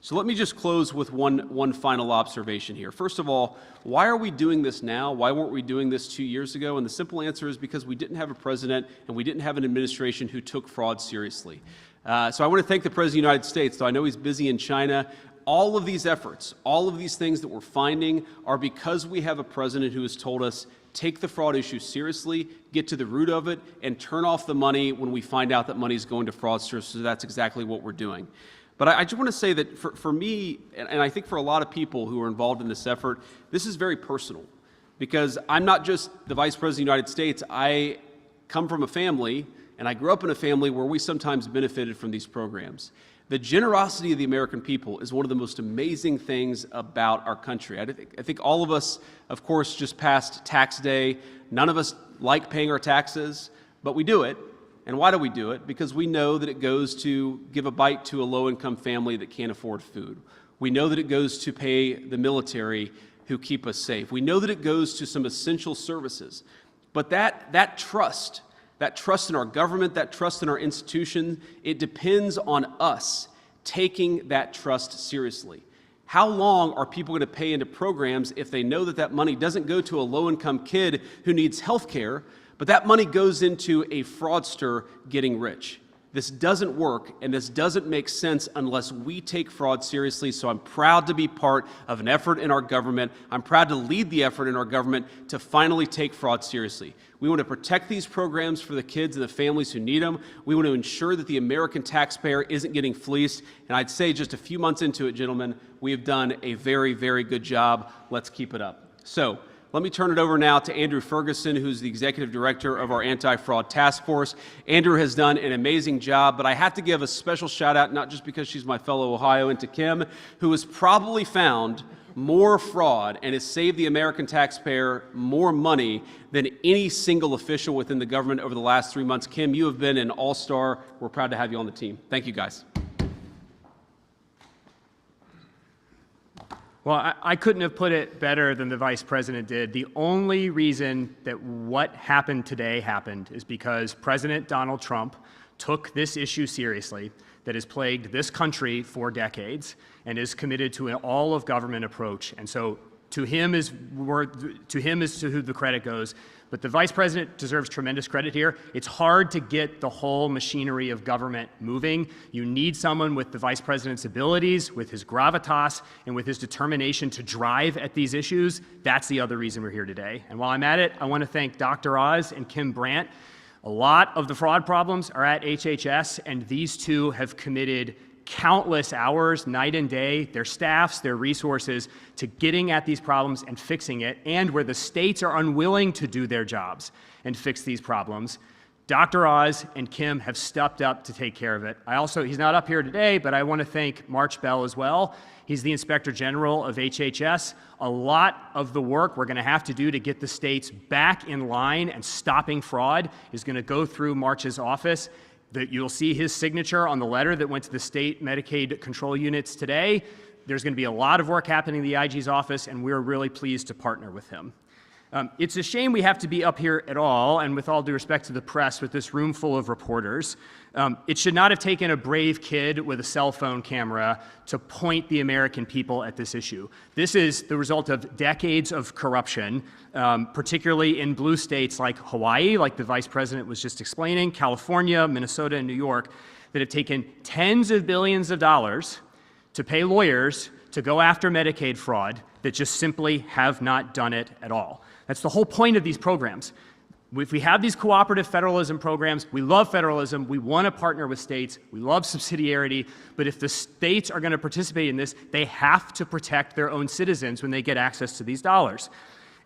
So let me just close with one final observation here. First of all, why are we doing this now? Why weren't we doing this 2 years ago? And the simple answer is because we didn't have a president and we didn't have an administration who took fraud seriously. So I want to thank the President of the United States, though I know he's busy in China. All of these efforts, all of these things that we're finding are because we have a president who has told us, take the fraud issue seriously, get to the root of it, and turn off the money when we find out that money is going to fraudsters. So that's exactly what we're doing. But I just want to say that for me, and I think for a lot of people who are involved in this effort, this is very personal. Because I'm not just the Vice President of the United States. I come from a family, and I grew up in a family where we sometimes benefited from these programs. The generosity of the American people is one of the most amazing things about our country. I think all of us, of course, just passed tax day. None of us like paying our taxes, but we do it. And why do we do it? Because we know that it goes to give a bite to a low-income family that can't afford food. We know that it goes to pay the military who keep us safe. We know that it goes to some essential services. But that trust in our government, that trust in our institution, it depends on us taking that trust seriously. How long are people going to pay into programs if they know that that money doesn't go to a low-income kid who needs health care, but that money goes into a fraudster getting rich? This doesn't work, and this doesn't make sense unless we take fraud seriously. So I'm proud to be part of an effort in our government. I'm proud to lead the effort in our government to finally take fraud seriously. We want to protect these programs for the kids and the families who need them. We want to ensure that the American taxpayer isn't getting fleeced. And I'd say just a few months into it, gentlemen, we have done a very, very good job. Let's keep it up. So let me turn it over now to Andrew Ferguson, who's the Executive Director of our Anti-Fraud Task Force. Andrew has done an amazing job, but I have to give a special shout out, not just because she's my fellow Ohioan, to Kim, who has probably found more fraud and has saved the American taxpayer more money than any single official within the government over the last 3 months. Kim, you have been an all-star. We're proud to have you on the team. Thank you, guys. Well, I couldn't have put it better than the Vice President did. The only reason that what happened today happened is because President Donald Trump took this issue seriously that has plagued this country for decades and is committed to an all-of-government approach. And so to him is to who the credit goes. But the Vice President deserves tremendous credit here. It's hard to get the whole machinery of government moving. You need someone with the Vice President's abilities, with his gravitas, and with his determination to drive at these issues. That's the other reason we're here today. And while I'm at it, I want to thank Dr. Oz and Kim Brandt. A lot of the fraud problems are at HHS, and these two have committed countless hours, night and day, their staffs, their resources, to getting at these problems and fixing it. And where the states are unwilling to do their jobs and fix these problems, Dr. Oz and Kim have stepped up to take care of it. He's not up here today, but I want to thank March Bell as well. He's the Inspector General of HHS. A lot of the work we're going to have to do to get the states back in line and stopping fraud is going to go through March's office. You'll see his signature on the letter that went to the state Medicaid control units today. There's going to be a lot of work happening in the IG's office, and we're really pleased to partner with him. It's a shame we have to be up here at all, and with all due respect to the press, with this room full of reporters. It should not have taken a brave kid with a cell phone camera to point the American people at this issue. This is the result of decades of corruption, particularly in blue states like Hawaii, like the Vice President was just explaining, California, Minnesota, and New York, that have taken tens of billions of dollars to pay lawyers to go after Medicaid fraud that just simply have not done it at all. That's the whole point of these programs. If we have these cooperative federalism programs, we love federalism, we want to partner with states, we love subsidiarity, but if the states are going to participate in this, they have to protect their own citizens when they get access to these dollars.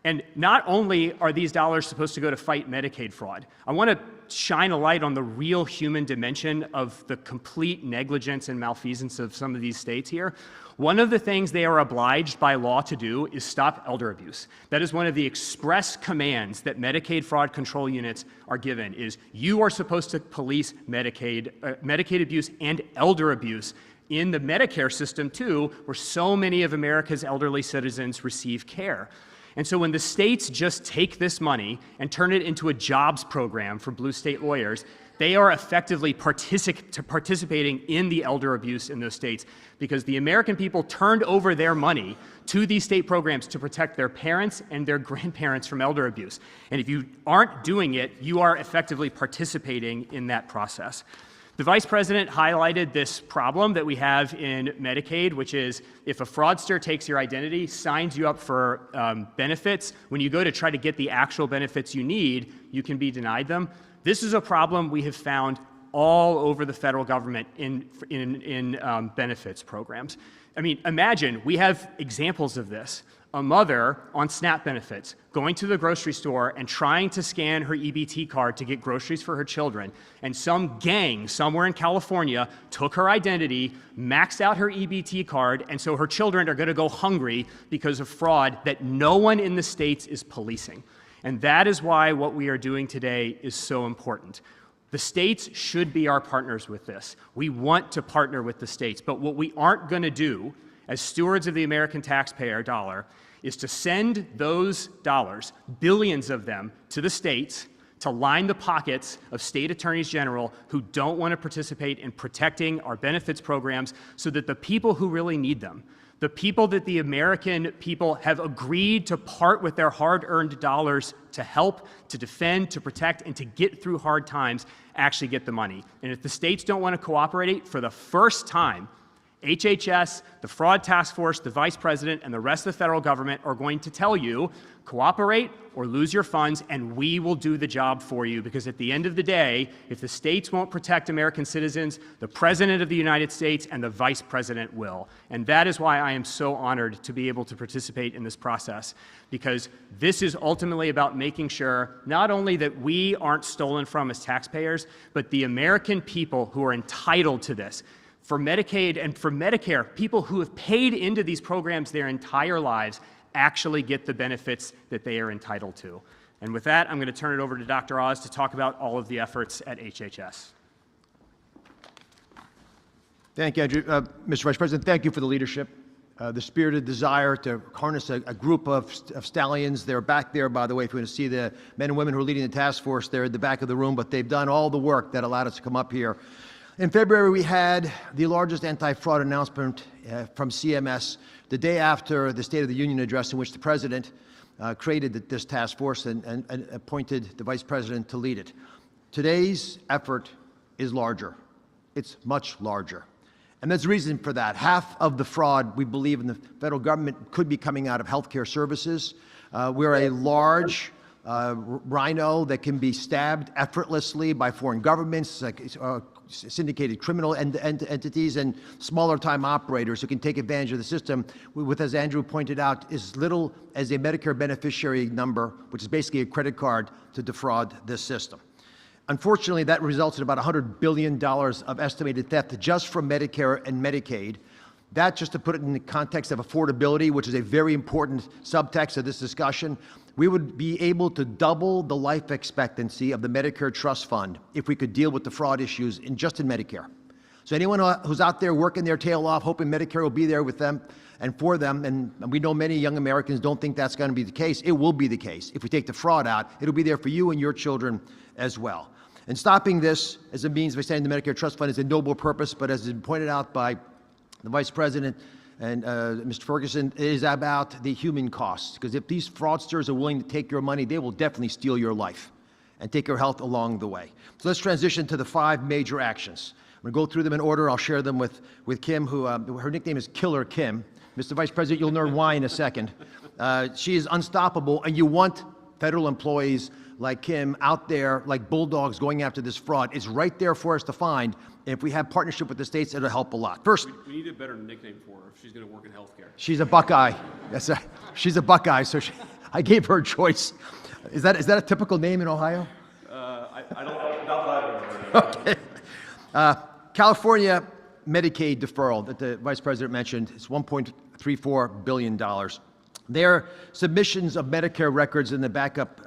And not only are these dollars supposed to go to fight Medicaid fraud, I want to shine a light on the real human dimension of the complete negligence and malfeasance of some of these states here. One of the things they are obliged by law to do is stop elder abuse. That is one of the express commands that Medicaid fraud control units are given, is you are supposed to police Medicaid abuse and elder abuse in the Medicare system too, where so many of America's elderly citizens receive care. And so when the states just take this money and turn it into a jobs program for blue state lawyers, they are effectively participating in the elder abuse in those states, because the American people turned over their money to these state programs to protect their parents and their grandparents from elder abuse. And if you aren't doing it, you are effectively participating in that process. The Vice President highlighted this problem that we have in Medicaid, which is if a fraudster takes your identity, signs you up for benefits, when you go to try to get the actual benefits you need, you can be denied them. This is a problem we have found all over the federal government in benefits programs. I mean, imagine, we have examples of this. A mother on SNAP benefits going to the grocery store and trying to scan her EBT card to get groceries for her children, and some gang somewhere in California took her identity, maxed out her EBT card, and so her children are going to go hungry because of fraud that no one in the states is policing. And that is why what we are doing today is so important. The states should be our partners with this. We want to partner with the states, but what we aren't going to do as stewards of the American taxpayer dollar is to send those dollars, billions of them, to the states to line the pockets of state attorneys general who don't want to participate in protecting our benefits programs so that the people who really need them, The people that the American people have agreed to part with their hard-earned dollars to help, to defend, to protect, and to get through hard times actually get the money. And if the states don't want to cooperate, for the first time, HHS, the Fraud Task Force, the Vice President, and the rest of the federal government are going to tell you, cooperate or lose your funds, and we will do the job for you. Because at the end of the day, if the states won't protect American citizens, the President of the United States and the Vice President will. And that is why I am so honored to be able to participate in this process, because this is ultimately about making sure not only that we aren't stolen from as taxpayers, but the American people who are entitled to this. For Medicaid and for Medicare, people who have paid into these programs their entire lives actually get the benefits that they are entitled to. And with that, I'm going to turn it over to Dr. Oz to talk about all of the efforts at HHS. Thank you, Andrew. Mr. Vice President, thank you for the leadership, the spirited desire to harness a group of stallions. They're back there, by the way, if you want to see the men and women who are leading the task force. They're at the back of the room, but they've done all the work that allowed us to come up here. In February, we had the largest anti-fraud announcement from CMS the day after the State of the Union address, in which the President created this task force and appointed the Vice President to lead it. Today's effort is larger. It's much larger. And there's a reason for that. Half of the fraud, we believe, in the federal government could be coming out of healthcare services. We're a large rhino that can be stabbed effortlessly by foreign governments, like syndicated criminal entities, and smaller time operators who can take advantage of the system with, as Andrew pointed out, as little as a Medicare beneficiary number, which is basically a credit card, to defraud this system. Unfortunately, that results in about $100 billion of estimated theft just from Medicare and Medicaid. That, just to put it in the context of affordability, which is a very important subtext of this discussion, we would be able to double the life expectancy of the Medicare Trust Fund if we could deal with the fraud issues just in Medicare. So anyone who's out there working their tail off, hoping Medicare will be there with them and for them, and we know many young Americans don't think that's going to be the case, it will be the case. If we take the fraud out, it'll be there for you and your children as well. And stopping this as a means of extending the Medicare Trust Fund is a noble purpose, but as has been pointed out by the Vice President and Mr. Ferguson, it is about the human costs. Because if these fraudsters are willing to take your money, they will definitely steal your life and take your health along the way. So let's transition to the 5 major actions. I'm going to go through them in order. I'll share them with Kim, who her nickname is Killer Kim. Mr. Vice President, you'll learn why in a second. She is unstoppable, and you want federal employees like Kim out there like bulldogs going after this fraud. It's right there for us to find. If we have partnership with the states, it'll help a lot. First, we need a better nickname for her if she's going to work in healthcare. She's a Buckeye. She's a Buckeye, so I gave her a choice. Is that a typical name in Ohio? I don't, not Okay. California Medicaid deferral that the Vice President mentioned is $1.34 billion. Their submissions of Medicare records in the backup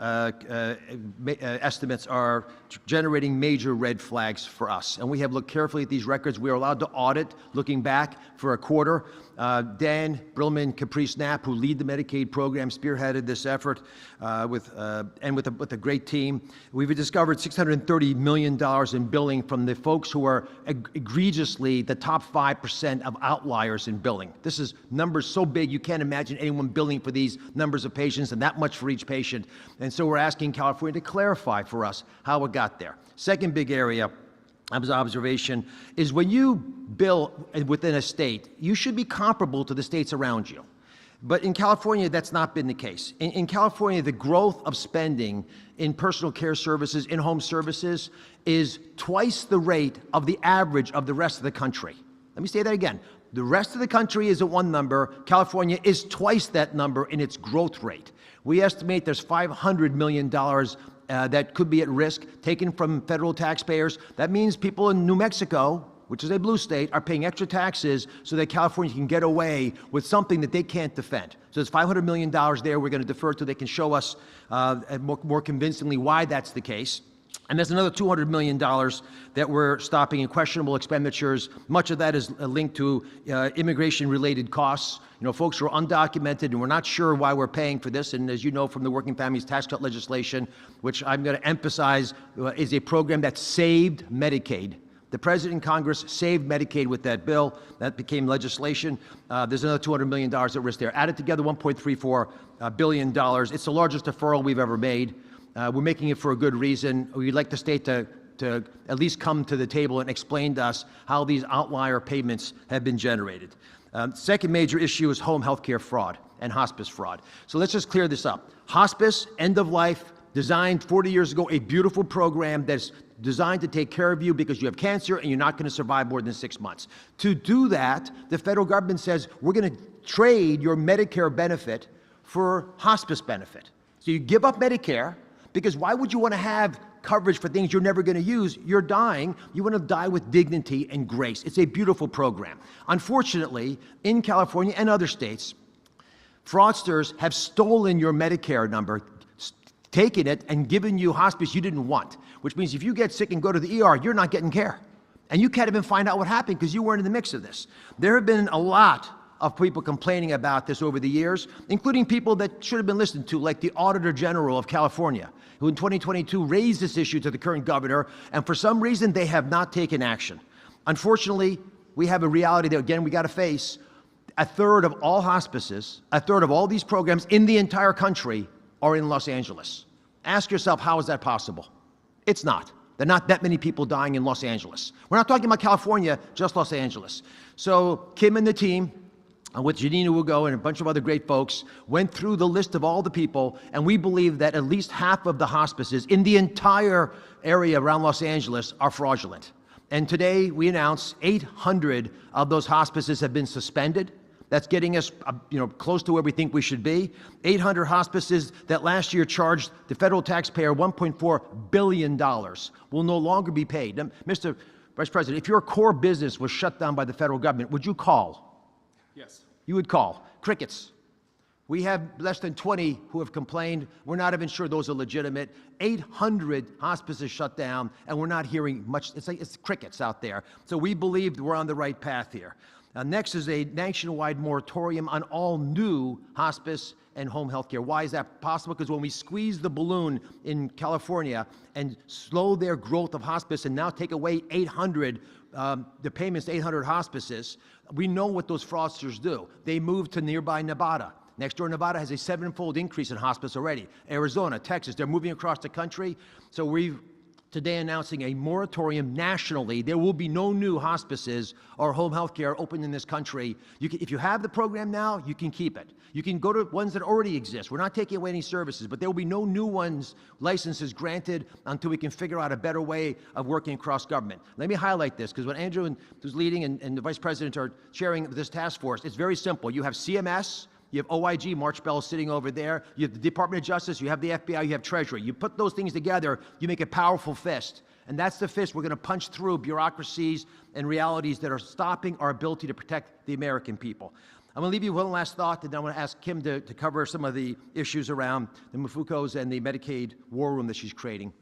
estimates are generating major red flags for us. And we have looked carefully at these records. We are allowed to audit, looking back for a quarter. Dan Brillman, Caprice Knapp, who lead the Medicaid program, spearheaded this effort with a great team. We've discovered $630 million in billing from the folks who are egregiously the top 5% of outliers in billing. This is numbers so big you can't imagine anyone billing for these numbers of patients and that much for each patient. And so we're asking California to clarify for us how it got there. Second big area of observation is when you bill within a state, you should be comparable to the states around you. But in California, that's not been the case. In California, the growth of spending in personal care services, in-home services, is twice the rate of the average of the rest of the country. Let me say that again. The rest of the country is at one number. California is twice that number in its growth rate. We estimate there's $500 million that could be at risk, taken from federal taxpayers. That means people in New Mexico, which is a blue state, are paying extra taxes so that California can get away with something that they can't defend. So there's $500 million there we're going to defer to. They can show us more convincingly why that's the case. And there's another $200 million that we're stopping in questionable expenditures. Much of that is linked to immigration-related costs. You know, folks who are undocumented, and we're not sure why we're paying for this. And as you know from the Working Families Tax Cut legislation, which I'm going to emphasize is a program that saved Medicaid The President and Congress saved Medicaid with that bill. That became legislation. There's another $200 million at risk there. Added together, $1.34 billion. It's the largest deferral we've ever made. We're making it for a good reason. We'd like the state to at least come to the table and explain to us how these outlier payments have been generated. Second major issue is home health care fraud and hospice fraud. So let's just clear this up. Hospice, end of life, designed 40 years ago, a beautiful program that's designed to take care of you because you have cancer and you're not going to survive more than 6 months. To do that, the federal government says, we're going to trade your Medicare benefit for hospice benefit. So you give up Medicare, because why would you want to have coverage for things you're never going to use? You're dying. You want to die with dignity and grace. It's a beautiful program. Unfortunately, in California and other states, fraudsters have stolen your Medicare number, taken it and given you hospice you didn't want, which means if you get sick and go to the ER, you're not getting care. And you can't even find out what happened because you weren't in the mix of this. There have been a lot of people complaining about this over the years, including people that should have been listened to, like the Auditor General of California, who in 2022 raised this issue to the current governor, and for some reason they have not taken action. Unfortunately, we have a reality that, again, we got to face. A third of all hospices, a third of all these programs in the entire country are in Los Angeles. Ask yourself, how is that possible? It's not. There are not that many people dying in Los Angeles. We're not talking about California, just Los Angeles. So Kim and the team, with Janina Ugo and a bunch of other great folks, went through the list of all the people, and we believe that at least half of the hospices in the entire area around Los Angeles are fraudulent. And today we announce 800 of those hospices have been suspended. That's getting us, close to where we think we should be. 800 hospices that last year charged the federal taxpayer $1.4 billion will no longer be paid. Now, Mr. Vice President, if your core business was shut down by the federal government, would you call? Yes. You would call. Crickets. We have less than 20 who have complained. We're not even sure those are legitimate. 800 hospices shut down, and we're not hearing much. It's crickets out there. So we believe we're on the right path here. Next is a nationwide moratorium on all new hospice and home health care. Why is that possible? Because when we squeeze the balloon in California and slow their growth of hospice and now take away 800, the payments to 800 hospices, we know what those fraudsters do. They move to nearby Nevada. Next door, Nevada has a 7-fold increase in hospice already. Arizona, Texas, they're moving across the country. So we've today announcing a moratorium nationally. There will be no new hospices or home health care open in this country. If you have the program now, you can keep it. You can go to ones that already exist. We're not taking away any services, but there will be no new ones, licenses granted until we can figure out a better way of working across government. Let me highlight this, because when Andrew, who's leading, and the Vice President are chairing this task force, it's very simple. You have CMS, you have OIG, March Bell sitting over there. You have the Department of Justice, you have the FBI, you have Treasury. You put those things together, you make a powerful fist. And that's the fist we're going to punch through bureaucracies and realities that are stopping our ability to protect the American people. I'm going to leave you one last thought, and then I want to ask Kim to cover some of the issues around the Mufukos and the Medicaid war room that she's creating.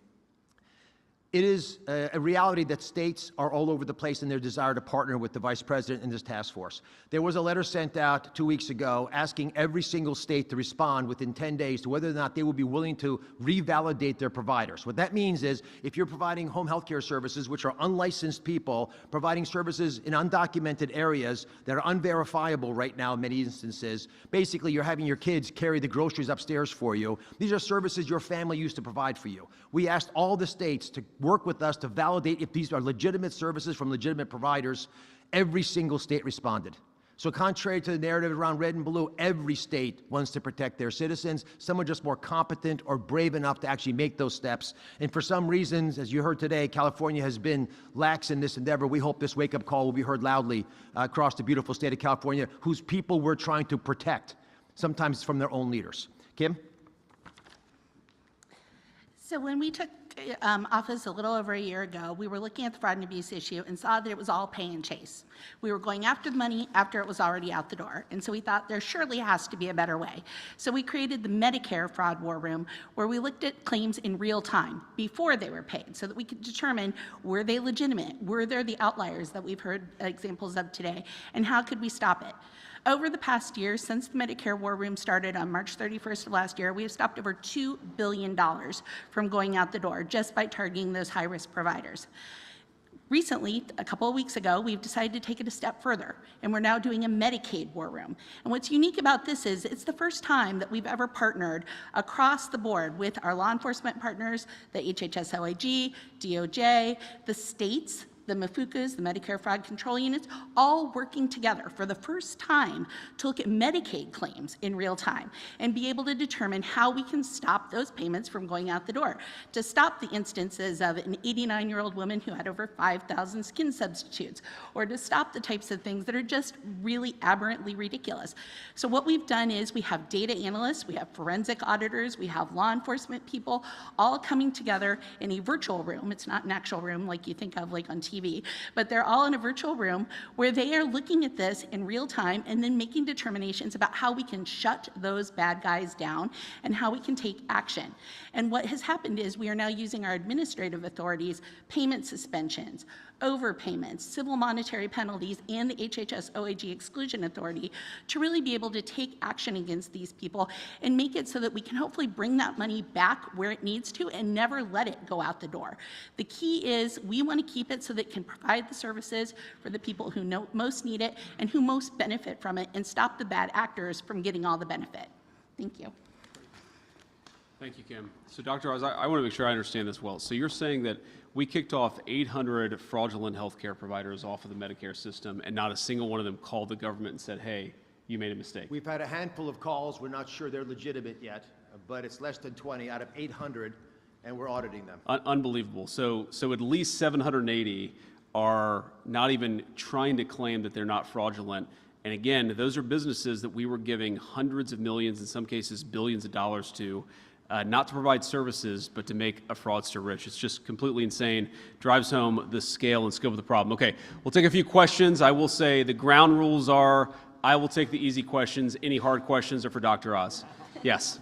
It is a reality that states are all over the place in their desire to partner with the Vice President in this task force. There was a letter sent out 2 weeks ago asking every single state to respond within 10 days to whether or not they will be willing to revalidate their providers. What that means is if you're providing home health care services, which are unlicensed people, providing services in undocumented areas that are unverifiable right now in many instances, basically you're having your kids carry the groceries upstairs for you. These are services your family used to provide for you. We asked all the states to work with us to validate if these are legitimate services from legitimate providers. Every single state responded. So contrary to the narrative around red and blue, every state wants to protect their citizens. Some are just more competent or brave enough to actually make those steps. And for some reasons, as you heard today, California has been lax in this endeavor. We hope this wake-up call will be heard loudly across the beautiful state of California, whose people we're trying to protect, sometimes from their own leaders. Kim? So when we took office a little over a year ago, we were looking at the fraud and abuse issue and saw that it was all pay and chase. We were going after the money after it was already out the door. And so we thought there surely has to be a better way. So we created the Medicare Fraud War Room, where we looked at claims in real time before they were paid so that we could determine, were they legitimate? Were there the outliers that we've heard examples of today? And how could we stop it? Over the past year, since the Medicare War Room started on March 31st of last year, we have stopped over $2 billion from going out the door just by targeting those high-risk providers. Recently, a couple of weeks ago, we've decided to take it a step further, and we're now doing a Medicaid war room. And what's unique about this is it's the first time that we've ever partnered across the board with our law enforcement partners, the HHS OIG, DOJ, the states, the MFUCAs, the Medicare Fraud Control Units, all working together for the first time to look at Medicaid claims in real time and be able to determine how we can stop those payments from going out the door, to stop the instances of an 89-year-old woman who had over 5,000 skin substitutes, or to stop the types of things that are just really aberrantly ridiculous. So what we've done is we have data analysts, we have forensic auditors, we have law enforcement people, all coming together in a virtual room. It's not an actual room like you think of like on TV, but they're all in a virtual room where they are looking at this in real time and then making determinations about how we can shut those bad guys down and how we can take action. And what has happened is we are now using our administrative authorities, payment suspensions, overpayments, civil monetary penalties, and the HHS OIG exclusion authority to really be able to take action against these people and make it so that we can hopefully bring that money back where it needs to and never let it go out the door. The key is we want to keep it so that it can provide the services for the people who most need it and who most benefit from it, and stop the bad actors from getting all the benefit. Thank you. Thank you, Kim. So, Dr. Oz, I want to make sure I understand this well. So you're saying that we kicked off 800 fraudulent healthcare providers off of the Medicare system, and not a single one of them called the government and said, hey, you made a mistake. We've had a handful of calls. We're not sure they're legitimate yet, but it's less than 20 out of 800, and we're auditing them. Unbelievable. So at least 780 are not even trying to claim that they're not fraudulent. And again, those are businesses that we were giving hundreds of millions, in some cases billions of dollars to, not to provide services, but to make a fraudster rich. It's just completely insane. Drives home the scale and scope of the problem. Okay, we'll take a few questions. I will say the ground rules are, I will take the easy questions. Any hard questions are for Dr. Oz. Yes.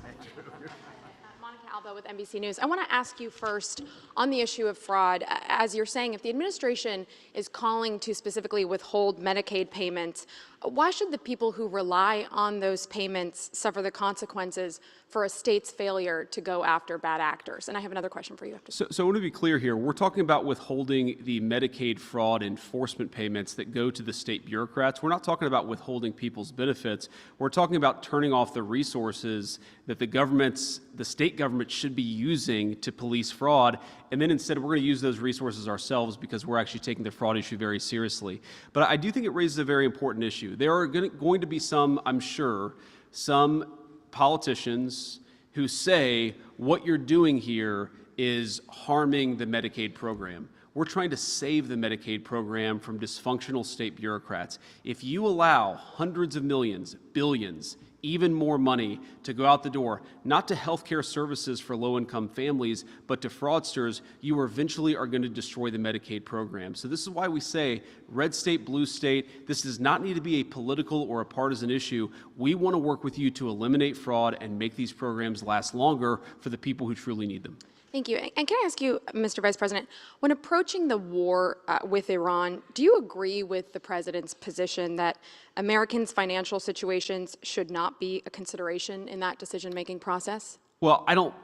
With NBC News. I want to ask you first on the issue of fraud. As you're saying, if the administration is calling to specifically withhold Medicaid payments, why should the people who rely on those payments suffer the consequences for a state's failure to go after bad actors? And I have another question for you after. So I want to be clear here. We're talking about withholding the Medicaid fraud enforcement payments that go to the state bureaucrats. We're not talking about withholding people's benefits. We're talking about turning off the resources that the state government should be using to police fraud. And then instead, we're going to use those resources ourselves because we're actually taking the fraud issue very seriously. But I do think it raises a very important issue. There are going to be some, I'm sure, some politicians who say what you're doing here is harming the Medicaid program. We're trying to save the Medicaid program from dysfunctional state bureaucrats. If you allow hundreds of millions, billions, even more money to go out the door, not to healthcare services for low-income families, but to fraudsters, you eventually are going to destroy the Medicaid program. So this is why we say red state, blue state, this does not need to be a political or a partisan issue. We want to work with you to eliminate fraud and make these programs last longer for the people who truly need them. Thank you. And can I ask you, Mr. Vice President, when approaching the war with Iran, do you agree with the president's position that Americans' financial situations should not be a consideration in that decision-making process? Well, I don't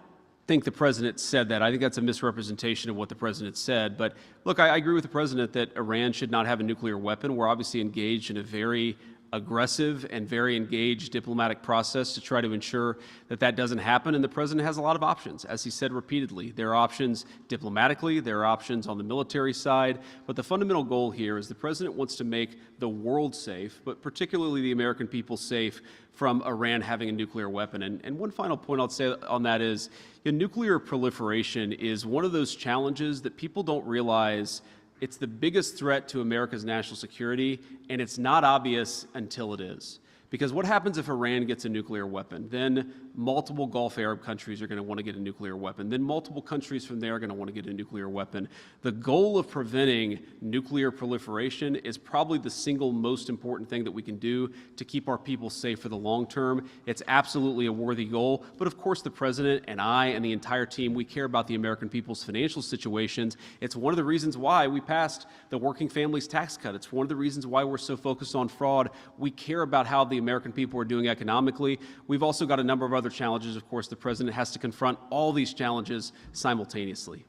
think the president said that. I think that's a misrepresentation of what the president said. But look, I agree with the president that Iran should not have a nuclear weapon. We're obviously engaged in a very aggressive and very engaged diplomatic process to try to ensure that that doesn't happen. And the president has a lot of options, as he said repeatedly. There are options diplomatically, there are options on the military side, but the fundamental goal here is the president wants to make the world safe, but particularly the American people safe from Iran having a nuclear weapon. And one final point I'll say on that is, nuclear proliferation is one of those challenges that people don't realize. It's the biggest threat to America's national security, and it's not obvious until it is. Because what happens if Iran gets a nuclear weapon? Then multiple Gulf Arab countries are going to want to get a nuclear weapon. Then multiple countries from there are going to want to get a nuclear weapon. The goal of preventing nuclear proliferation is probably the single most important thing that we can do to keep our people safe for the long term. It's absolutely a worthy goal. But of course, the president and I and the entire team, we care about the American people's financial situations. It's one of the reasons why we passed the Working Families Tax Cut. It's one of the reasons why we're so focused on fraud. We care about how the American people are doing economically. We've also got a number of other challenges. Of course, the president has to confront all these challenges simultaneously.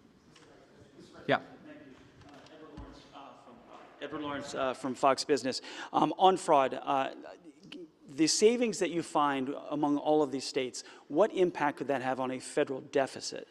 Yeah. Edward Lawrence from Fox Business. On fraud, the savings that you find among all of these states, what impact could that have on a federal deficit?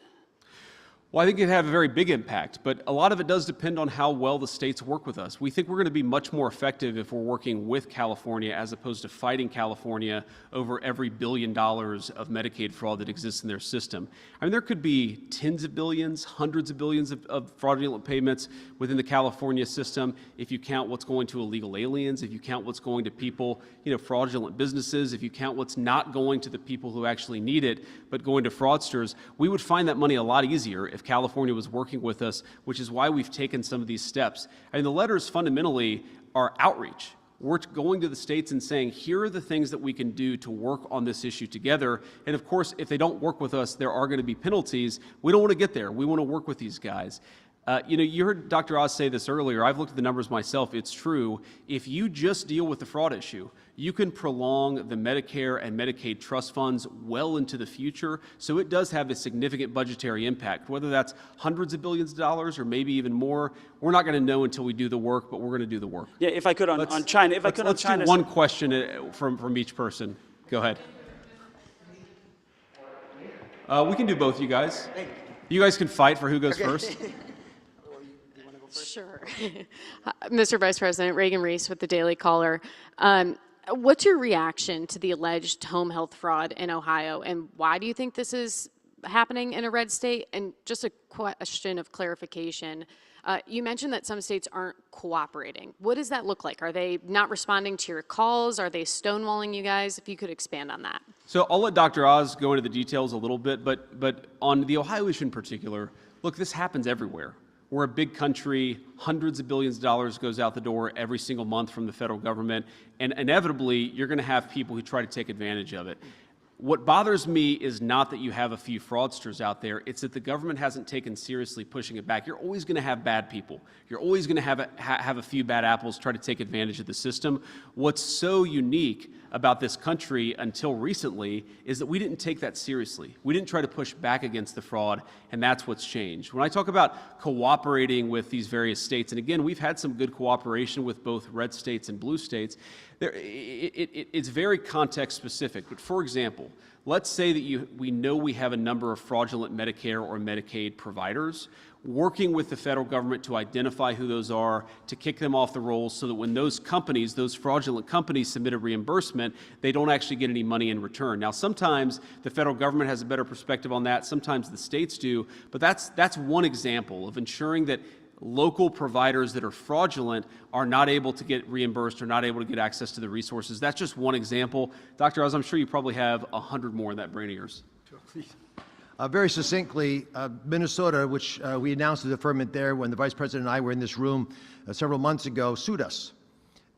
Well, I think it'd have a very big impact, but a lot of it does depend on how well the states work with us. We think we're going to be much more effective if we're working with California as opposed to fighting California over every $1 billion of Medicaid fraud that exists in their system. I mean, there could be tens of billions, hundreds of billions of fraudulent payments within the California system if you count what's going to illegal aliens, if you count what's going to people, fraudulent businesses, if you count what's not going to the people who actually need it, but going to fraudsters. We would find that money a lot easier if California was working with us, which is why we've taken some of these steps. And the letters fundamentally are outreach. We're going to the states and saying, here are the things that we can do to work on this issue together. And of course, if they don't work with us, there are going to be penalties. We don't want to get there. We want to work with these guys. You heard Dr. Oz say this earlier. I've looked at the numbers myself. It's true. If you just deal with the fraud issue, you can prolong the Medicare and Medicaid trust funds well into the future. So it does have a significant budgetary impact, whether that's hundreds of billions of dollars or maybe even more. We're not going to know until we do the work, but we're going to do the work. Yeah, if I could on China. Let's do one question from each person. Go ahead. We can do both, you guys. You guys can fight for who goes first. Sure. Mr. Vice President, Reagan Reese with the Daily Caller. What's your reaction to the alleged home health fraud in Ohio, and why do you think this is happening in a red state? And just a question of clarification. You mentioned that some states aren't cooperating. What does that look like? Are they not responding to your calls? Are they stonewalling you guys? If you could expand on that. So I'll let Dr. Oz go into the details a little bit, but on the Ohio issue in particular, look, this happens everywhere. We're a big country, hundreds of billions of dollars goes out the door every single month from the federal government, and inevitably you're going to have people who try to take advantage of it. What bothers me is not that you have a few fraudsters out there, it's that the government hasn't taken seriously pushing it back. You're always going to have bad people. You're always going to have a few bad apples try to take advantage of the system. What's so unique about this country until recently is that we didn't take that seriously. We didn't try to push back against the fraud, and that's what's changed. When I talk about cooperating with these various states, and again, we've had some good cooperation with both red states and blue states, it's very context specific. But for example, let's say that we know we have a number of fraudulent Medicare or Medicaid providers. Working with the federal government to identify who those are, to kick them off the rolls so that when those companies, those fraudulent companies submit a reimbursement, they don't actually get any money in return. Now, sometimes the federal government has a better perspective on that, sometimes the states do, but that's one example of ensuring that local providers that are fraudulent are not able to get reimbursed or not able to get access to the resources. That's just one example. Dr. Oz, I'm sure you probably have 100 more in that brain of yours. Very succinctly, Minnesota, which we announced the deferment there when the Vice President and I were in this room several months ago, sued us.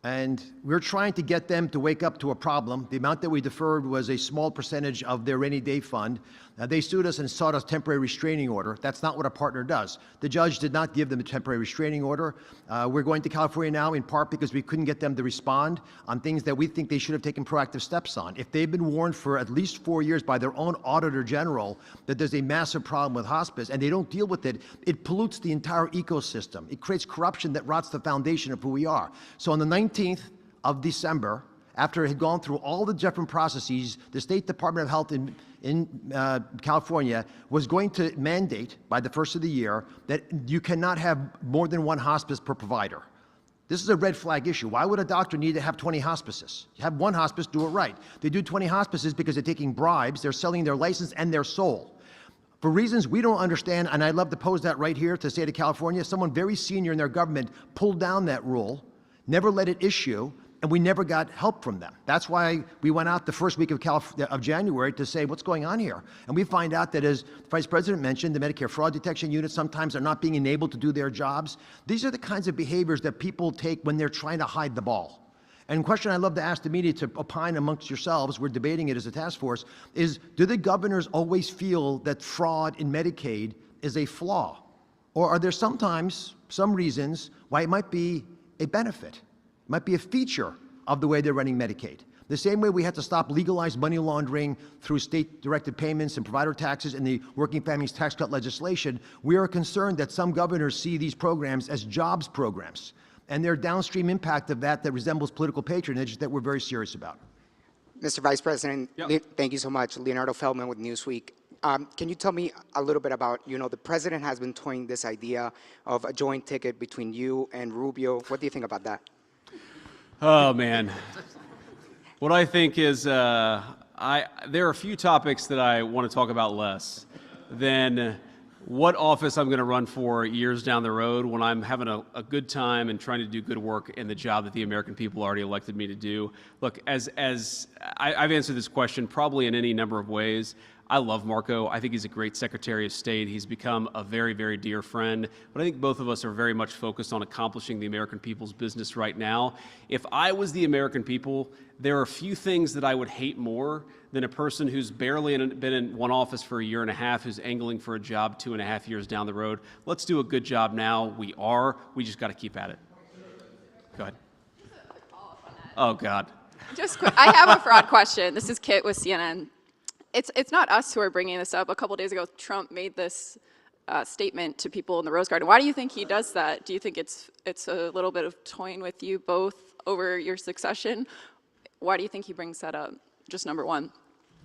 And we're trying to get them to wake up to a problem. The amount that we deferred was a small percentage of their rainy day fund. They sued us and sought a temporary restraining order. That's not what a partner does. The judge did not give them a temporary restraining order. We're going to California now in part because we couldn't get them to respond on things that we think they should have taken proactive steps on. If they've been warned for at least 4 years by their own auditor general that there's a massive problem with hospice and they don't deal with it, it pollutes the entire ecosystem. It creates corruption that rots the foundation of who we are. So on the 19th of December, after it had gone through all the different processes, the State Department of Health in California was going to mandate by the first of the year that you cannot have more than one hospice per provider. This is a red flag issue. Why would a doctor need to have 20 hospices? You have one hospice, do it right. They do 20 hospices because they're taking bribes, they're selling their license and their soul. For reasons we don't understand, and I'd love to pose that right here to the state of California, someone very senior in their government pulled down that rule, never let it issue, and we never got help from them. That's why we went out the first week of January to say, what's going on here? And we find out that, as the Vice President mentioned, the Medicare fraud detection units sometimes are not being enabled to do their jobs. These are the kinds of behaviors that people take when they're trying to hide the ball. And a question I'd love to ask the media to opine amongst yourselves, we're debating it as a task force, is do the governors always feel that fraud in Medicaid is a flaw? Or are there sometimes some reasons why it might be a benefit? Might be a feature of the way they're running Medicaid. The same way we had to stop legalized money laundering through state-directed payments and provider taxes and the Working Families Tax Cut legislation, we are concerned that some governors see these programs as jobs programs. and their downstream impact of that resembles political patronage that we're very serious about. Mr. Vice President, thank you so much. Leonardo Feldman with Newsweek. Can you tell me a little bit about, the president has been toying this idea of a joint ticket between you and Rubio. What do you think about that? Oh, man. What I think is there are a few topics that I want to talk about less than what office I'm going to run for years down the road when I'm having a good time and trying to do good work in the job that the American people already elected me to do. Look, as I've answered this question probably in any number of ways. I love Marco. I think he's a great Secretary of State. He's become a very, very dear friend. But I think both of us are very much focused on accomplishing the American people's business right now. If I was the American people, there are few things that I would hate more than a person who's barely been in one office for a year and a half, who's angling for a job 2.5 years down the road. Let's do a good job now. We just got to keep at it. Go ahead. Oh, God. Just quick, I have a fraud question. This is Kit with CNN. It's not us who are bringing this up. A couple days ago, Trump made this statement to people in the Rose Garden. Why do you think he does that? Do you think it's a little bit of toying with you both over your succession? Why do you think he brings that up? Just number one.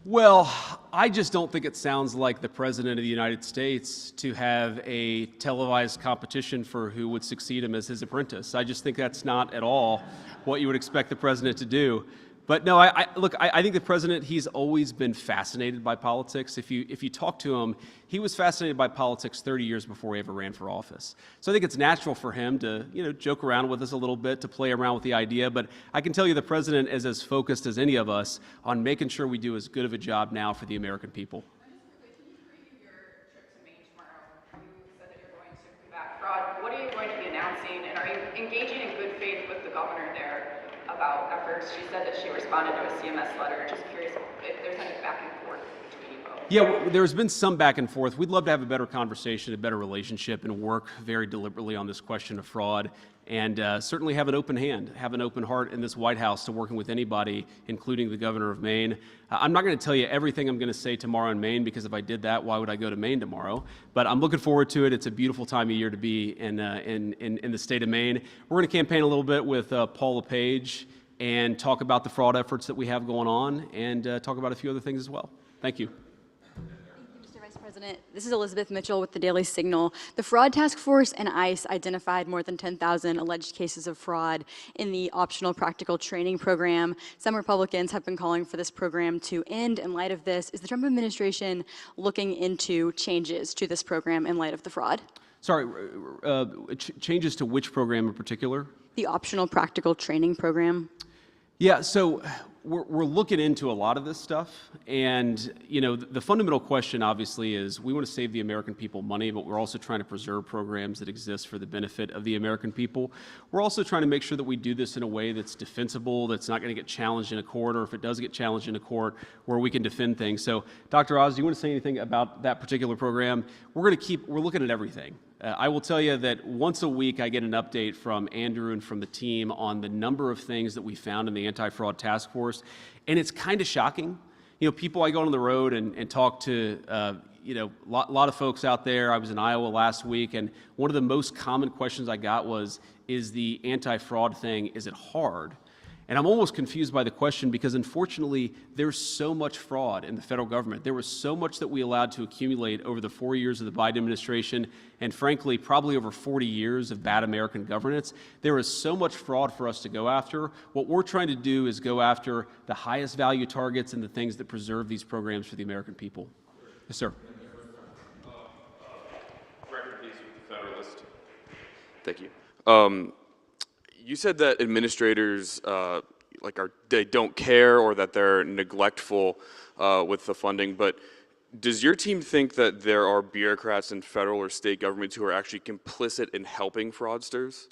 Well, I just don't think it sounds like the President of the United States to have a televised competition for who would succeed him as his apprentice. I just think that's not at all what you would expect the President to do. But no, I think the president, he's always been fascinated by politics. If you talk to him, he was fascinated by politics 30 years before he ever ran for office. So I think it's natural for him to, joke around with us a little bit, to play around with the idea. But I can tell you the president is as focused as any of us on making sure we do as good of a job now for the American people. What are you going to be announcing, and are you engaging in good faith with the governor there about efforts? She said that she responded to a CMS letter. Just curious if there's any back and forth between you both. Yeah, there's been some back and forth. We'd love to have a better conversation, a better relationship, and work very deliberately on this question of fraud. And certainly have an open hand, have an open heart in this White House to working with anybody, including the governor of Maine. I'm not going to tell you everything I'm going to say tomorrow in Maine, because if I did that, why would I go to Maine tomorrow? But I'm looking forward to it. It's a beautiful time of year to be in the state of Maine. We're going to campaign a little bit with Paul LePage and talk about the fraud efforts that we have going on, and talk about a few other things as well. Thank you. President, this is Elizabeth Mitchell with the Daily Signal. The Fraud Task Force and ICE identified more than 10,000 alleged cases of fraud in the optional practical training program. Some Republicans have been calling for this program to end in light of this. Is the Trump administration looking into changes to this program in light of the fraud? Sorry, changes to which program in particular? The optional practical training program. Yeah, so we're looking into a lot of this stuff, and the fundamental question obviously is we want to save the American people money, but we're also trying to preserve programs that exist for the benefit of the American people. We're also trying to make sure that we do this in a way that's defensible, that's not going to get challenged in a court, or if it does get challenged in a court, where we can defend things. So, Dr. Oz, do you want to say anything about that particular program? We're looking at everything. I will tell you that once a week I get an update from Andrew and from the team on the number of things that we found in the anti-fraud task force, and it's kind of shocking. People, I go on the road and talk to, a lot of folks out there. I was in Iowa last week, and one of the most common questions I got was, is the anti-fraud thing, is it hard? And I'm almost confused by the question, because unfortunately there's so much fraud in the federal government. There was so much that we allowed to accumulate over the 4 years of the Biden administration, and frankly probably over 40 years of bad American governance. There is so much fraud for us to go after. What we're trying to do is go after the highest value targets and the things that preserve these programs for the American people. Yes, sir. Record piece with the Federalist. Thank you. You said that administrators they don't care, or that they're neglectful with the funding, but does your team think that there are bureaucrats in federal or state governments who are actually complicit in helping fraudsters?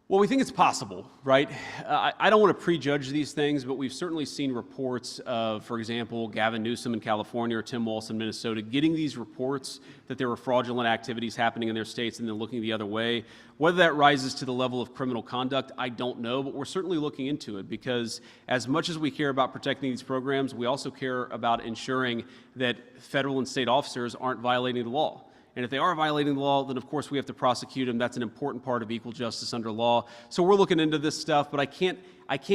Well, we think it's possible, right? I don't want to prejudge these things, but we've certainly seen reports of, for example, Gavin Newsom in California or Tim Walz in Minnesota getting these reports that there were fraudulent activities happening in their states and then looking the other way. Whether that rises to the level of criminal conduct, I don't know, but we're certainly looking into it, because as much as we care about protecting these programs, we also care about ensuring that federal and state officers aren't violating the law. And if they are violating the law, then of course we have to prosecute them. That's an important part of equal justice under law. So we're looking into this stuff, but I can't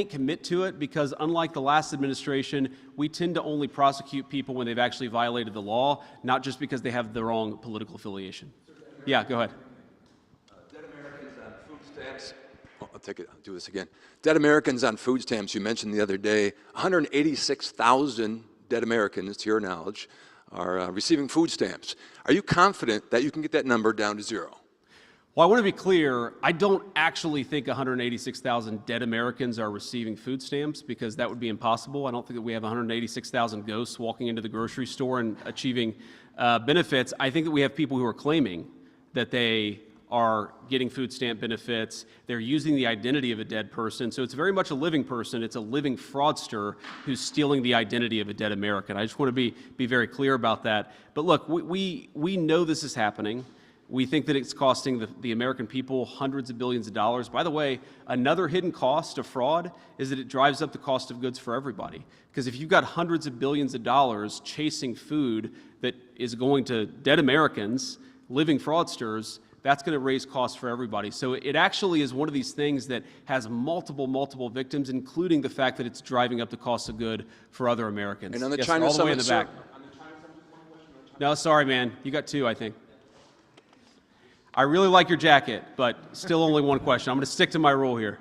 commit to it because unlike the last administration, we tend to only prosecute people when they've actually violated the law, not just because they have the wrong political affiliation. Yeah, go ahead. Dead Americans on food stamps. I'll do this again. Dead Americans on food stamps, you mentioned the other day, 186,000 dead Americans, to your knowledge, are receiving food stamps. Are you confident that you can get that number down to zero? Well, I want to be clear, I don't actually think 186,000 dead Americans are receiving food stamps because that would be impossible. I don't think that we have 186,000 ghosts walking into the grocery store and achieving benefits. I think that we have people who are claiming that they are getting food stamp benefits. They're using the identity of a dead person. So it's very much a living person. It's a living fraudster who's stealing the identity of a dead American. I just want to be very clear about that. But look, we know this is happening. We think that it's costing the American people hundreds of billions of dollars. By the way, another hidden cost of fraud is that it drives up the cost of goods for everybody. Because if you've got hundreds of billions of dollars chasing food that is going to dead Americans, living fraudsters, that's going to raise costs for everybody. So it actually is one of these things that has multiple victims, including the fact that it's driving up the cost of good for other Americans. And on the yes, China all the way in the summit, back. No, sorry, man. You got two, I think. I really like your jacket, but still only one question. I'm going to stick to my rule here.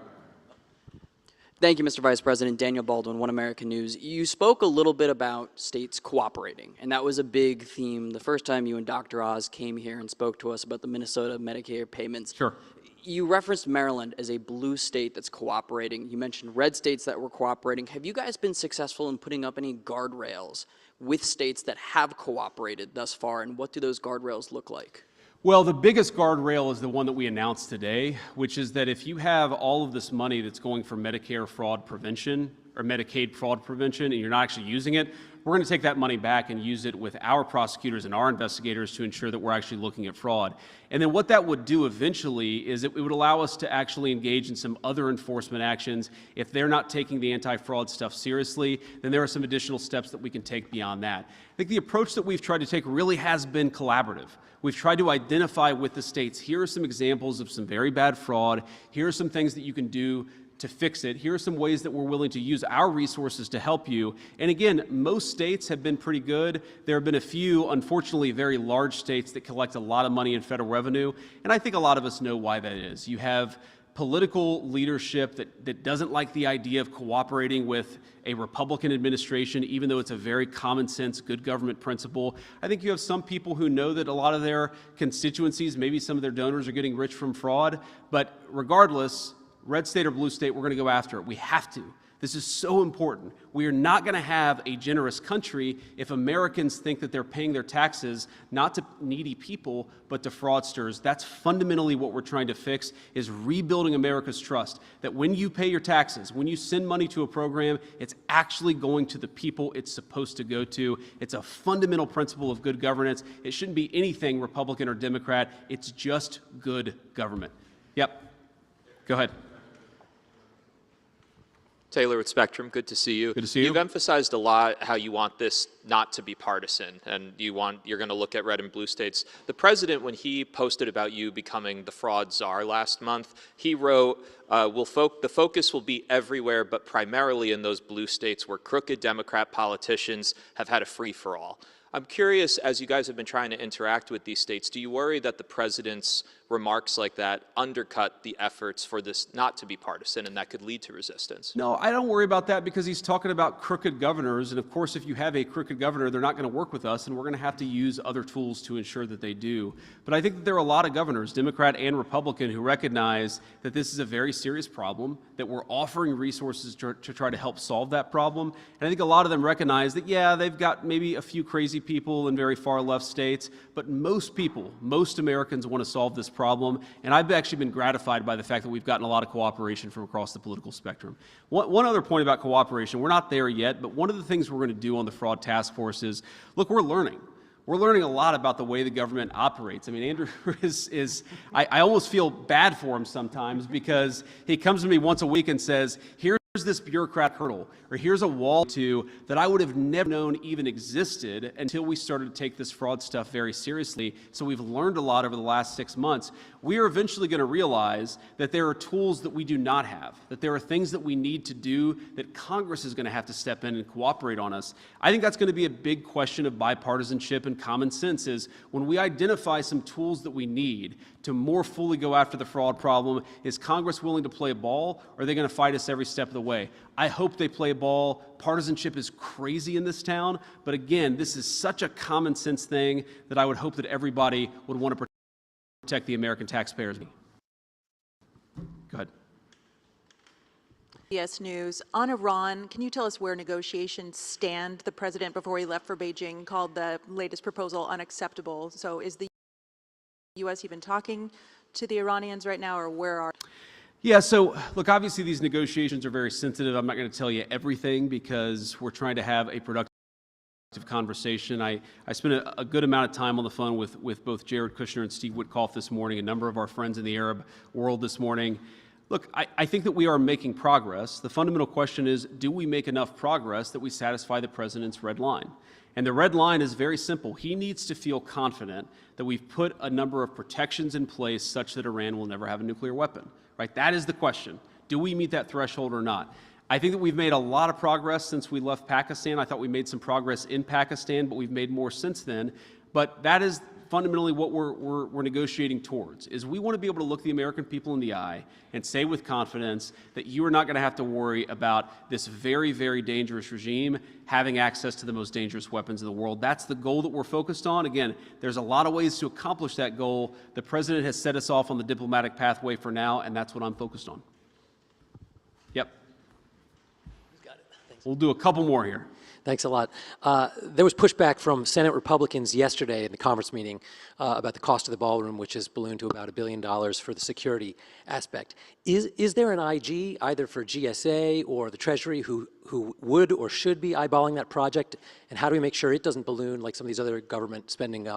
Thank you, Mr. Vice President. Daniel Baldwin, One American News. You spoke a little bit about states cooperating, and that was a big theme the first time you and Dr. Oz came here and spoke to us about the Minnesota Medicare payments. Sure. You referenced Maryland as a blue state that's cooperating. You mentioned red states that were cooperating. Have you guys been successful in putting up any guardrails with states that have cooperated thus far, and what do those guardrails look like? Well, the biggest guardrail is the one that we announced today, which is that if you have all of this money that's going for Medicare fraud prevention or Medicaid fraud prevention and you're not actually using it, we're going to take that money back and use it with our prosecutors and our investigators to ensure that we're actually looking at fraud. And then what that would do eventually is it would allow us to actually engage in some other enforcement actions. If they're not taking the anti-fraud stuff seriously, then there are some additional steps that we can take beyond that. I think the approach that we've tried to take really has been collaborative. We've tried to identify with the states, here are some examples of some very bad fraud, here are some things that you can do to fix it. Here are some ways that we're willing to use our resources to help you. And again, most states have been pretty good. There have been a few, unfortunately, very large states that collect a lot of money in federal revenue. And I think a lot of us know why that is. You have political leadership that doesn't like the idea of cooperating with a Republican administration, even though it's a very common sense, good government principle. I think you have some people who know that a lot of their constituencies, maybe some of their donors are getting rich from fraud. But regardless, red state or blue state, we're going to go after it. We have to. This is so important. We are not going to have a generous country if Americans think that they're paying their taxes not to needy people, but to fraudsters. That's fundamentally what we're trying to fix, is rebuilding America's trust. That when you pay your taxes, when you send money to a program, it's actually going to the people it's supposed to go to. It's a fundamental principle of good governance. It shouldn't be anything Republican or Democrat. It's just good government. Yep. Go ahead. Taylor with Spectrum, good to see you. Good to see you. You've emphasized a lot how you want this not to be partisan, and you're going to look at red and blue states. The president, when he posted about you becoming the fraud czar last month, he wrote, the focus will be everywhere, but primarily in those blue states where crooked Democrat politicians have had a free-for-all. I'm curious, as you guys have been trying to interact with these states, do you worry that the president's remarks like that undercut the efforts for this not to be partisan and that could lead to resistance? No, I don't worry about that because he's talking about crooked governors. And of course, if you have a crooked governor, they're not going to work with us, and we're going to have to use other tools to ensure that they do. But I think that there are a lot of governors, Democrat and Republican, who recognize that this is a very serious problem, that we're offering resources to try to help solve that problem. And I think a lot of them recognize that, yeah, they've got maybe a few crazy people in very far left states, but most people, most Americans want to solve this problem. And I've actually been gratified by the fact that we've gotten a lot of cooperation from across the political spectrum. One other point about cooperation, we're not there yet, but one of the things we're going to do on the fraud task force is, look, we're learning. We're learning a lot about the way the government operates. I mean, Andrew I almost feel bad for him sometimes because he comes to me once a week and says, here's this bureaucrat hurdle, or here's a wall to that I would have never known even existed until we started to take this fraud stuff very seriously. So we've learned a lot over the last 6 months. We are eventually going to realize that there are tools that we do not have, that there are things that we need to do that Congress is going to have to step in and cooperate on us. I think that's going to be a big question of bipartisanship and common sense is when we identify some tools that we need to more fully go after the fraud problem, is Congress willing to play ball, or are they going to fight us every step of the way? I hope they play ball. Partisanship is crazy in this town, but again, this is such a common sense thing that I would hope that everybody would want to protect the American taxpayers. Go ahead. CBS News. On Iran, can you tell us where negotiations stand? The president, before he left for Beijing, called the latest proposal unacceptable. So is the U.S. even talking to the Iranians right now, or where are? Yeah, so look, obviously these negotiations are very sensitive. I'm not going to tell you everything because we're trying to have a productive conversation. I spent a good amount of time on the phone with both Jared Kushner and Steve Witkoff this morning, a number of our friends in the Arab world this morning. Look, I think that we are making progress. The fundamental question is, do we make enough progress that we satisfy the president's red line? And the red line is very simple. He needs to feel confident that we've put a number of protections in place such that Iran will never have a nuclear weapon, right? That is the question. Do we meet that threshold or not? I think that we've made a lot of progress since we left Pakistan. I thought we made some progress in Pakistan, but we've made more since then. But that is fundamentally what we're negotiating towards, is we want to be able to look the American people in the eye and say with confidence that you are not going to have to worry about this very, very dangerous regime having access to the most dangerous weapons in the world. That's the goal that we're focused on. Again, there's a lot of ways to accomplish that goal. The president has set us off on the diplomatic pathway for now, and that's what I'm focused on. Yep. We'll do a couple more here. Thanks a lot. There was pushback from Senate Republicans yesterday in the conference meeting about the cost of the ballroom, which has ballooned to about $1 billion for the security aspect. Is there an IG, either for GSA or the Treasury, who would or should be eyeballing that project? And how do we make sure it doesn't balloon like some of these other government spending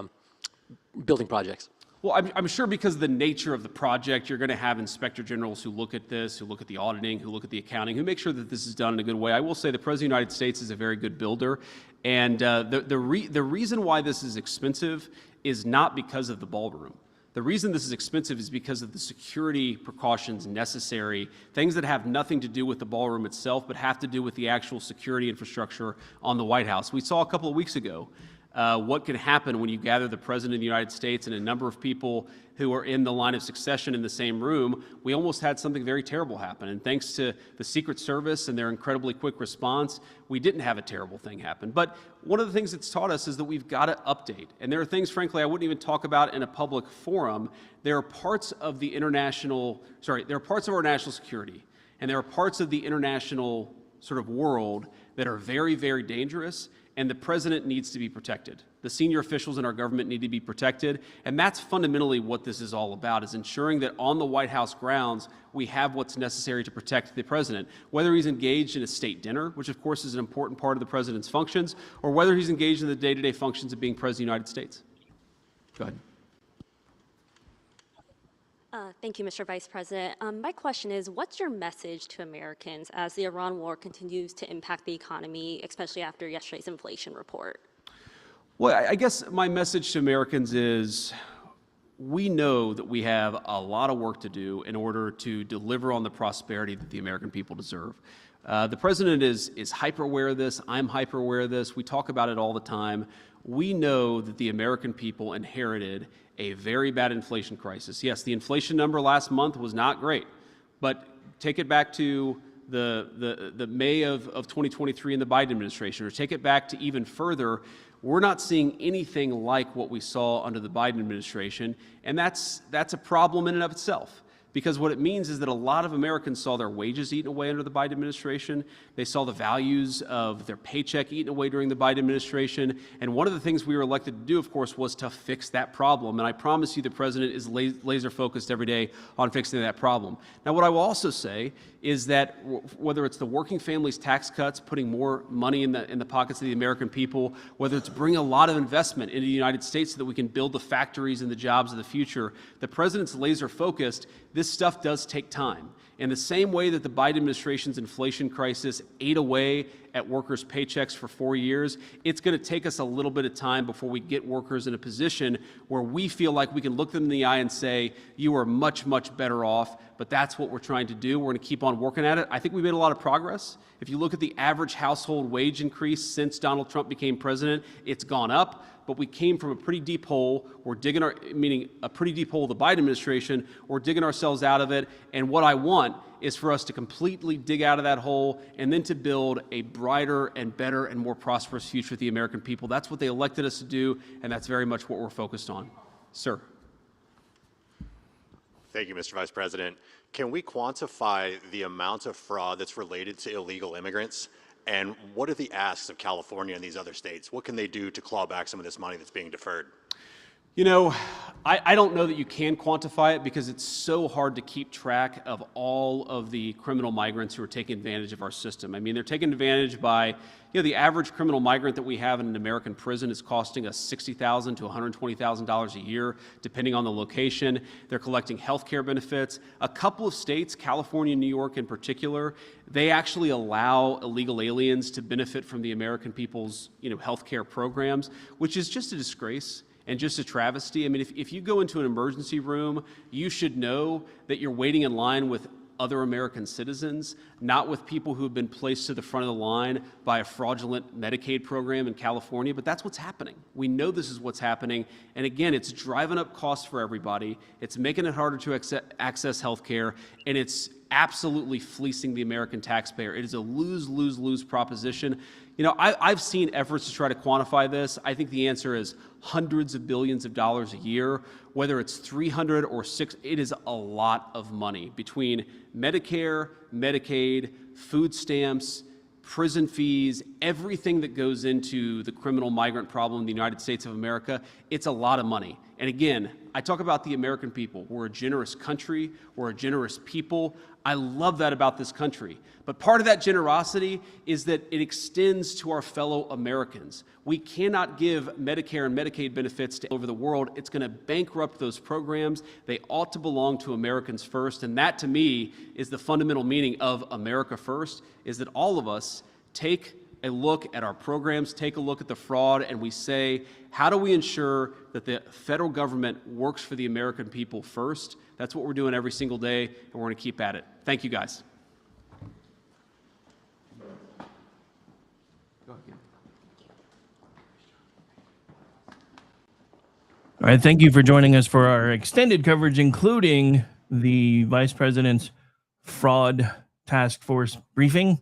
building projects? Well, I'm sure because of the nature of the project, you're going to have inspector generals who look at this, who look at the auditing, who look at the accounting, who make sure that this is done in a good way. I will say the President of the United States is a very good builder. And the reason why this is expensive is not because of the ballroom. The reason this is expensive is because of the security precautions necessary, things that have nothing to do with the ballroom itself, but have to do with the actual security infrastructure on the White House. We saw a couple of weeks ago what can happen when you gather the President of the United States and a number of people who are in the line of succession in the same room. We almost had something very terrible happen. And thanks to the Secret Service and their incredibly quick response, we didn't have a terrible thing happen. But one of the things it's taught us is that we've got to update. And there are things, frankly, I wouldn't even talk about in a public forum. There are parts of the there are parts of our national security, and there are parts of the international sort of world that are very, very dangerous, and the president needs to be protected. The senior officials in our government need to be protected, and that's fundamentally what this is all about, is ensuring that on the White House grounds, we have what's necessary to protect the president, whether he's engaged in a state dinner, which of course is an important part of the president's functions, or whether he's engaged in the day-to-day functions of being president of the United States. Go ahead. Thank you, Mr. Vice President. My question is, what's your message to Americans as the Iran war continues to impact the economy, especially after yesterday's inflation report? Well, I guess my message to Americans is we know that we have a lot of work to do in order to deliver on the prosperity that the American people deserve. The president is hyper-aware of this. I'm hyper-aware of this. We talk about it all the time. We know that the American people inherited a very bad inflation crisis. Yes, the inflation number last month was not great, but take it back to the May of 2023 in the Biden administration, or take it back to even further. We're not seeing anything like what we saw under the Biden administration, and that's a problem in and of itself. Because what it means is that a lot of Americans saw their wages eaten away under the Biden administration. They saw the values of their paycheck eaten away during the Biden administration. And one of the things we were elected to do, of course, was to fix that problem. And I promise you the president is laser focused every day on fixing that problem. Now, what I will also say is that whether it's the working families tax cuts, putting more money in the pockets of the American people, whether it's bringing a lot of investment into the United States so that we can build the factories and the jobs of the future, the president's laser focused. This this stuff does take time. In the same way that the Biden administration's inflation crisis ate away at workers' paychecks for 4 years, it's going to take us a little bit of time before we get workers in a position where we feel like we can look them in the eye and say, you are much, much better off, but that's what we're trying to do. We're going to keep on working at it. I think we made a lot of progress. If you look at the average household wage increase since Donald Trump became president, it's gone up. But we came from a pretty deep hole. We're digging meaning a pretty deep hole, the Biden administration. We're digging ourselves out of it. And what I want is for us to completely dig out of that hole and then to build a brighter and better and more prosperous future for the American people. That's what they elected us to do, and that's very much what we're focused on. Sir. Thank you, Mr. Vice President. Can we quantify the amount of fraud that's related to illegal immigrants? And what are the asks of California and these other states? What can they do to claw back some of this money that's being deferred? You know, I don't know that you can quantify it because it's so hard to keep track of all of the criminal migrants who are taking advantage of our system. I mean, they're taken advantage by, you know, the average criminal migrant that we have in an American prison is costing us $60,000 to $120,000 a year, depending on the location. They're collecting health care benefits. A couple of states, California and New York in particular, they actually allow illegal aliens to benefit from the American people's, you know, health care programs, which is just a disgrace and just a travesty. I mean, if you go into an emergency room, you should know that you're waiting in line with other American citizens, not with people who have been placed to the front of the line by a fraudulent Medicaid program in California, but that's what's happening. We know this is what's happening, and again, it's driving up costs for everybody, it's making it harder to access health care, and it's absolutely fleecing the American taxpayer. It is a lose-lose-lose proposition. You know, I've seen efforts to try to quantify this. I think the answer is hundreds of billions of dollars a year. Whether it's 300 or 6, it is a lot of money between Medicare, Medicaid, food stamps, prison fees, everything that goes into the criminal migrant problem in the United States of America. It's a lot of money. And again, I talk about the American people. We're a generous country. We're a generous people. I love that about this country. But part of that generosity is that it extends to our fellow Americans. We cannot give Medicare and Medicaid benefits to all over the world. It's going to bankrupt those programs. They ought to belong to Americans first. And that, to me, is the fundamental meaning of America First, is that all of us take a look at our programs, take a look at the fraud, and we say, how do we ensure that the federal government works for the American people first? That's what we're doing every single day, and we're going to keep at it. Thank you, guys. All right, thank you for joining us for our extended coverage, including the Vice President's Fraud Task Force briefing.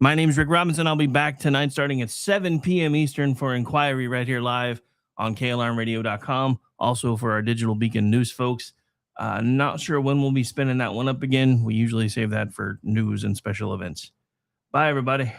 My name is Rick Robinson. I'll be back tonight starting at 7 p.m. Eastern for Inquiry right here live on KLRMradio.com. Also for our Digital Beacon News folks. Not sure when we'll be spinning that one up again. We usually save that for news and special events. Bye, everybody.